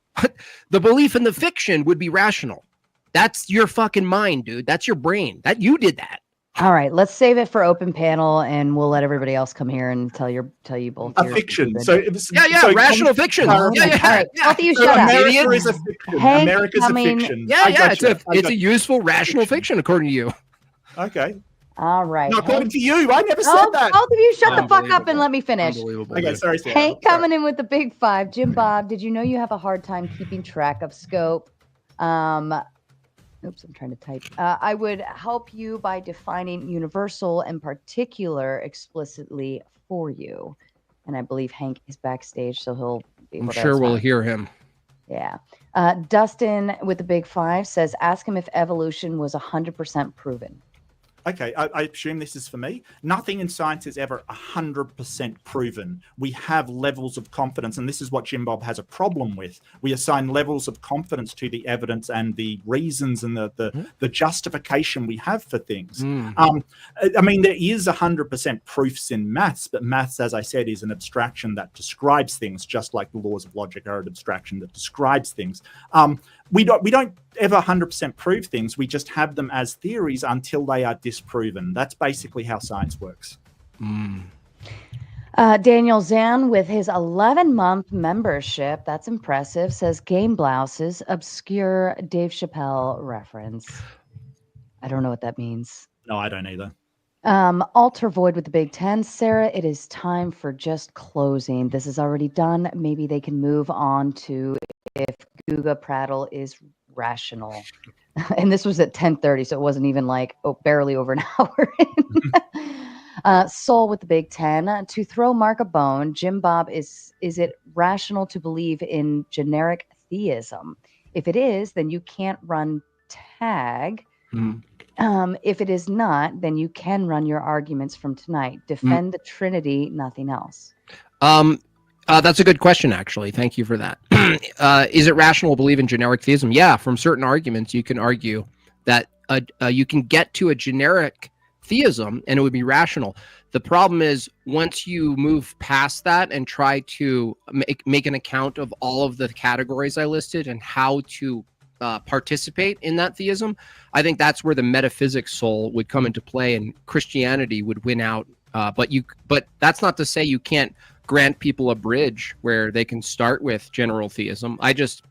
the belief in the fiction would be rational. That's your fucking mind, dude. That's your brain. That you did that. All right, let's save it for open panel, and we'll let everybody else come here and tell you both. A fiction. So rational fiction. All right, both of you shut up. America is a fiction. Hank America's a fiction. It's a useful rational fiction according to you. Okay. All right. No, according to you, I never said that. Both of you shut the fuck up and let me finish. Okay, sorry, Sarah. Hank coming in with the big five. Jimbob, did you know you have a hard time keeping track of scope? Oops, I'm trying to type. I would help you by defining universal and particular explicitly for you. And I believe Hank is backstage, so he'll be able I'm sure we'll hear him. Yeah. Dustin with the big five says, ask him if evolution was 100% proven. Okay, I assume this is for me. Nothing in science is ever 100% proven. We have levels of confidence, and this is what Jimbob has a problem with. We assign levels of confidence to the evidence and the reasons and the justification we have for things. I mean, there is 100% proofs in maths, but maths, as I said, is an abstraction that describes things, just like the laws of logic are an abstraction that describes things. We don't ever 100% prove things. We just have them as theories until they are disproven. That's basically how science works. Daniel Zan with his 11-month membership, that's impressive, says game blouses, obscure Dave Chappelle reference. I don't know what that means. No, I don't either. Alter Void with the Big 10. Sarah, it is time for just closing. This is already done. Maybe they can move on to if Guga Prattle is rational. And this was at 10:30, so it wasn't even like barely over an hour in. Soul with the Big 10. To throw Mark a bone, Jimbob, is it rational to believe in generic theism? If it is, then you can't run tag. If it is not, then you can run your arguments from tonight. Defend the Trinity, nothing else. That's a good question, actually. Thank you for that. Is it rational to believe in generic theism? Yeah, from certain arguments, you can argue that you can get to a generic theism and it would be rational. The problem is once you move past that and try to make an account of all of the categories I listed and how to participate in that theism, I think that's where the metaphysics soul would come into play and Christianity would win out. But that's not to say you can't grant people a bridge where they can start with general theism. I just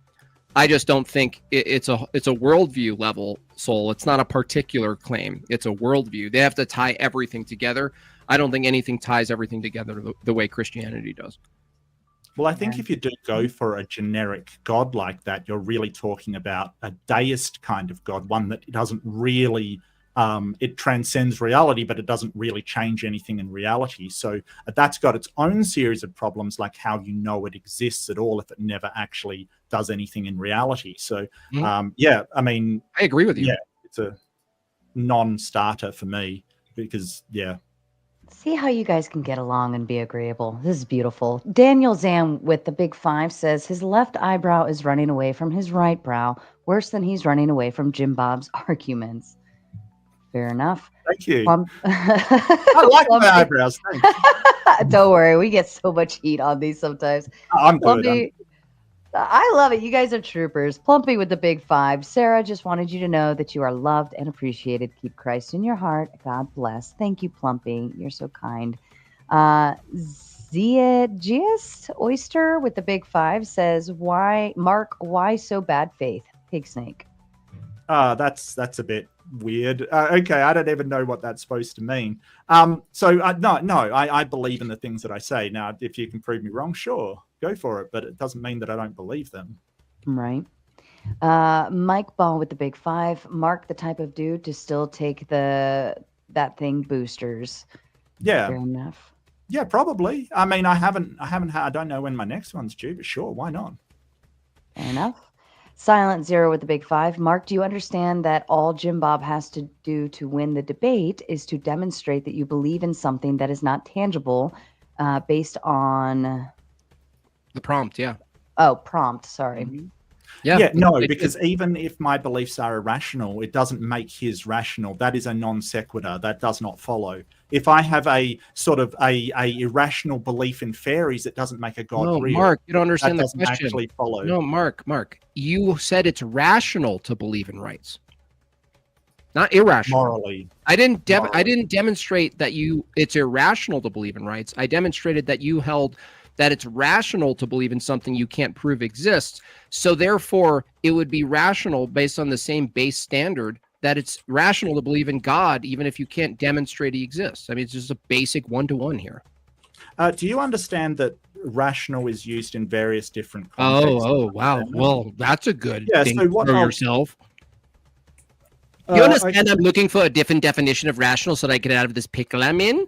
don't think it's a worldview level soul. It's not a particular claim. It's a worldview. They have to tie everything together. I don't think anything ties everything together the way Christianity does. Well, I think if you do go for a generic God like that, you're really talking about a deist kind of God, one that doesn't really, it transcends reality, but it doesn't really change anything in reality. So that's got its own series of problems, like how you know it exists at all if it never actually does anything in reality. So, yeah, I mean, I agree with you. Yeah, it's a non-starter for me because, yeah. See how you guys can get along and be agreeable. This is beautiful. Daniel Zam with the Big 5 says his left eyebrow is running away from his right brow, worse than he's running away from Jimbob's arguments. Fair enough. Thank you. I like my eyebrows. Thanks. Don't worry, we get so much heat on these sometimes. I'm good. I love it. You guys are troopers. Plumpy with the Big 5. Sarah just wanted you to know that you are loved and appreciated. Keep Christ in your heart. God bless. Thank you, Plumpy. You're so kind. Ziagius Oyster with the Big 5 says, "Why, Mark? Why so bad faith? Pig snake." That's a bit weird. Okay, I don't even know what that's supposed to mean. I believe in the things that I say. Now, if you can prove me wrong, sure, go for it. But it doesn't mean that I don't believe them. Right. Mike Ball with the big 5. Mark, the type of dude to still take that thing boosters. Yeah. Fair enough. Yeah, probably. I mean, I don't know when my next one's due, but sure, why not? Fair enough. Silent Zero with the big 5. Mark, do you understand that all Jimbob has to do to win the debate is to demonstrate that you believe in something that is not tangible based on... The prompt, yeah. Oh, prompt, sorry. Mm-hmm. Yeah, no, because even if my beliefs are irrational, it doesn't make his rational. That is a non sequitur. That does not follow. If I have a sort of a irrational belief in fairies, it doesn't make a god real. Mark, you don't understand that the doesn't question. Actually follow. No, Mark, you said it's rational to believe in rights, not irrational. Morally, I didn't demonstrate that it's irrational to believe in rights. I demonstrated that you held that it's rational to believe in something you can't prove exists. So therefore, it would be rational based on the same base standard that it's rational to believe in God, even if you can't demonstrate he exists. I mean, it's just a basic one-to-one here. Do you understand that rational is used in various different contexts? Oh, wow. Well, that's a good thing so for yourself. You understand I'm looking for a different definition of rational so that I get out of this pickle I'm in?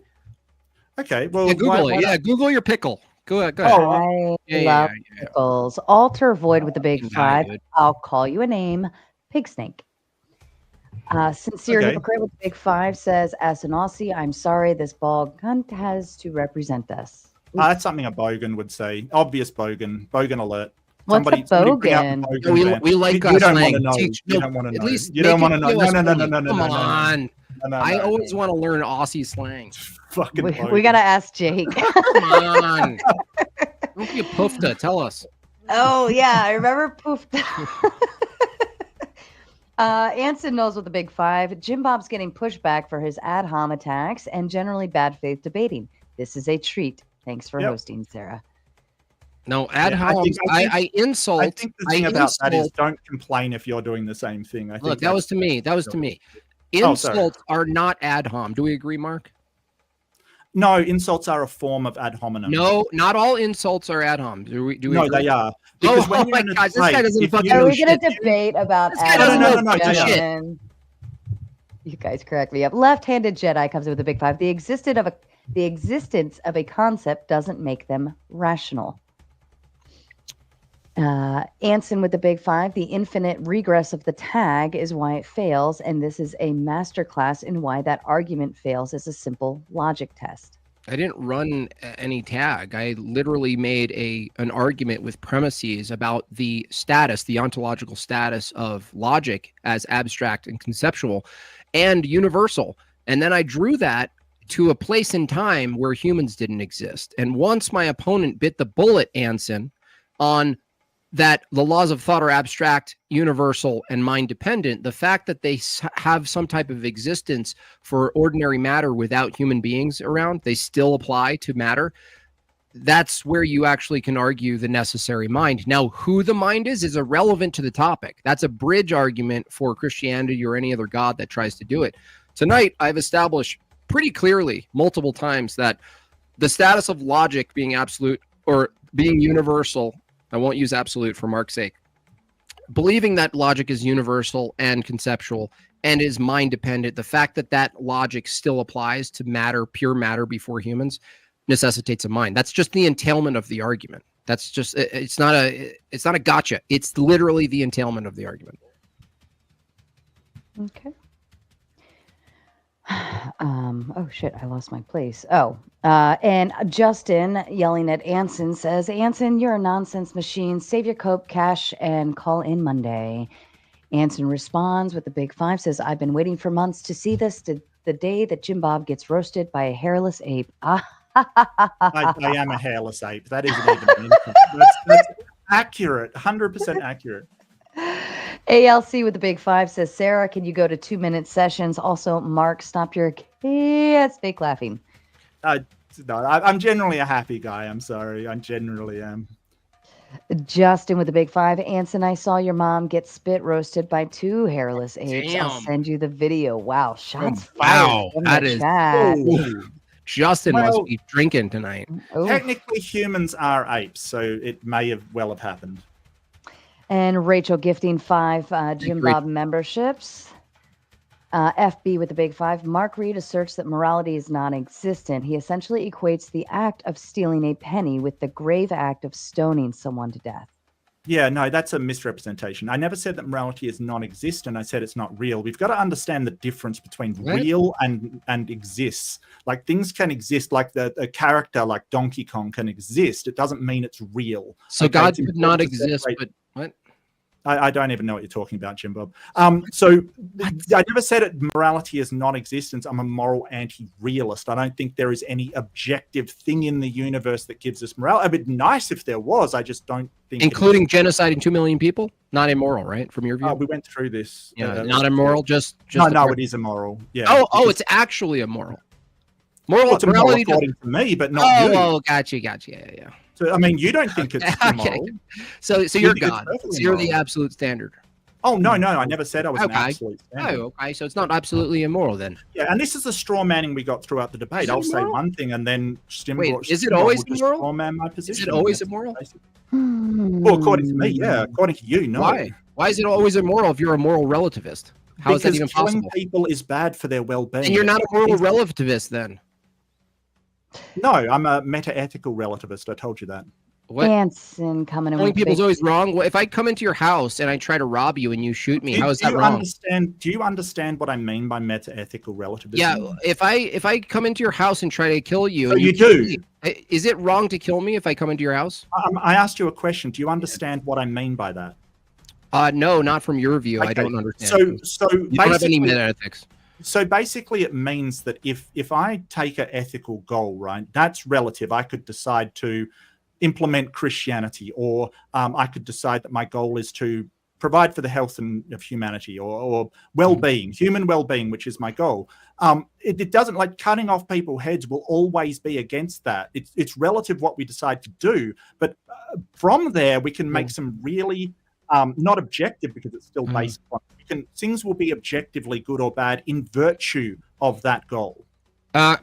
Okay, well... Yeah, Google it. Yeah, Google your pickle. Go ahead. I love pickles. Alter Void with the big 5. I'll call you a name. Pig Snake. Sincere Hypocrite with the big 5 says, as an Aussie, I'm sorry this bald cunt has to represent us. That's something a bogan would say. Obvious bogan. Bogan alert. What's a bogan? We like you don't slang. want to know. You don't want to know. You don't want to know. No. Come on. I always want to learn Aussie slang. We got to ask Jake. Come on. Don't be a poofta. Tell us. Oh, yeah. I remember poofta. Anson knows with the big 5. Jimbob's getting pushback for his ad hom attacks and generally bad faith debating. This is a treat. Thanks for hosting, Sarah. No, ad homs. I insult. I think the thing about that is don't complain if you're doing the same thing. Look, that was to me. Insults are not ad hom. Do we agree, Mark? No, insults are a form of ad hominem. No, not all insults are ad hom. Do we no, agree? they are. Because oh my God, this guy doesn't fucking know shit. Are we going to debate about ad No. You guys crack me up. Left-handed Jedi comes in with a big 5. The existence of a concept doesn't make them rational. Anson with the big 5. The infinite regress of the tag is why it fails, and this is a masterclass in why that argument fails as a simple logic test. I didn't run any tag. I literally made an argument with premises about the status, the ontological status of logic as abstract and conceptual and universal. And then I drew that to a place in time where humans didn't exist. And once my opponent bit the bullet, Anson, on that the laws of thought are abstract, universal, and mind-dependent, the fact that they have some type of existence for ordinary matter without human beings around, they still apply to matter. That's where you actually can argue the necessary mind. Now, who the mind is irrelevant to the topic. That's a bridge argument for Christianity or any other god that tries to do it. Tonight, I've established pretty clearly multiple times that the status of logic being absolute or being universal, I won't use absolute for Mark's sake, believing that logic is universal and conceptual and is mind dependent, the fact that that logic still applies to matter, pure matter before humans, necessitates a mind. That's just the entailment of the argument. That's just, it's not a gotcha. It's literally the entailment of the argument. Okay. Oh shit, I lost my place. And Justin yelling at Anson says, Anson, you're a nonsense machine. Save your cope, cash, and call in Monday. Anson responds with the big 5, says, I've been waiting for months to see this, the day that Jimbob gets roasted by a hairless ape. I am a hairless ape. That isn't even that's accurate, 100% accurate. ALC with the big 5 says, Sarah, can you go to 2-minute sessions? Also, Mark, stop your fake laughing. No, I'm generally a happy guy. I'm sorry. I generally am. Justin with the big 5. Anson, I saw your mom get spit roasted by 2 hairless apes. Damn. I'll send you the video. Wow. Shots wow. fired. That is. Oh. Justin must be drinking tonight. Technically, humans are apes, so it may have happened. And Rachel gifting 5 Jimbob memberships. FB with the big 5. Mark Reid asserts that morality is non-existent. He essentially equates the act of stealing a penny with the grave act of stoning someone to death. Yeah, no, that's a misrepresentation. I never said that morality is non-existent. I said it's not real. We've got to understand the difference between real and exists. Like things can exist, like a character like Donkey Kong can exist. It doesn't mean it's real. So Okay, God could not exist, but what? I don't even know what you're talking about, Jimbob. So I never said it. Morality is non-existence. I'm a moral anti-realist. I don't think there is any objective thing in the universe that gives us morality. It'd be nice if there was. I just don't think. Including genociding 2 million people? Not immoral, right? From your view? We went through this. Yeah, not immoral. Just no, it is immoral. Yeah. Oh, it's actually immoral. Morality according to me, but not you. Oh, gotcha. Yeah. So, I mean, you don't think it's immoral. So you're God. So you're the absolute standard. Oh, no. I never said I was an absolute standard. Oh, okay. So it's not absolutely immoral then. Yeah, and this is the straw manning we got throughout the debate. I'll say one thing and then is it always immoral? Straw man my position. Is it always immoral? Well, according to me, yeah. According to you, no. Why? Why is it always immoral if you're a moral relativist? How is that even possible? Killing people is bad for their well-being. And you're not a moral relativist then? No, I'm a meta-ethical relativist. I told you that. What? Anson coming in. Killing people's always wrong. Well, if I come into your house and I try to rob you and you shoot me, how is that wrong? Do you understand what I mean by meta-ethical relativism? Yeah, if I come into your house and try to kill you, you do. Is it wrong to kill me if I come into your house? I asked you a question. Do you understand what I mean by that? No, not from your view. Okay. I don't understand. So you don't have any meta-ethics. So basically, it means that if I take an ethical goal, right, that's relative. I could decide to implement Christianity, or I could decide that my goal is to provide for the health of humanity, or well-being, human well-being, which is my goal. It doesn't, like, cutting off people's heads will always be against that. It's relative what we decide to do, but from there we can make some really not objective, because it's still based on things will be objectively good or bad in virtue of that goal.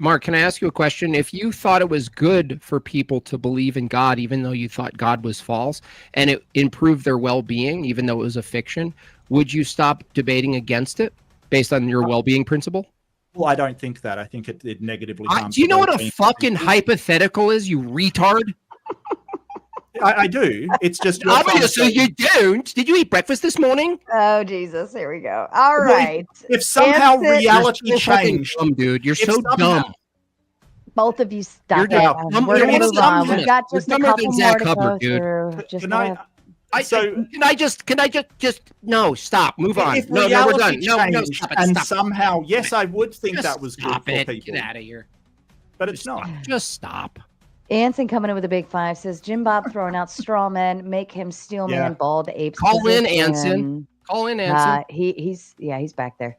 Mark, can I ask you a question? If you thought it was good for people to believe in God, even though you thought God was false, and it improved their well-being, even though it was a fiction, would you stop debating against it based on your well-being principle? Well, I don't think that. I think it negatively harms. Do you know what a fucking hypothetical is, you retard? I do. It's just. Obviously, you don't. Did you eat breakfast this morning? Oh, Jesus. Here we go. All right. If somehow reality changed. Dumb, dude. You're so dumb. Both of you stop. We're going to move on. We've got just a couple more to go through. Can I just no, stop, move on. If no, we're done. No, stop it. And stop somehow, it. yes, I would think just that was good for people. Get out of here. But it's not. Just stop. Anson coming in with a big 5 says Jimbob throwing out straw men, make him steel man, bald apes. Call in Anson. Call in Anson. He's back there.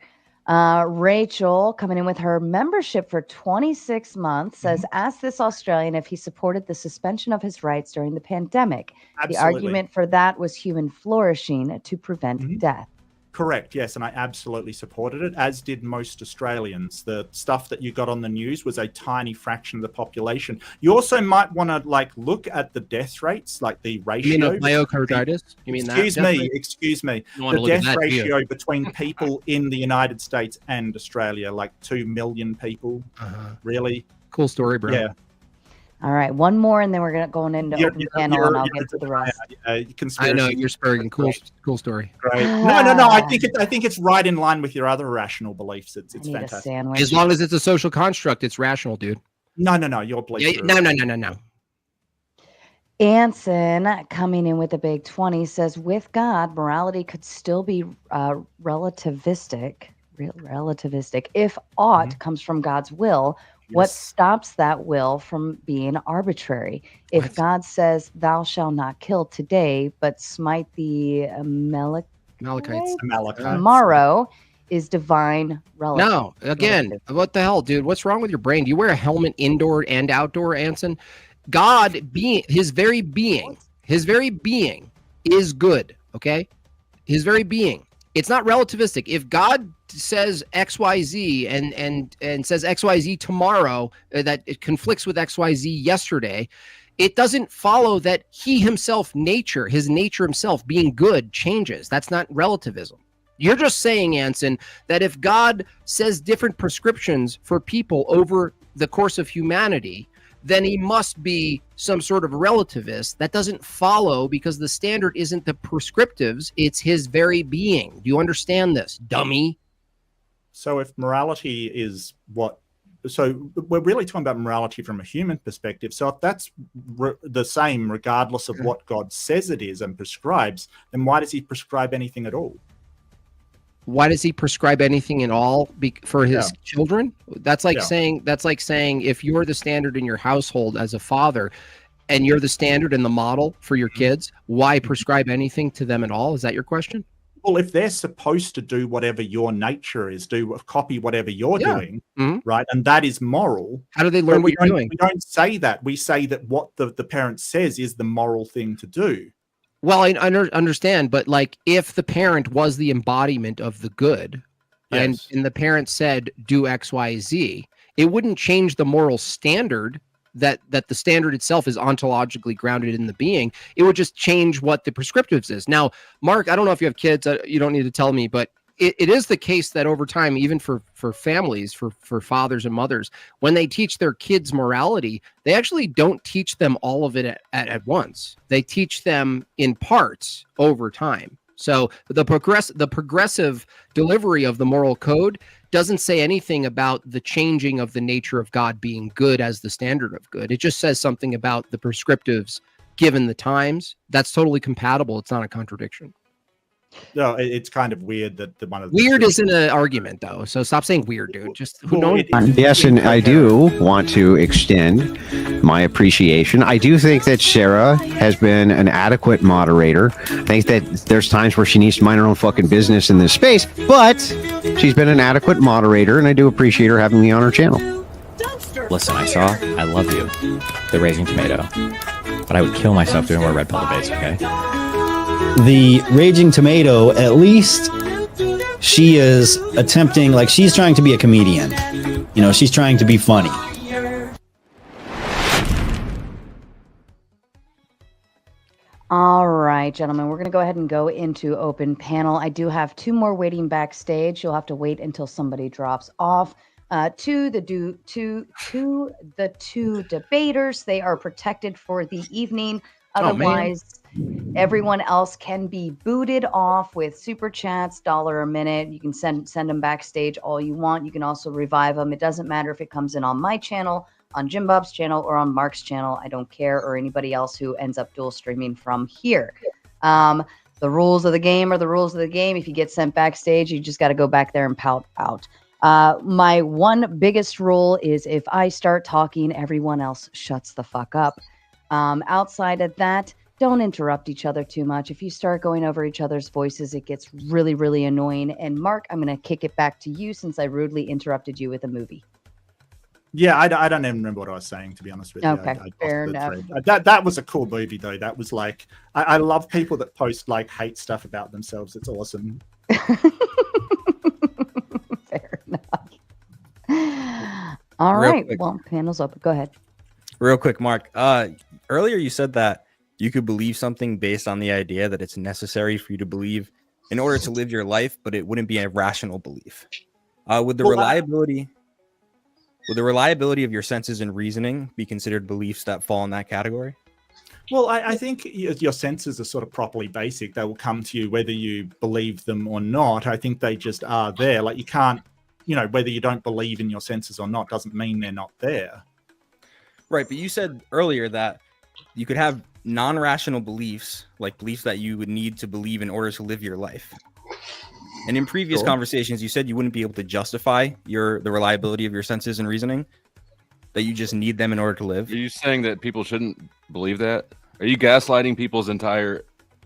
Rachel coming in with her membership for 26 months says, ask this Australian if he supported the suspension of his rights during the pandemic. Absolutely. The argument for that was human flourishing to prevent death. Correct, yes, and I absolutely supported it, as did most Australians. The stuff that you got on the news was a tiny fraction of the population. You also might want to look at the death rates, like the ratio. You mean myocarditis? You mean that? Excuse me. The death ratio between people in the United States and Australia, like 2 million people. Really? Cool story, bro. Yeah. All right, one more, and then we're going into open panel, and I'll get to the rest. I know you're spurring. Cool story. Great. No. I think it's right in line with your other rational beliefs. It's fantastic. As long as it's a social construct, it's rational, dude. No. Your beliefs. No. Anson coming in with a big 20 says, with God, morality could still be relativistic if aught comes from God's will. Yes. What stops that will from being arbitrary? If God says, thou shalt not kill today, but smite the Amalekites tomorrow, is divine relative. No, again, what the hell, dude? What's wrong with your brain? Do you wear a helmet indoor and outdoor, Anson? God, his very being is good, okay? His very being. It's not relativistic. If God says XYZ and says XYZ tomorrow, that it conflicts with XYZ yesterday, it doesn't follow that his nature himself being good changes. That's not relativism. You're just saying, Anson, that if God says different prescriptions for people over the course of humanity, then he must be some sort of relativist. That doesn't follow, because the standard isn't the prescriptives, it's his very being. Do you understand this, dummy? So if morality is so we're really talking about morality from a human perspective. So if that's the same regardless of what God says it is and prescribes, then why does he prescribe anything at all? Why does he prescribe anything at all for his children? That's like saying if you're the standard in your household as a father and you're the standard and the model for your kids, why prescribe anything to them at all? Is that your question? Well, if they're supposed to do whatever your nature is, copy whatever you're doing, right? And that is moral. How do they learn what you're doing? We don't say that. We say that what the parent says is the moral thing to do. Well, I understand, but like if the parent was the embodiment of the good, and the parent said do X, Y, Z, it wouldn't change the moral standard that the standard itself is ontologically grounded in the being. It would just change what the prescriptives is. Now, Mark, I don't know if you have kids, you don't need to tell me, but it is the case that over time, even for families, for fathers and mothers, when they teach their kids morality, they actually don't teach them all of it at once. They teach them in parts over time. So the progressive delivery of the moral code doesn't say anything about the changing of the nature of God being good as the standard of good. It just says something about the prescriptives given the times. That's totally compatible. It's not a contradiction. No, it's kind of weird that the one of the weird isn't an argument, though. So stop saying weird, dude. Just who knows? Yes, and I do want to extend my appreciation. I do think that Sarah has been an adequate moderator. I think that there's times where she needs to mind her own fucking business in this space, but she's been an adequate moderator, and I do appreciate her having me on her channel. Listen, I love you, the Raising Tomato, but I would kill myself doing more red pill debates, okay? The Raging Tomato, at least she is attempting, like, she's trying to be a comedian. You know, she's trying to be funny. All right, gentlemen, we're going to go ahead and go into open panel. I do have two more waiting backstage. You'll have to wait until somebody drops off. To the two debaters, they are protected for the evening. Otherwise, everyone else can be booted off with super chats, $1 a minute. You can send them backstage all you want. You can also revive them. It doesn't matter if it comes in on my channel, on Jimbob's channel, or on Mark's channel. I don't care, or anybody else who ends up dual streaming from here. The rules of the game are the rules of the game. If you get sent backstage, you just got to go back there and pout out. My one biggest rule is if I start talking, everyone else shuts the fuck up. Outside of that, don't interrupt each other too much. If you start going over each other's voices, it gets really, really annoying. And Mark, I'm going to kick it back to you since I rudely interrupted you with a movie. Yeah, I don't even remember what I was saying, to be honest with you. Okay, fair enough. That was a cool movie, though. That was like, I love people that post like hate stuff about themselves. It's awesome. Fair enough. All right. Well, panel's open. Go ahead. Real quick, Mark. Earlier you said that you could believe something based on the idea that it's necessary for you to believe in order to live your life, but it wouldn't be a rational belief. Would the reliability of your senses and reasoning be considered beliefs that fall in that category? Well, I think your senses are sort of properly basic. They will come to you whether you believe them or not. I think they just are there. Like you can't, whether you don't believe in your senses or not doesn't mean they're not there. Right, but you said earlier that you could have non-rational beliefs, like beliefs that you would need to believe in order to live your life. And in previous conversations, you said you wouldn't be able to justify the reliability of your senses and reasoning, that you just need them in order to live. Are you saying that people shouldn't believe that? Are you gaslighting people's entire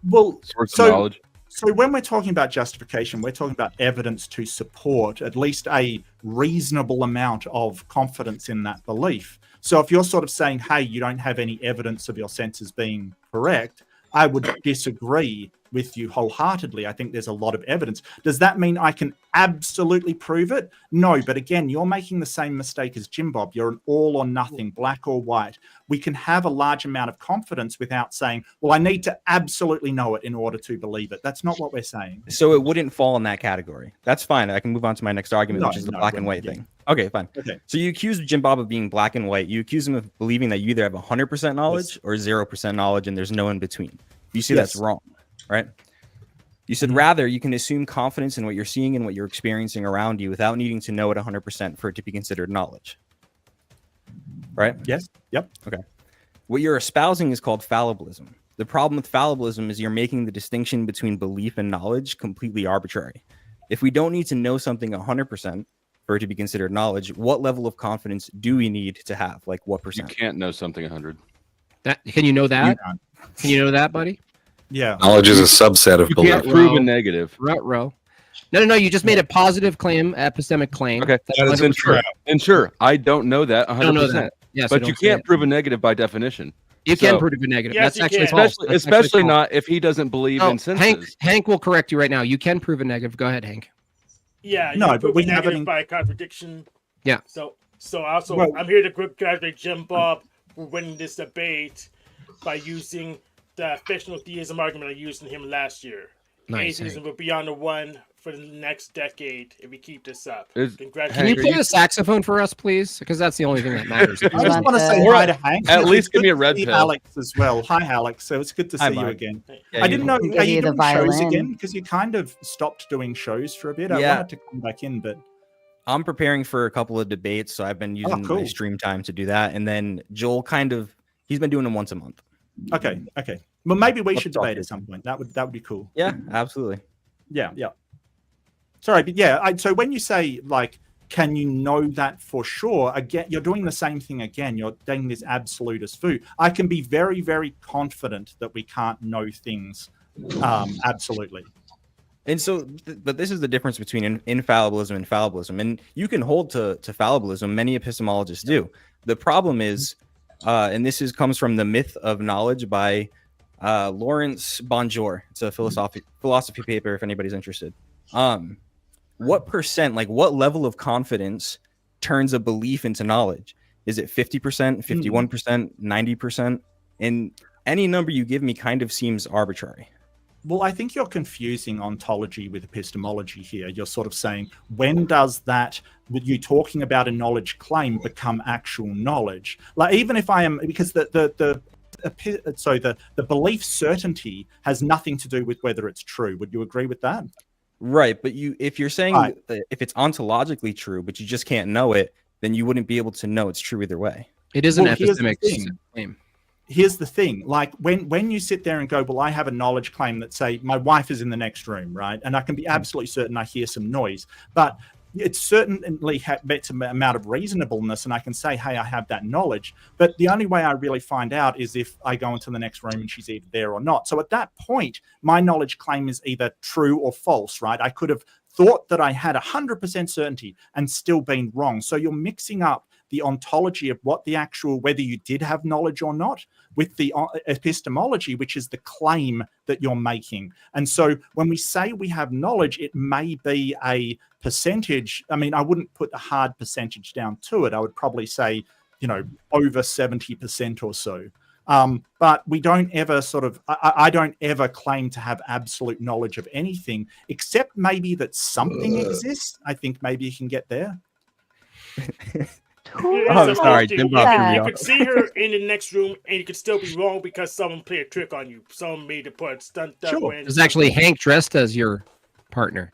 source of knowledge? So when we're talking about justification, we're talking about evidence to support at least a reasonable amount of confidence in that belief. So if you're sort of saying, hey, you don't have any evidence of your senses being correct, I would disagree with you wholeheartedly. I think there's a lot of evidence. Does that mean I can absolutely prove it? No, but again, you're making the same mistake as Jimbob. You're an all or nothing, black or white. We can have a large amount of confidence without saying, well, I need to absolutely know it in order to believe it. That's not what we're saying. So it wouldn't fall in that category. That's fine. I can move on to my next argument, which is the black and white thing. Okay, fine. Okay. So you accuse Jimbob of being black and white. You accuse him of believing that you either have 100% knowledge or 0% knowledge, and there's no in between. You see, that's wrong, right? You said rather you can assume confidence in what you're seeing and what you're experiencing around you without needing to know it 100% for it to be considered knowledge. Right? Yes. Yep. Okay. What you're espousing is called fallibilism. The problem with fallibilism is you're making the distinction between belief and knowledge completely arbitrary. If we don't need to know something 100% for it to be considered knowledge, what level of confidence do we need to have? Like what percent? You can't know something 100. Can you know that? Can you know that, buddy? Yeah. Knowledge is a subset of You belief. can't prove a negative. Row. No. You just made a positive claim, epistemic claim. Okay. That's Then sure. And sure, I don't know that 100%. I don't know that. Yes, but you can't prove a negative by definition. You can prove a negative. Yes, That's actually false. Especially not if he doesn't believe in senses. Hank will correct you right now. You can prove a negative. Go ahead, Hank. Yeah, no, but but we have negative by contradiction. Yeah. So also, I'm here to congratulate Jimbob for winning this debate by using the fictional theism argument I used in him last year. Nice. Atheism will be on the one for the next decade if we keep this up. Congratulations. Can you play the saxophone for us, please? Because that's the only thing that matters. I just want to say hi to Hank. At least give me a red pill. Alex as well. Hi, Alex. So it's good to see you again. Yeah, I didn't know. Are you doing shows violin. again? Because you kind of stopped doing shows for a bit. I Yeah. wanted to come back in, but I'm preparing for a couple of debates, so I've been using my stream time to do that. And then Joel he's been doing them once a month. Okay. Well, maybe we should debate at some point. That would be cool. Yeah, absolutely. Yeah. Sorry, but yeah. So when you say like, can you know that for sure? Again, you're doing the same thing again. You're doing this absolutist foo. I can be very, very confident that we can't know things absolutely. And so, but this is the difference between infallibilism and fallibilism. And you can hold to fallibilism. Many epistemologists do. The problem is, and this comes from The Myth of Knowledge by Lawrence Bonjour. It's a philosophy paper if anybody's interested. What percent, like what level of confidence turns a belief into knowledge? Is it 50%, 51%, 90%? And any number you give me kind of seems arbitrary. Well, I think you're confusing ontology with epistemology here. You're sort of saying, when does that, with you talking about a knowledge claim, become actual knowledge? Like, even if I am, because the belief certainty has nothing to do with whether it's true. Would you agree with that? Right, but if you're saying that if it's ontologically true, but you just can't know it, then you wouldn't be able to know it's true either way. It is an epistemic claim. Here's the thing, like when you sit there and go, well, I have a knowledge claim that say my wife is in the next room, right? And I can be absolutely certain I hear some noise, but it certainly meets an amount of reasonableness, and I can say, hey, I have that knowledge. But the only way I really find out is if I go into the next room and she's either there or not. So at that point, my knowledge claim is either true or false, right? I could have thought that I had 100% certainty and still been wrong. So you're mixing up the ontology of what the actual, whether you did have knowledge or not, with the epistemology, which is the claim that you're making. And so when we say we have knowledge, it may be a percentage. I mean, I wouldn't put a hard percentage down to it. I would probably say, over 70% or so. But we don't ever I don't ever claim to have absolute knowledge of anything, except maybe that something exists. I think maybe you can get there. Oh, sorry, Jimbob. You could see her in the next room, and you could still be wrong because someone played a trick on you. Someone made a put stunt double. It was actually Hank dressed as your partner.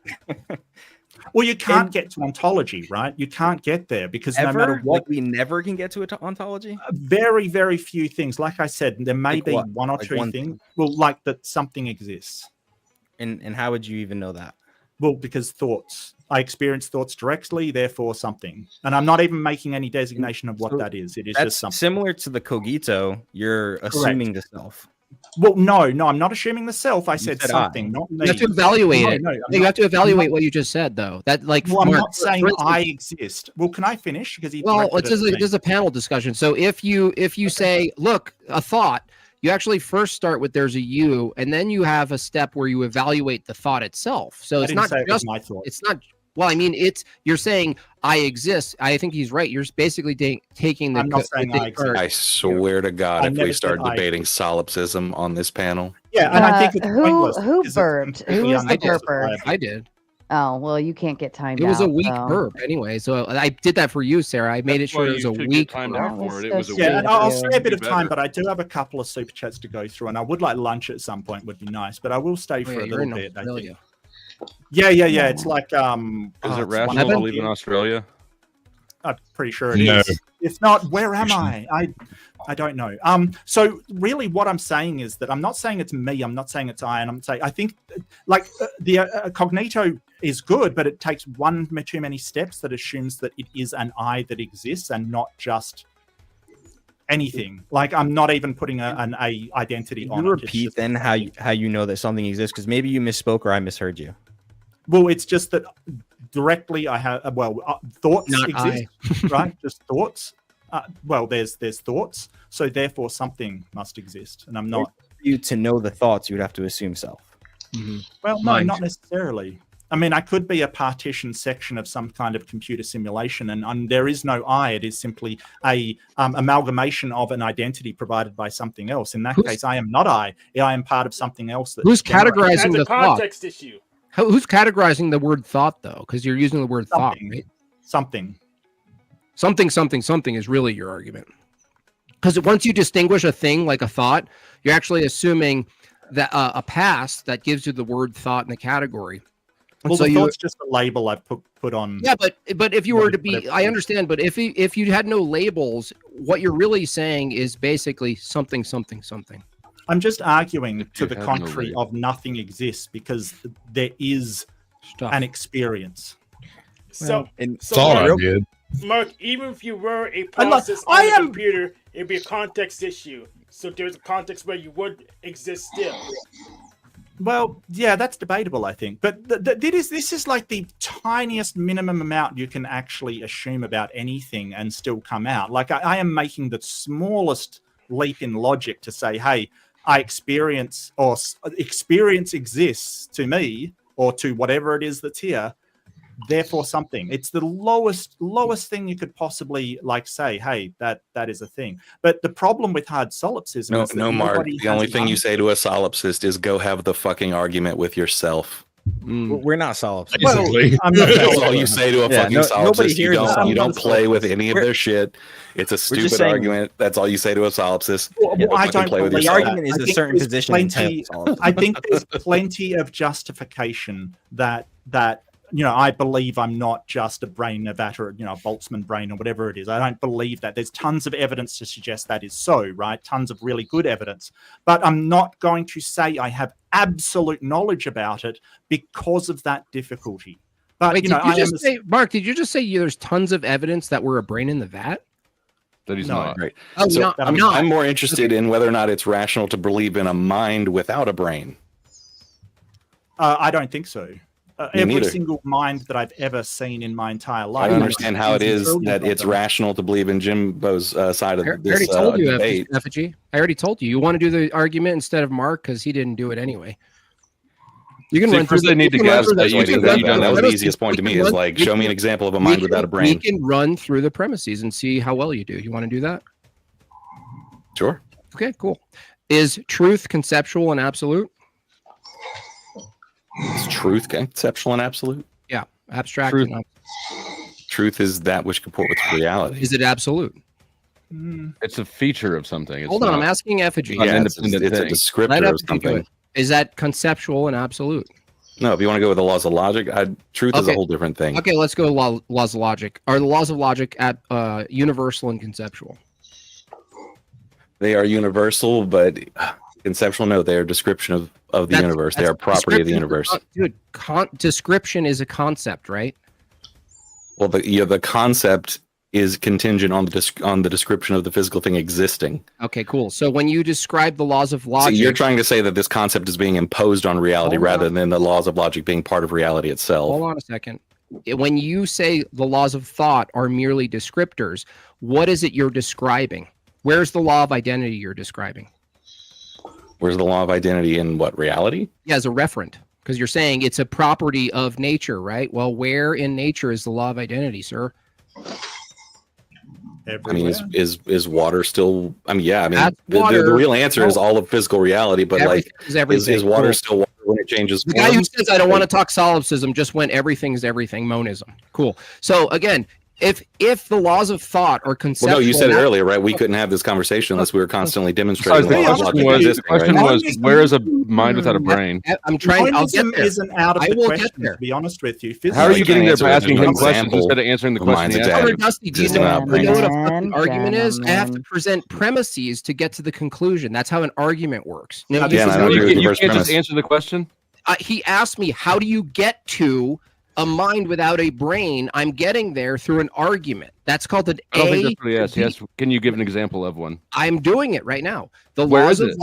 Well, you can't get to ontology, right? You can't get there because no matter what, we never can get to ontology. Very, very few things. Like I said, there may be one or two things. Well, like that something exists. And how would you even know that? Well, because thoughts. I experience thoughts directly, therefore something. And I'm not even making any designation of what that is. It is just something. Similar to the cogito, you're assuming the self. Well, no, I'm not assuming the self. I said something, not me. You have to evaluate it. You have to evaluate what you just said, though. That I'm not saying I exist. Well, can I finish? Because this is a panel discussion. So if you say, look, a thought, You actually first start with there's a you, and then you have a step where you evaluate the thought itself. So it's not just my thought. It's not. Well, I mean, you're saying I exist. I think he's right. You're basically taking the. I'm not saying I exist. I swear to God, I if never we start said I debating solipsism on this panel, Yeah, and I think it's who pointless. who because it's burped? Who completely was the unjustifiable. burper? I did. Oh well, you can't get timed It was a out, weak so. burp anyway. So I did that for you, Sarah. I made it sure it was a weak timed burp. out for it. It was a That's weak Yeah, and I'll Thank stay you. a bit of Be time, better. but I do have a couple of super chats to go through, and I would like lunch at some point. Would be nice, but I will stay Oh, for yeah, a you're little in bit. I Australia. think. Yeah. It's like Is it's it one rational of to them. live in Australia? I'm pretty sure it is. If not, where am I? I don't know. So really, what I'm saying is that I'm not saying it's me. I'm not saying it's I. And I'm saying I think like the cognito is good, but it takes one too many steps that assumes that it is an I that exists and not just anything. Like I'm not even putting an A identity on You it. It's repeat just- then how you know that something exists, because maybe you misspoke or I misheard you. Well, it's just that directly I have thoughts Not exist, right? Just thoughts. There's thoughts, so therefore something must exist, and I'm not. For you to know the thoughts, you would have to assume self. Well, no, Mind. not necessarily. I mean, I could be a partition section of some kind of computer simulation, and there is no I. It is simply a amalgamation of an identity provided by something else. In that case, I am not I. I am part of something else. That Who's generates- categorizing That's the a thought? context issue. Who's categorizing the word thought though? Because you're using the word thought, Something. right? Something. Is really your argument. Because once you distinguish a thing like a thought, you're actually assuming that a past that gives you the word thought in the category. And Well, so the you, thought's just a label I've put on. yeah, but if you were to be, Whatever I it is. understand. But if you had no labels, what you're really saying is basically something. I'm just arguing to you the have no contrary label. of nothing exists because there is Stuff. an experience. So, And so Thought I Mark, did. Mark, even if you were a I'm not- process I on a am- computer, it'd be a context issue. So there's a context where you would exist still. Well, yeah, that's debatable, I think. But this is like the tiniest minimum amount you can actually assume about anything and still come out. Like I am making the smallest leap in logic to say, hey, I experience experience exists to me or to whatever it is that's here. Therefore, something. It's the lowest thing you could possibly like say. Hey, that is a thing. But the problem with hard solipsism is that no, Mark. nobody The only has thing you an say to a solipsist is go have the fucking argument with yourself. we're not solipsists. Basically. I'm not That's all you say to a Yeah, fucking nobody solipsist. You hears us. don't play with any of We're- their shit. It's a just stupid saying- argument. That's all you say to a solipsist. Well, Go I fucking don't play with believe The yourself. that. argument is I a think certain there's position in plenty- solipsism. I think there's plenty of justification that I believe I'm not just a brain Nevada or a Boltzmann brain or whatever it is. I don't believe that. There's tons of evidence to suggest that is so, right? Tons of really good evidence. But I'm not going to say I have absolute knowledge about it because of that difficulty. But Wait, did you I am just say, Mark? Did you just say there's tons of evidence that we're a brain in the vat? That he's No. not. Right. Oh, So no, I'm, no. I'm more interested in whether or not it's rational to believe in a mind without a brain. I don't think so. Me Every neither. single mind that I've ever seen in my entire life. I don't understand how it is trillions that of it's them. rational to believe in Jimbo's side I of already this told you, debate. Effigy. I already told you. You want to do the argument instead of Mark because he didn't do it anyway. You can See, run through. first they need to you can run gas through that That's the- you what you he can did did. run that. through That the was the premises. easiest point to We me. can Is run- like, we show me can- an example of a mind without a brain. We can run through the premises and see how well you do. You want to do that? Sure. Okay, cool. Is truth conceptual and absolute? Is truth conceptual and absolute? Yeah, abstract. Truth. and Truth is that which comport with reality. Is it absolute? It's a feature of something. It's Hold on, I'm not- asking Effigy. An Yeah, it's independent a thing. descriptor Let of Effigy do something. it. Is that conceptual and absolute? No, if you want to go with the laws of logic, truth is a Okay. whole different thing. Okay, let's go laws of logic. Are the laws of logic at universal and conceptual? They are universal, but conceptual. No, they are a description of the That's- universe. They that's are property of the description universe. Dude, description is a concept, right? Well, the concept is contingent on the description of the physical thing existing. Okay, cool. So when you describe the laws of So logic, you're trying to say that this concept is being imposed on reality Hold rather on. than the laws of logic being part of reality itself. hold on a second. When you say the laws of thought are merely descriptors, what is it you're describing? Where's the law of identity you're describing? Where's the law of identity in what, reality? Yeah, as a referent, because you're saying it's a property of nature, right? Well, where in nature is the law of identity, sir? Everywhere. I mean, is water still? I mean, yeah. I mean, That's the real answer is all of physical reality, but Everything like, is everything. is water Cool. still water when it changes The guy who forms? says I don't want to talk solipsism just went everything's everything monism. Cool. So again, if the laws of thought are conceptual, Well, no, you said it earlier, right? We couldn't have this conversation unless we were constantly demonstrating. Besides, the question was, where is a mind without a brain? I'm trying. I'll get Monism there. isn't out of I the will question, get there. to be honest with you. How are you getting there by answer asking an him questions example instead of answering the of mind's question? he exact- asked? Dusty, do you Just know about what a brain. fucking argument is? I have to Gentlemen. present premises to get to the conclusion. That's how an argument works. Now, Yeah, this and is I don't really- agree with You your first can't just premise. answer the question. he asked me, how do you get to a mind without a brain? I'm getting there through an argument. That's called an I don't think A. that's what he asked. He asked, can you give an example of one? I'm doing it right now. Where is it?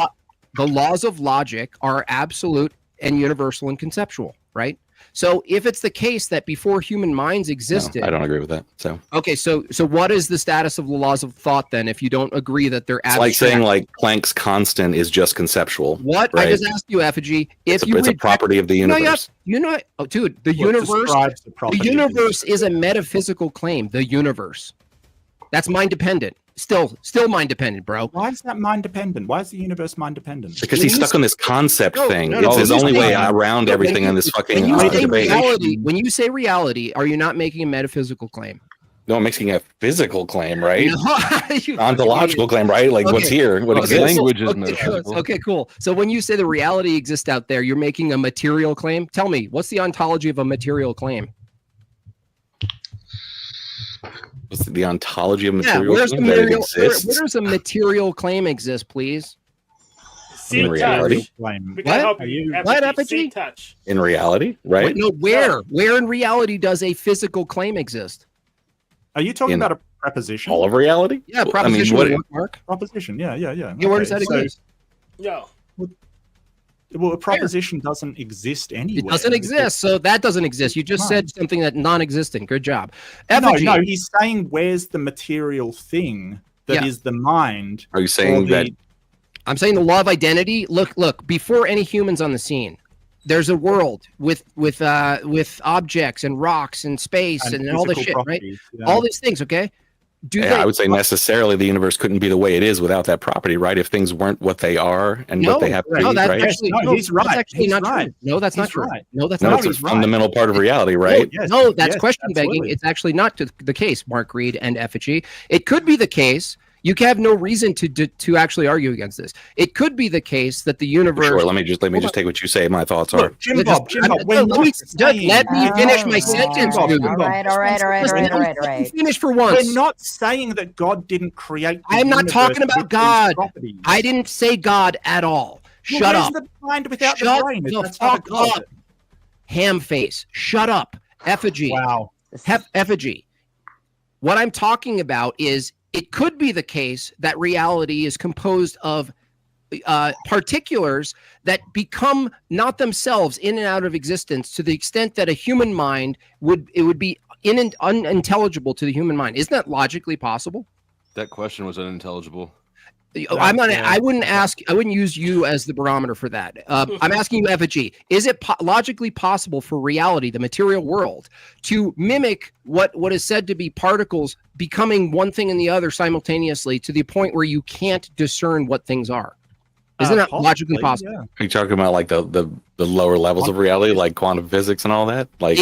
The laws of logic are absolute and universal and conceptual, right? So if it's the case that before human minds existed, No, I don't agree with that. So okay, so what is the status of the laws of thought then? If you don't agree that they're it's abstract? like saying like Planck's constant is just conceptual. What I right? just asked you, Effigy. If It's you a property of the universe. oh, dude, the Well, it universe. describes the The property of the universe is a metaphysical claim. The universe. That's mind dependent. Still mind dependent, bro. Why is that mind dependent? Why is the universe mind dependent? Because he's stuck on this concept thing. no, It's his when you only say- way around no, everything when in this you- fucking when you say debate. reality, when you say reality, are you not making a metaphysical claim? No, I'm making a physical claim, right? No, you- Ontological claim, right? Like what's Okay. here, what Okay, exists. Language is okay, metaphysical. okay, cool. So when you say the reality exists out there, you're making a material claim. Tell me, what's the ontology of a material claim? What's the ontology of Yeah, material? where's the claim? That it material? Where exists does a material claim exist, please? See in touch. reality. We What? can help Are you. you- What, See Apogee? touch. In reality, right? Wait, no, where in reality does a physical claim exist? Are you talking In about a preposition? All of reality? Yeah, Well, proposition. I mean, what, Mark? Proposition, yeah. Yeah, where does that Okay, so- exist? Yo. Well, a proposition doesn't exist anywhere. It doesn't exist, so that doesn't exist. You just No. said something that non-existent. Good job. No, Effigy. no, he's saying where's the material thing that is Yeah. the mind. Are you saying or that? I'm saying the law of identity. Look. Before any humans on the scene, there's a world with objects and rocks and space and all this physical shit, right? properties, yeah. All these things. Okay. Do Yeah, I would say necessarily the universe couldn't be the way it is without that property, right? If things weren't what they are and what they have to no, be, that's right? actually No, he's right. That's actually He's not right. true. No, that's not He's true. right. No, that's No, not it's true. a fundamental part of reality, right? Yes, No, that's yes, question begging. absolutely. It's actually not the case, Mark Reid and Effigy. It could be the case. You have no reason to actually argue against this. It could be the case that the universe. Sure. Let me just take what you say. My thoughts are. Look, Jimbob, Let me finish my sentence, dude. All right. Finish for once. We're not saying that God didn't create. the I'm not universe talking with about these God. properties. I didn't say God at all. Well, Shut where's up. the mind without Shut the brain? the That's not a fuck God. up. Ham face. Shut up. Effigy. Wow. Effigy. What I'm talking about is it could be the case that reality is composed of particulars that become not themselves in and out of existence to the extent that a human mind would be unintelligible to the human mind. Isn't that logically possible? That question was unintelligible. I wouldn't use you as the barometer for that. I'm asking you, Effigy, is it logically possible for reality, the material world, to mimic what is said to be particles becoming one thing and the other simultaneously to the point where you can't discern what things are? Isn't that logically possible? Yeah. Are you talking about like the lower levels of reality, like quantum physics and all that? Like,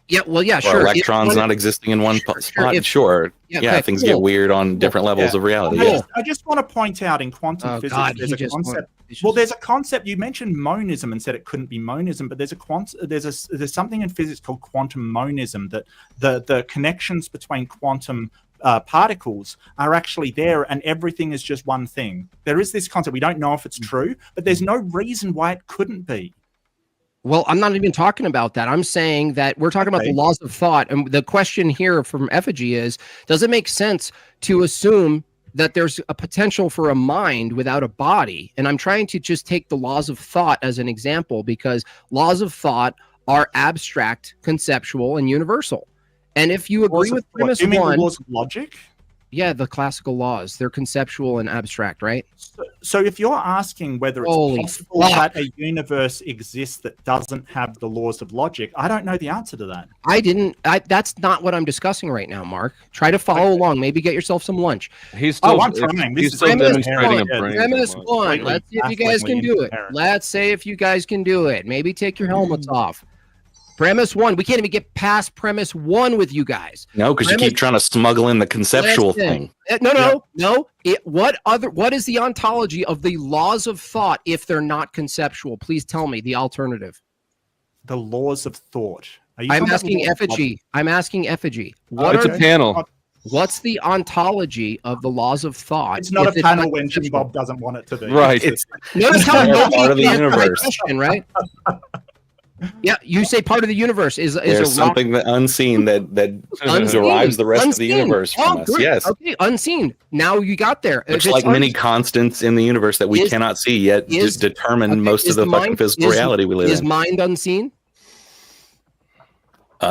Yeah, or sure. electrons not existing in one spot. Sure. Yeah, Yeah, okay, things cool. get weird on different levels of reality. Cool. Yeah. I just want to point out in quantum physics, there's a concept. Well, there's a concept. You mentioned monism and said it couldn't be monism, but there's something in physics called quantum monism, that the connections between quantum particles are actually there, and everything is just one thing. There is this concept. We don't know if it's true, but there's no reason why it couldn't be. Well, I'm not even talking about that. I'm saying that we're talking about the laws of thought. And the question here from Effigy is, does it make sense to assume that there's a potential for a mind without a body? And I'm trying to just take the laws of thought as an example, because laws of thought are abstract, conceptual, and universal. And if you agree with premise do you mean one, the laws of logic? yeah, the classical laws, they're conceptual and abstract, right? So if you're asking whether it's possible that a universe exists that doesn't have the laws of logic, I don't know the answer to that. That's not what I'm discussing right now, Mark. Try to follow along. Maybe get yourself some lunch. He's still, I'm trying. He's still demonstrating a brain. Premise one. Let's see if you guys can do it. Let's say if you guys can do it. Maybe take your helmets off. Premise one. We can't even get past premise one with you guys. No, because you keep trying to smuggle in the conceptual thing. No. What is the ontology of the laws of thought if they're not conceptual? Please tell me the alternative. The laws of thought. I'm asking Effigy. It's a panel. What's the ontology of the laws of thought? It's not a panel when Jimbob doesn't want it to be. Right. Notice how part of the universe, question, right? Yeah, you say part of the universe is there's something that unseen that derives the rest of the universe from us. Yes. Okay, unseen. Now you got there. It's like many constants in the universe that we cannot see yet determine most of the fucking physical reality we live in. Is mind unseen?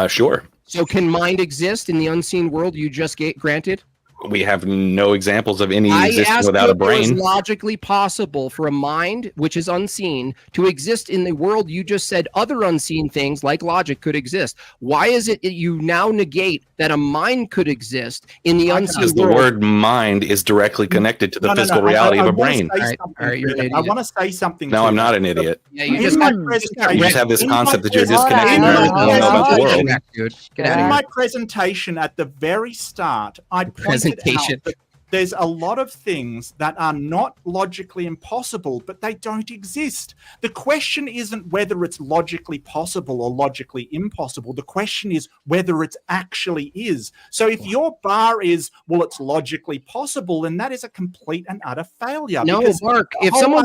Sure. So can mind exist in the unseen world you just granted? We have no examples of any existence without a brain. It is logically possible for a mind, which is unseen, to exist in the world you just said other unseen things like logic could exist. Why is it you now negate that a mind could exist in the unseen world? Because the word mind is directly connected to the physical reality of a brain. I want to say something. No, I'm not an idiot. Yeah, you just have this concept that you're disconnected from everything you know about the world. In my presentation at the very start, I pointed out that there's a lot of things that are not logically impossible, but they don't exist. The question isn't whether it's logically possible or logically impossible. The question is whether it actually is. So if your bar is, well, it's logically possible, then that is a complete and utter failure. No, Mark, if someone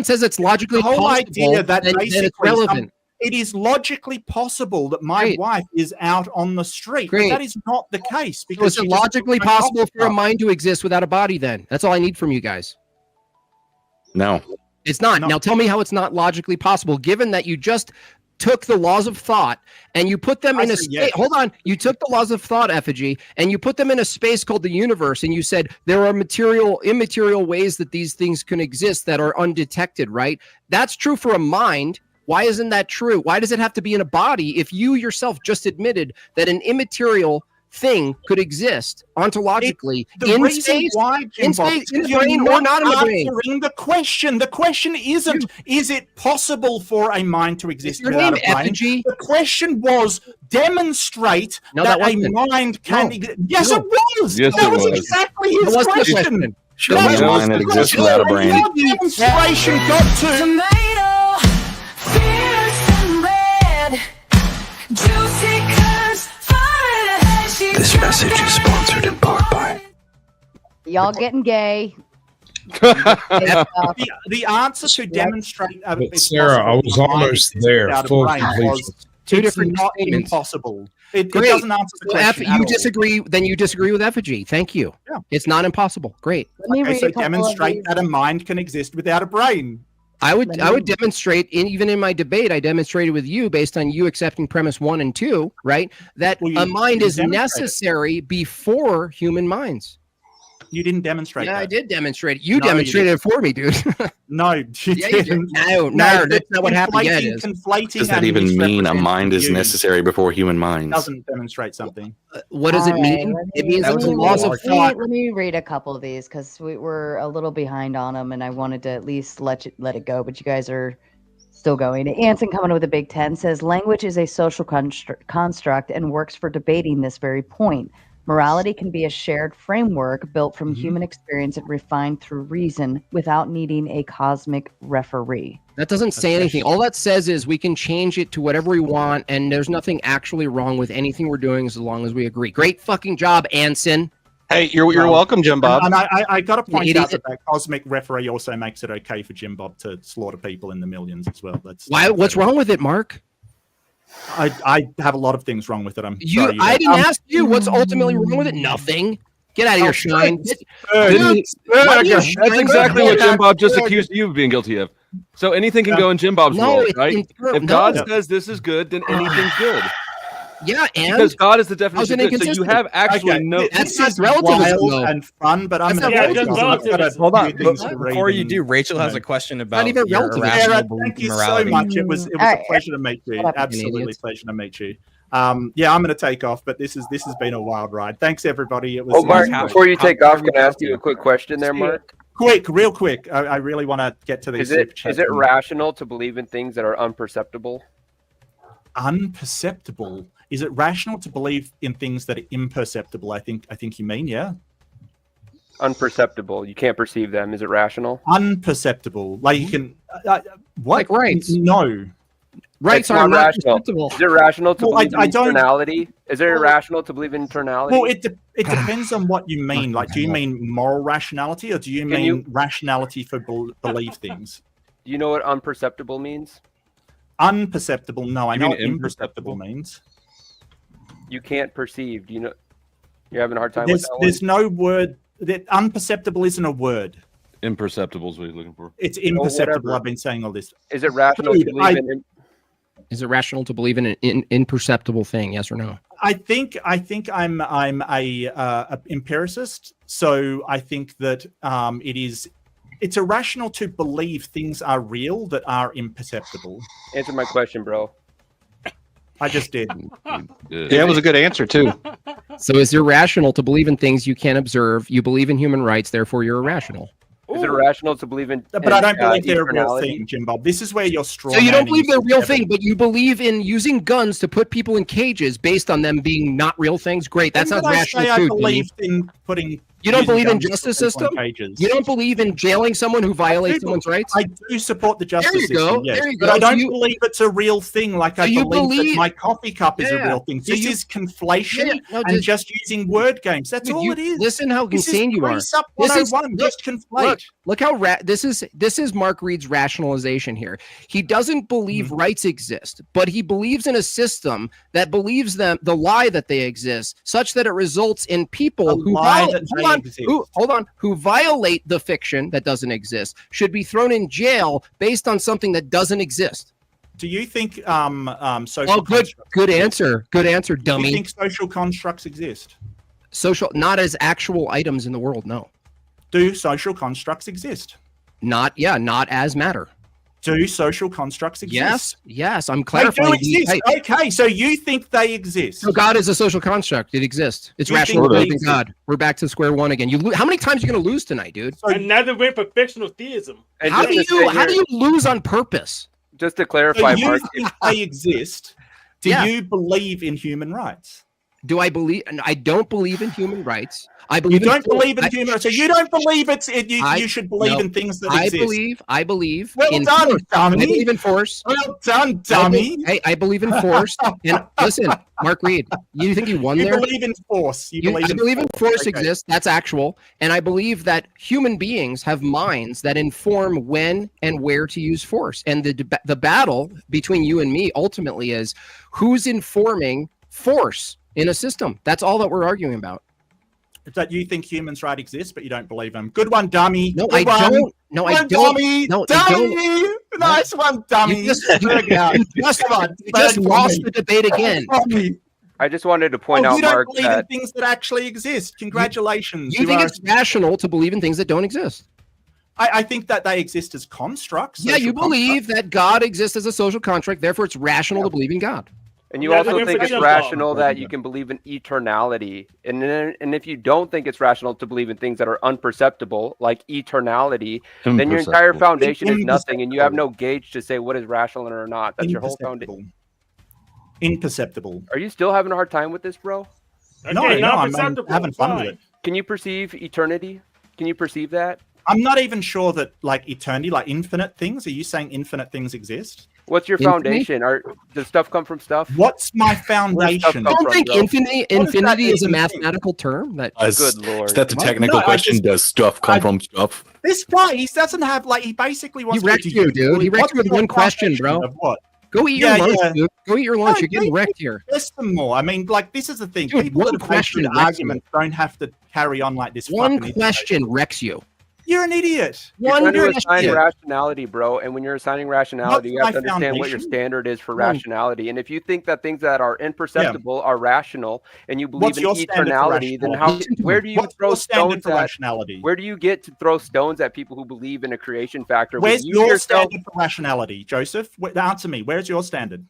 says it's logically possible, then it's relevant. It is logically possible that my wife is out on the street. But that is not the case. Because so it's logically possible for a mind to exist without a body then? That's all I need from you guys. No. It's not. Now tell me how it's not logically possible, given that you just took the laws of thought and you put them in a space. Hold on. You took the laws of thought, Effigy, and you put them in a space called the universe, and you said there are immaterial ways that these things can exist that are undetected, right? That's true for a mind. Why isn't that true? Why does it have to be in a body if you yourself just admitted that an immaterial thing could exist ontologically in space, in the brain, or not in the brain? The question isn't, is it possible for a mind to exist without a brain? The question was, demonstrate that a mind can exist. Yes, it was. Yes, that was exactly his question. Show me a mind that exists without a brain. Demonstration got to... This message is sponsored in part by... Y'all getting gay. The answer to demonstrate... Sarah, I was almost there. Two different not statements. Impossible. It doesn't answer the question. You disagree, then you disagree with Effigy. Thank you. Yeah. It's not impossible. Great. So demonstrate that a mind can exist without a brain. I would demonstrate, even in my debate, I demonstrated with you based on you accepting premise 1 and 2, right? That a mind is necessary before human minds. You didn't demonstrate that. I did demonstrate it. You demonstrated it for me, dude. No, you didn't. No, that's not what happened yet. Does that even mean a mind is necessary before human minds? Doesn't demonstrate something. What does it mean? It means that was the laws of thought. Let me read a couple of these because we were a little behind on them, and I wanted to at least let it go, but you guys are still going. Anson coming with a big 10 says, language is a social construct and works for debating this very point. Morality can be a shared framework built from human experience and refined through reason without needing a cosmic referee. That doesn't say anything. All that says is we can change it to whatever we want, and there's nothing actually wrong with anything we're doing as long as we agree. Great fucking job, Anson. Hey, you're welcome, Jimbob. And I got to point out that cosmic referee also makes it okay for Jimbob to slaughter people in the millions as well. What's wrong with it, Mark? I have a lot of things wrong with it. I didn't ask you what's ultimately wrong with it. Nothing. Get out of here, Shine. That's exactly what Jimbob just accused you of being guilty of. So anything can go in Jimbob's world, right? If God says this is good, then anything's good. Yeah, and because God is the how's definition it of good. So you inconsistent? have actually no. That's relativism, though. and fun, but I'm That's going not relativism. Hold on. things Before you do, Rachel has a question about even your relativism. irrational Sarah, belief thank in you so morality. much. It was All a right. pleasure to meet you. Shut up, you Absolutely idiots. pleasure to meet you. Yeah, I'm going to take off, but this has been a wild ride. Thanks everybody. It was. Oh, Mark, how- before you how take far off, we can I ask got you a quick question there, Mark? Real quick. I really want to get to these. Is it super chats. rational to believe in things that are unperceptible? Unperceptible? Is it rational to believe in things that are imperceptible? I think you mean, yeah. Unperceptible. You can't perceive them. Is it rational? Unperceptible. Like you can. What? Like rights. No. Rights It's are not not rational. perceptible. Is it rational to Well, believe I in don't- eternality? Is it irrational to believe in eternality? Well, it depends on what you mean. Like, do you mean moral rationality, or do you mean you- rationality for believe things? Do you know what unperceptible means? Unperceptible? No, I You know mean what imperceptible means. You can't perceive. Do you know? You're having a hard time with that one? There's no word. That unperceptible isn't a word. Imperceptible is what he's looking for. It's imperceptible. whatever. I've been saying all this. Is it rational Dude, to believe in? Is it rational to believe in an imperceptible thing? Yes or no? I think I'm a empiricist, so I think that it's irrational to believe things are real that are imperceptible. Answer my question, bro. I just did. Yeah, it was a good answer too. So is it irrational to believe in things you can't observe? You believe in human rights, therefore you're irrational. Is it irrational to believe in? But I don't believe they're a real eternality? thing, Jimbob. This is where you're strong. So you don't believe they're a real thing, but you believe in using guns to put people in cages based on them being not real things? Great, that sounds rational I too. believe in putting. You don't using believe in guns to justice put people in system? cages. You don't believe in jailing someone who violates do. someone's rights? I do support the justice There you go. system. Yes. There you But go. I don't So you- believe it's a real thing. Like So I you believe that believe- my coffee cup is a Yeah. real thing. So This you- is conflation No, and just using word games. That's Dude, all it is. Listen how This insane is you are. Precept This is 101. Just conflate. Look how this is Mark Reid's rationalization here. He doesn't believe rights exist, but he believes in a system that believes them the lie that they exist, such that it results in people who who violate the fiction that doesn't exist should be thrown in jail based on something that doesn't exist. Do you think social? Oh, good constructs answer. Good answer, Do dummy. you think social constructs exist? Social, not as actual items in the world. No, Do social constructs exist? not as matter. Do social constructs exist? Yes. I'm They clarifying. do exist. Okay, so you think they exist? So God is a social construct. It exists. It's You rational think to they believe in exist? God. We're back to square one again. How many times are you going to lose tonight, dude? Another win for fictional theism. And How just do to you say here- lose on purpose? Just to So clarify, you Mark, think they exist? Do Yeah. you believe in human rights? Do I believe? I don't believe in human rights. I believe You don't believe in I- human rights. So you don't believe you should believe no. in things that I exist. believe. Well in done, force. dummy. I believe in force. Well done, dummy. I believe in force. And listen, Mark Reid, you think you won You there? believe in force. I believe in force Okay. exists. That's actual. And I believe that human beings have minds that inform when and where to use force. And the battle between you and me ultimately is who's informing force in a system. That's all that we're arguing about. That you think humans right exist, but you don't believe them. Good one, dummy. No, Good I one. don't. No, I Good don't. Dummy. No, I don't. Dummy. Nice one, dummy. You just lost the debate again. I just wanted to point out, you don't Mark, believe in that things that actually exist. Congratulations. You think are- it's rational to believe in things that don't exist? I think that they exist as constructs. Yeah, you believe that God exists as a social contract, therefore it's rational to believe in God. and you Yeah, also they're think it's different. rational that you can believe in eternality. And if you don't think it's rational to believe in things that are unperceptible, like eternality, then your entire Imperceptible. foundation is nothing, and you have no gauge to say what is rational or not. That's your whole foundation. Imperceptible. Are you still having a hard time with this, bro? No, Okay, no, not I'm perceptible, having fun with fine. it. Can you perceive eternity? Can you perceive that? I'm not even sure that like eternity, like infinite things. Are you saying infinite things exist? What's your Infinity? foundation? Does stuff come from stuff? What's my Where's stuff foundation? come I don't from, think bro? infinity is a even mean? mathematical term. That Good lord. Is that the What? technical No, I question? just- Does stuff come I- from stuff? This guy, he doesn't have like he basically wants wrecked to you, dude. He wrecked what's you with your one question, foundation bro. Of what? go eat your Yeah, lunch, yeah. dude. Go eat your lunch. No, You're getting don't wrecked here. Test them more. I mean, like this is the thing. Dude, People one that have made question good wrecks arguments don't have to carry on like this. One fucking question wrecks you. You're an idiot. You're trying to You're an assign idiot. rationality, bro. And when you're assigning rationality, you have to understand what your foundation? standard is for rationality. And if you think that things that are imperceptible are rational, and you believe What's in your standard for eternality, then how? Where do you What's throw your standard stones for at? rationality? Where do you get to throw stones at people who believe in a creation factor? Where's When you your yourself standard for rationality, Joseph? Answer me. Where's your standard?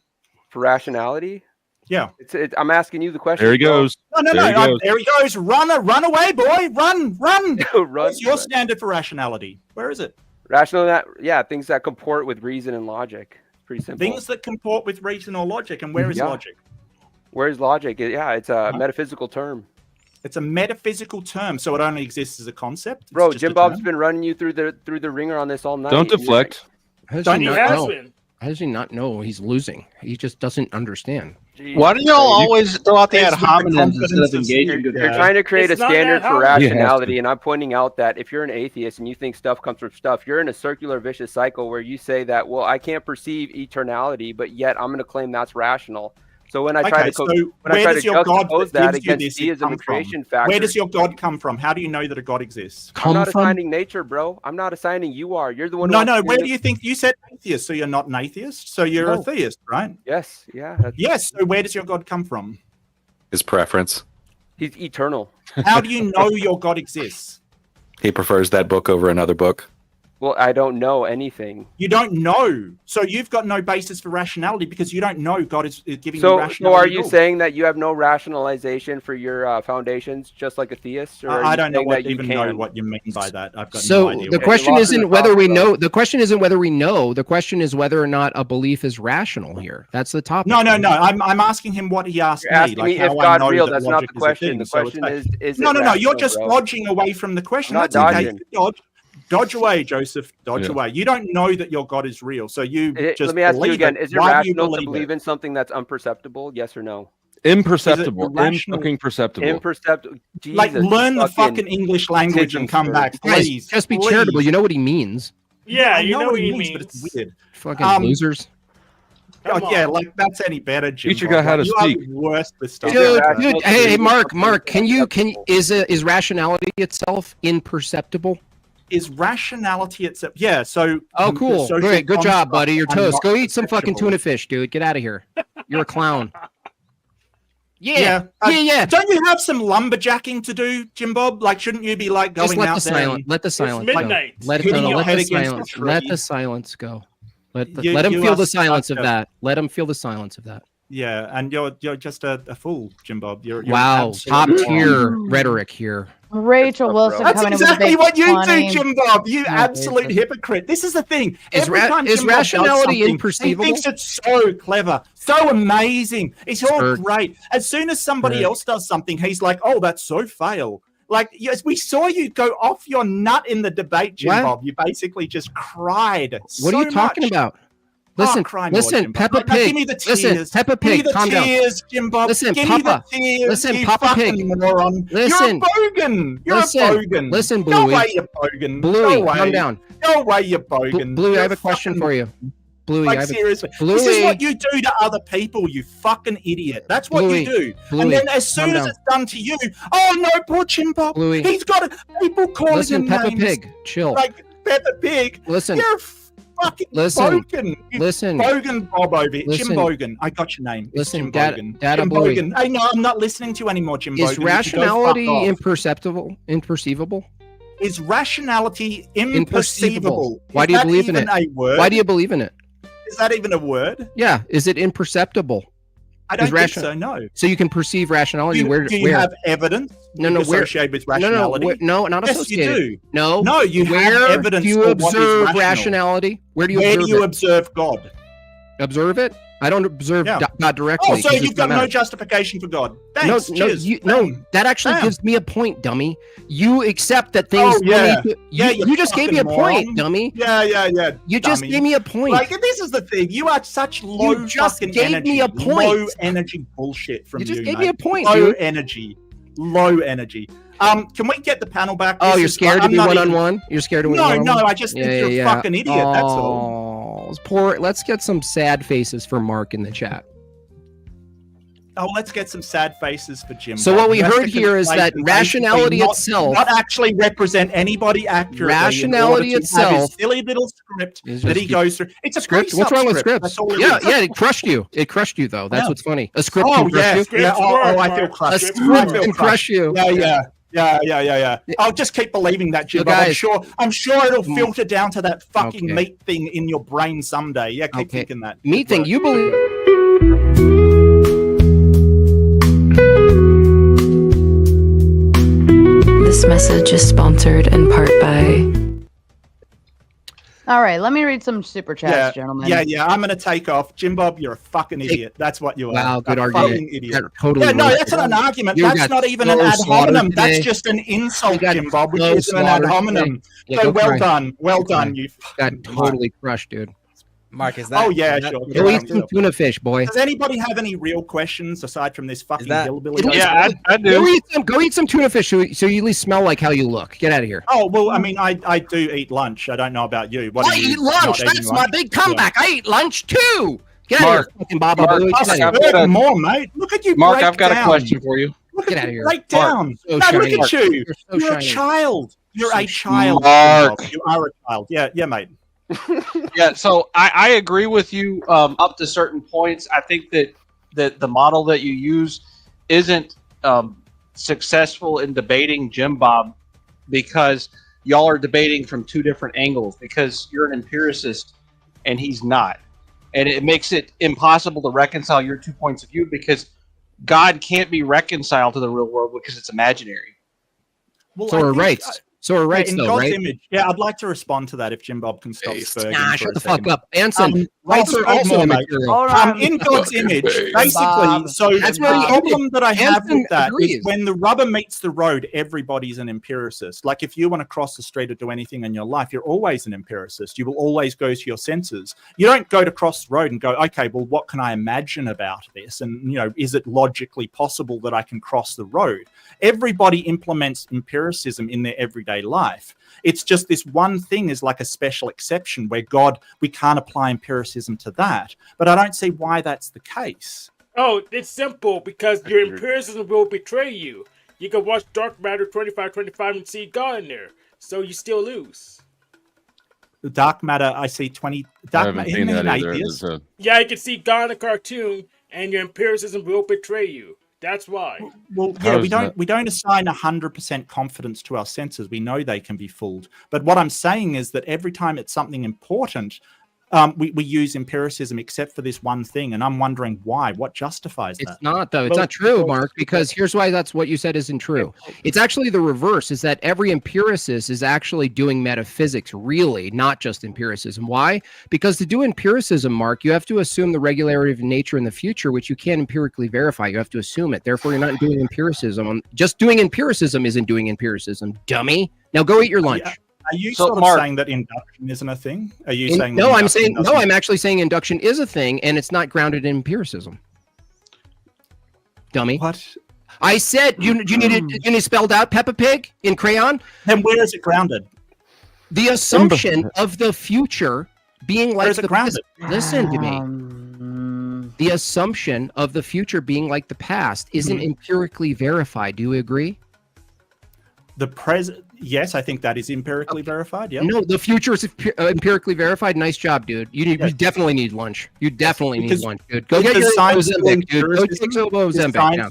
for rationality? Yeah. I'm asking you the question. There he bro. goes. No. There he goes. Run away, boy. Run. Run. What's your standard for rationality? Where is it? Rational, yeah, things that comport with reason and logic. It's pretty simple. Things that comport with reason or logic. And where is logic? Where is logic? Yeah, it's a metaphysical term. It's a metaphysical term, so it only exists as a concept. It's Bro, just a Jimbob's term? been running you through the ringer on this all night. Don't deflect. How Don't does he you not have know? How does he not know he's losing? He just doesn't understand. Why do y'all always throw out the ad It's with the hominems instead of confidence of- engaging? You're trying to create It's a not standard that for hard. rationality, and I'm pointing out that if you're an atheist and you think stuff comes from stuff, you're in a circular vicious cycle where you say that, well, I can't perceive eternality, but yet I'm going to claim that's rational. So when I try to juxtapose that against theism and creation factor, Where does your God come from? How do you know that a God exists? I'm not assigning nature, bro. I'm not assigning you are. You're the one. No. Where do you think you said atheist? So you're not an atheist. So you're a theist, right? Yes. Yeah. Yes. So where does your God come from? His preference. He's eternal. How do you know your God exists? He prefers that book over another book. Well, I don't know anything. You don't know. So you've got no basis for rationality because you don't know God is giving you So rationality. are you saying that you have no rationalization for your foundations, just like a theist? Or I don't know what you mean by that. I've got So no idea. the question isn't whether we know. The question isn't whether we know. The question is whether or not a belief is rational here. That's the topic. No. I'm asking him what he asked You're me. asking Like me how if I God's know real. that That's not logic the is a question. thing. The So question it's is no. it You're rational, just bro? dodging away from the question. I'm not That's okay. dodging. Dodge away, Joseph. Dodge away. You don't know that your God is real, so you just Let me ask you believe again: it. is it Why do you rational to believe believe it? in something that's unperceptible? Yes or no? Imperceptible. irrational? Imperceptible. Imperceptible. Like, learn the fucking English language and come back, Guys, please. just be please. charitable. You know what he means. Yeah, I you know what he but means. it's weird. Fucking losers. Oh, yeah, like that's any better, Jim. Teach a guy how to You are speak. the worst with stuff. Dude, hey, Mark, is rationality itself imperceptible? Is rationality itself? Yeah. So. Oh, cool. social Great. Good job, construct buddy. You're are toast. not Go eat some fucking perceptual. tuna fish, dude. Get out of here. You're a clown. Yeah. Yeah. Don't you have some lumberjacking to do, Jimbob? Like, shouldn't you be like going Just let out the there? silence. Let the silence go. midnight. Let Hitting your head the against the silence. tree. Let the silence go. Let You- him you feel are the silence of such a- that. Let him feel the silence of that. Yeah, and you're just a fool, Jimbob. You're Wow, absolute top moron. tier rhetoric here. Rachel Wilson That's coming exactly in with a big what you do, Jimbob. You No, absolute Rachel. hypocrite. This is the thing. Is Every time is Jimbob does rationality something, imperceivable? He thinks it's so clever, so amazing. It's all Sure. great. As soon as somebody Sure. else does something, he's like, "Oh, that's so fail." Like, yes, we saw you go off your nut in the debate, Jimbob. You basically just cried. What are you talking about? Listen, cry more, listen, Jimbob. Peppa Now, Pig. give me the Listen, tears. Peppa Give me Pig. the Calm down. tears, Jimbob. Listen, give Papa. me the tears. Listen, you Papa fucking Pig. moron. Listen. You're a bogan. You're Listen. a bogan. Listen, Go Bluey. away, you bogan. Bluey, Go away. calm down. Go away, you bogan. Bluey, I You're have a question for you. Bluey, Like, I have seriously. Bluey. This is what you do to other people, you fucking idiot. That's what Bluey. you do. Bluey, And then as soon calm as down. it's done to you, oh no, poor Jimbob. Bluey. He's got people calling Listen, him Peppa names. Pig, chill. Like Peppa Pig. Listen. You're a fucking Listen. bogan. You Listen. Bogan Bob over here. Listen. Jim Bogan. I got your name. It's Listen, Jim Dada Bogan. Dada Jim Bluey. Bogan. Hey, no, I'm not listening to you anymore, Jim Bogan. Is You can go fuck rationality off. imperceivable? Is rationality Imperceivable. imperceivable? Why Is do you that believe in even it? A word? Why do you believe in it? Is that even a word? Yeah. Is it imperceptible? I don't Is think ration- so. No. So you can perceive rationality. Do you where? have evidence No, where? associated with rationality? No, not Yes, associated. you do. No. No, you have where evidence do you for what is observe rational. rationality? Where do you Where observe do you it? observe God? Observe it? I don't observe Yeah. God directly. Oh, so 'cause it's you've got not no matter. justification for God. Thanks. No, Cheers. no, Bam. that actually Bam. gives me a point, dummy. You accept that things. Oh, yeah. Yeah, you just gave me a fucking point, moron. dummy. Yeah. You just dummy. gave me a point. Like, this is the thing. You are such low You just fucking gave energy. me a point. Low energy bullshit from You you. just gave mate. me a point, Low dude. energy. Low energy. Can we get the panel back? Oh, This you're is- scared to I'm be not one even- on one. You're scared to be No, one on one. no. I just think you're a fucking idiot. That's all. Poor. Let's get some sad faces for Mark in the chat. let's get some sad faces for Jim. So what we heard here is that rationality itself not actually represent anybody accurately. Rationality itself, silly little script that he goes through. It's a script. What's wrong with scripts? Yeah, it crushed you. It crushed you, though. That's what's funny. A script can crush you. I feel crushed. A script can crush you. Yeah. I'll just keep believing that, Jim. I'm sure it'll filter down to that fucking meat thing in your brain someday. Yeah, keep thinking that. Meat thing. You believe. This message is sponsored in part by... All right, let me read some super chats, gentlemen. Yeah. I'm going to take off. Jimbob, you're a fucking idiot. That's what you are. Wow, good argument. Idiot. That's not an argument. That's not even an ad hominem. That's just an insult, Jimbob, which isn't an ad hominem. So well done. Well done. You got totally crushed, dude. Mark, is that? Oh yeah, sure. Go eat some tuna fish, boy. Does anybody have any real questions aside from this fucking hillbilly? Yeah, I do. Go eat some tuna fish so you at least smell like how you look. Get out of here. Oh well, I mean, I do eat lunch. I don't know about you. I eat lunch. That's my big comeback. I eat lunch too. Get out of here, fucking Baba. More, mate. Look at you. Mark, I've got a question for you. Get out of here. Break down. Look at you. You're a child. You're a child. Mark. You are a child. Yeah, mate. Yeah, so I agree with you up to certain points. I think that the model that you use isn't successful in debating Jimbob because y'all are debating from two different angles because you're an empiricist and he's not. And it makes it impossible to reconcile your 2 points of view because God can't be reconciled to the real world because it's imaginary. Well, so we're right. So we're right, in though, God's right? image. Yeah, I'd like to respond to that if Jimbob can stop spurring. Shut the fuck up. Anson, rights are also immaterial. In God's image, basically, so That's the where problem that I have Anson with that agrees. is when the rubber meets the road, everybody's an empiricist. Like if you want to cross the street or do anything in your life, you're always an empiricist. You will always go to your senses. You don't go to cross the road and go, okay, well, what can I imagine about this? And, is it logically possible that I can cross the road? Everybody implements empiricism in their everyday life. It's just this one thing is like a special exception where we can't apply empiricism to that. But I don't see why that's the case. Oh, it's simple because your empiricism will betray you. You can watch Dark Matter 2525 and see God in there, so you still lose. The Dark Matter, I see 20. Dark Matter, isn't he an atheist? Yeah, you can see God in a cartoon, and your empiricism will betray you. That's why. Well, yeah, we don't assign 100% confidence to our senses. We know they can be fooled. But what I'm saying is that every time it's something important, we use empiricism except for this one thing. And I'm wondering why. What justifies that? It's not, though. It's not true, Mark, because here's why that's what you said isn't true. It's actually the reverse, is that every empiricist is actually doing metaphysics, really, not just empiricism. Why? Because to do empiricism, Mark, you have to assume the regularity of nature in the future, which you can't empirically verify. You have to assume it. Therefore, you're not doing empiricism. Just doing empiricism isn't doing empiricism, dummy. Now go eat your lunch. Yeah. Are you sort of saying that induction isn't a thing? Are you saying no? I'm actually saying induction is a thing, and it's not grounded in empiricism. Dummy. What? I said you need it spelled out, Peppa Pig in crayon. Then where is it grounded? The assumption of the future being like the past. Listen to me. The assumption of the future being like the past isn't empirically verified. Do you agree? The present. Yes, I think that is empirically verified. Yeah. No, the future is empirically verified. Nice job, dude. You definitely need lunch. You definitely need lunch, dude. Go get your Ozempic, dude. Go take some Ozempic now.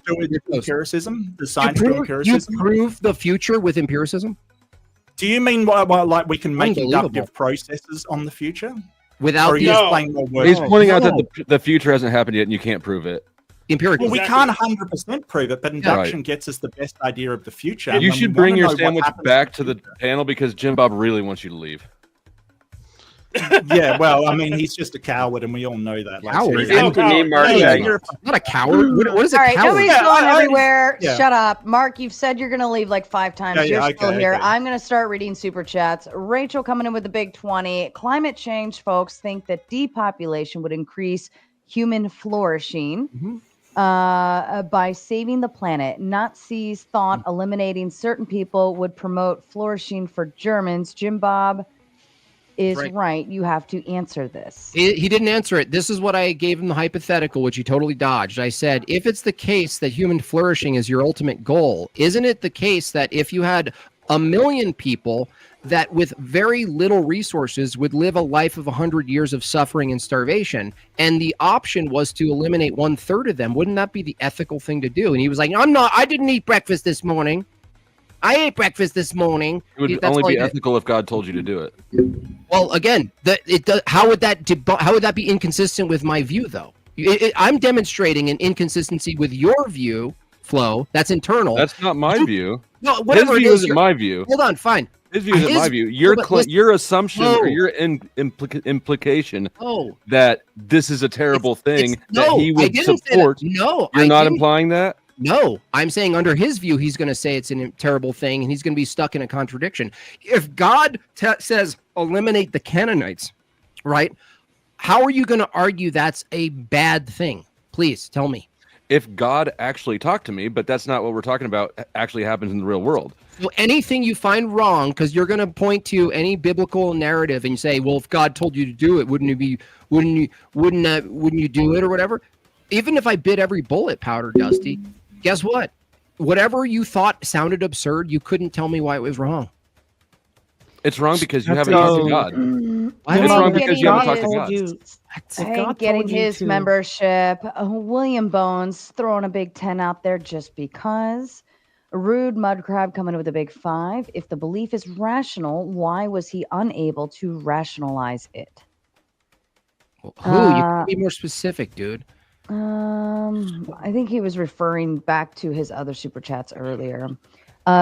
Empiricism. The science to empiricism. You prove the future with empiricism. Do you mean like we can make inductive processes on the future without? He's pointing out that the future hasn't happened yet, and you can't prove it. Empirical. Well, we can't 100% prove it, but induction gets us the best idea of the future. You should bring your sandwich back to the panel because Jimbob really wants you to leave. Yeah, well, I mean, he's just a coward, and we all know that. Like, coward? You're not a coward. What is a coward? Nobody's going everywhere. Shut up. Mark, you've said you're going to leave like 5 times. You're still here. Okay. I'm going to start reading super chats. Rachel coming in with the big 20. Climate change folks think that depopulation would increase human flourishing. By saving the planet. Nazis thought eliminating certain people would promote flourishing for Germans. Jimbob, is right. You have to answer this. He didn't answer it. This is what I gave him the hypothetical, which he totally dodged. I said, if it's the case that human flourishing is your ultimate goal, isn't it the case that if you had 1 million people that with very little resources would live a life of 100 years of suffering and starvation, and the option was to eliminate 1/3 of them, wouldn't that be the ethical thing to do? And he was like, I didn't eat breakfast this morning. I ate breakfast this morning. It would only be ethical if God told you to do it. Well, again, how would that be inconsistent with my view, though? I'm demonstrating an inconsistency with your view, Flo. That's internal. That's not my view. No, whatever His view it is, isn't my view. Hold on, fine. His view isn't my view. Your assumption or your implication that this is a terrible thing that he would support. No, you're not implying that. No, I'm saying under his view, he's going to say it's a terrible thing, and he's going to be stuck in a contradiction. If God says eliminate the Canaanites, right? How are you going to argue that's a bad thing? Please tell me. If God actually talked to me, but that's not what we're talking about, actually happens in the real world. So anything you find wrong, because you're going to point to any biblical narrative and say, well, if God told you to do it, wouldn't you do it or whatever? Even if I bid every bullet, Powder Dusty, guess what? Whatever you thought sounded absurd, you couldn't tell me why it was wrrong. It's wrong because you haven't talked to God. It's wrong because you haven't talked to God. I ain't getting his membership. William Bones throwing a big 10 out there just because. Rude Mudcrab coming in with a big 5. If the belief is rational, why was he unable to rationalize it? You can be more specific, dude. I think he was referring back to his other super chats earlier.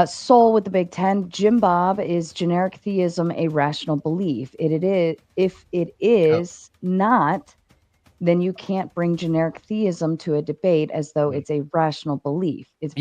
Soul with the big 10. Jimbob, is generic theism a rational belief? If it is not, then you can't bring generic theism to a debate as though it's a rational belief. It's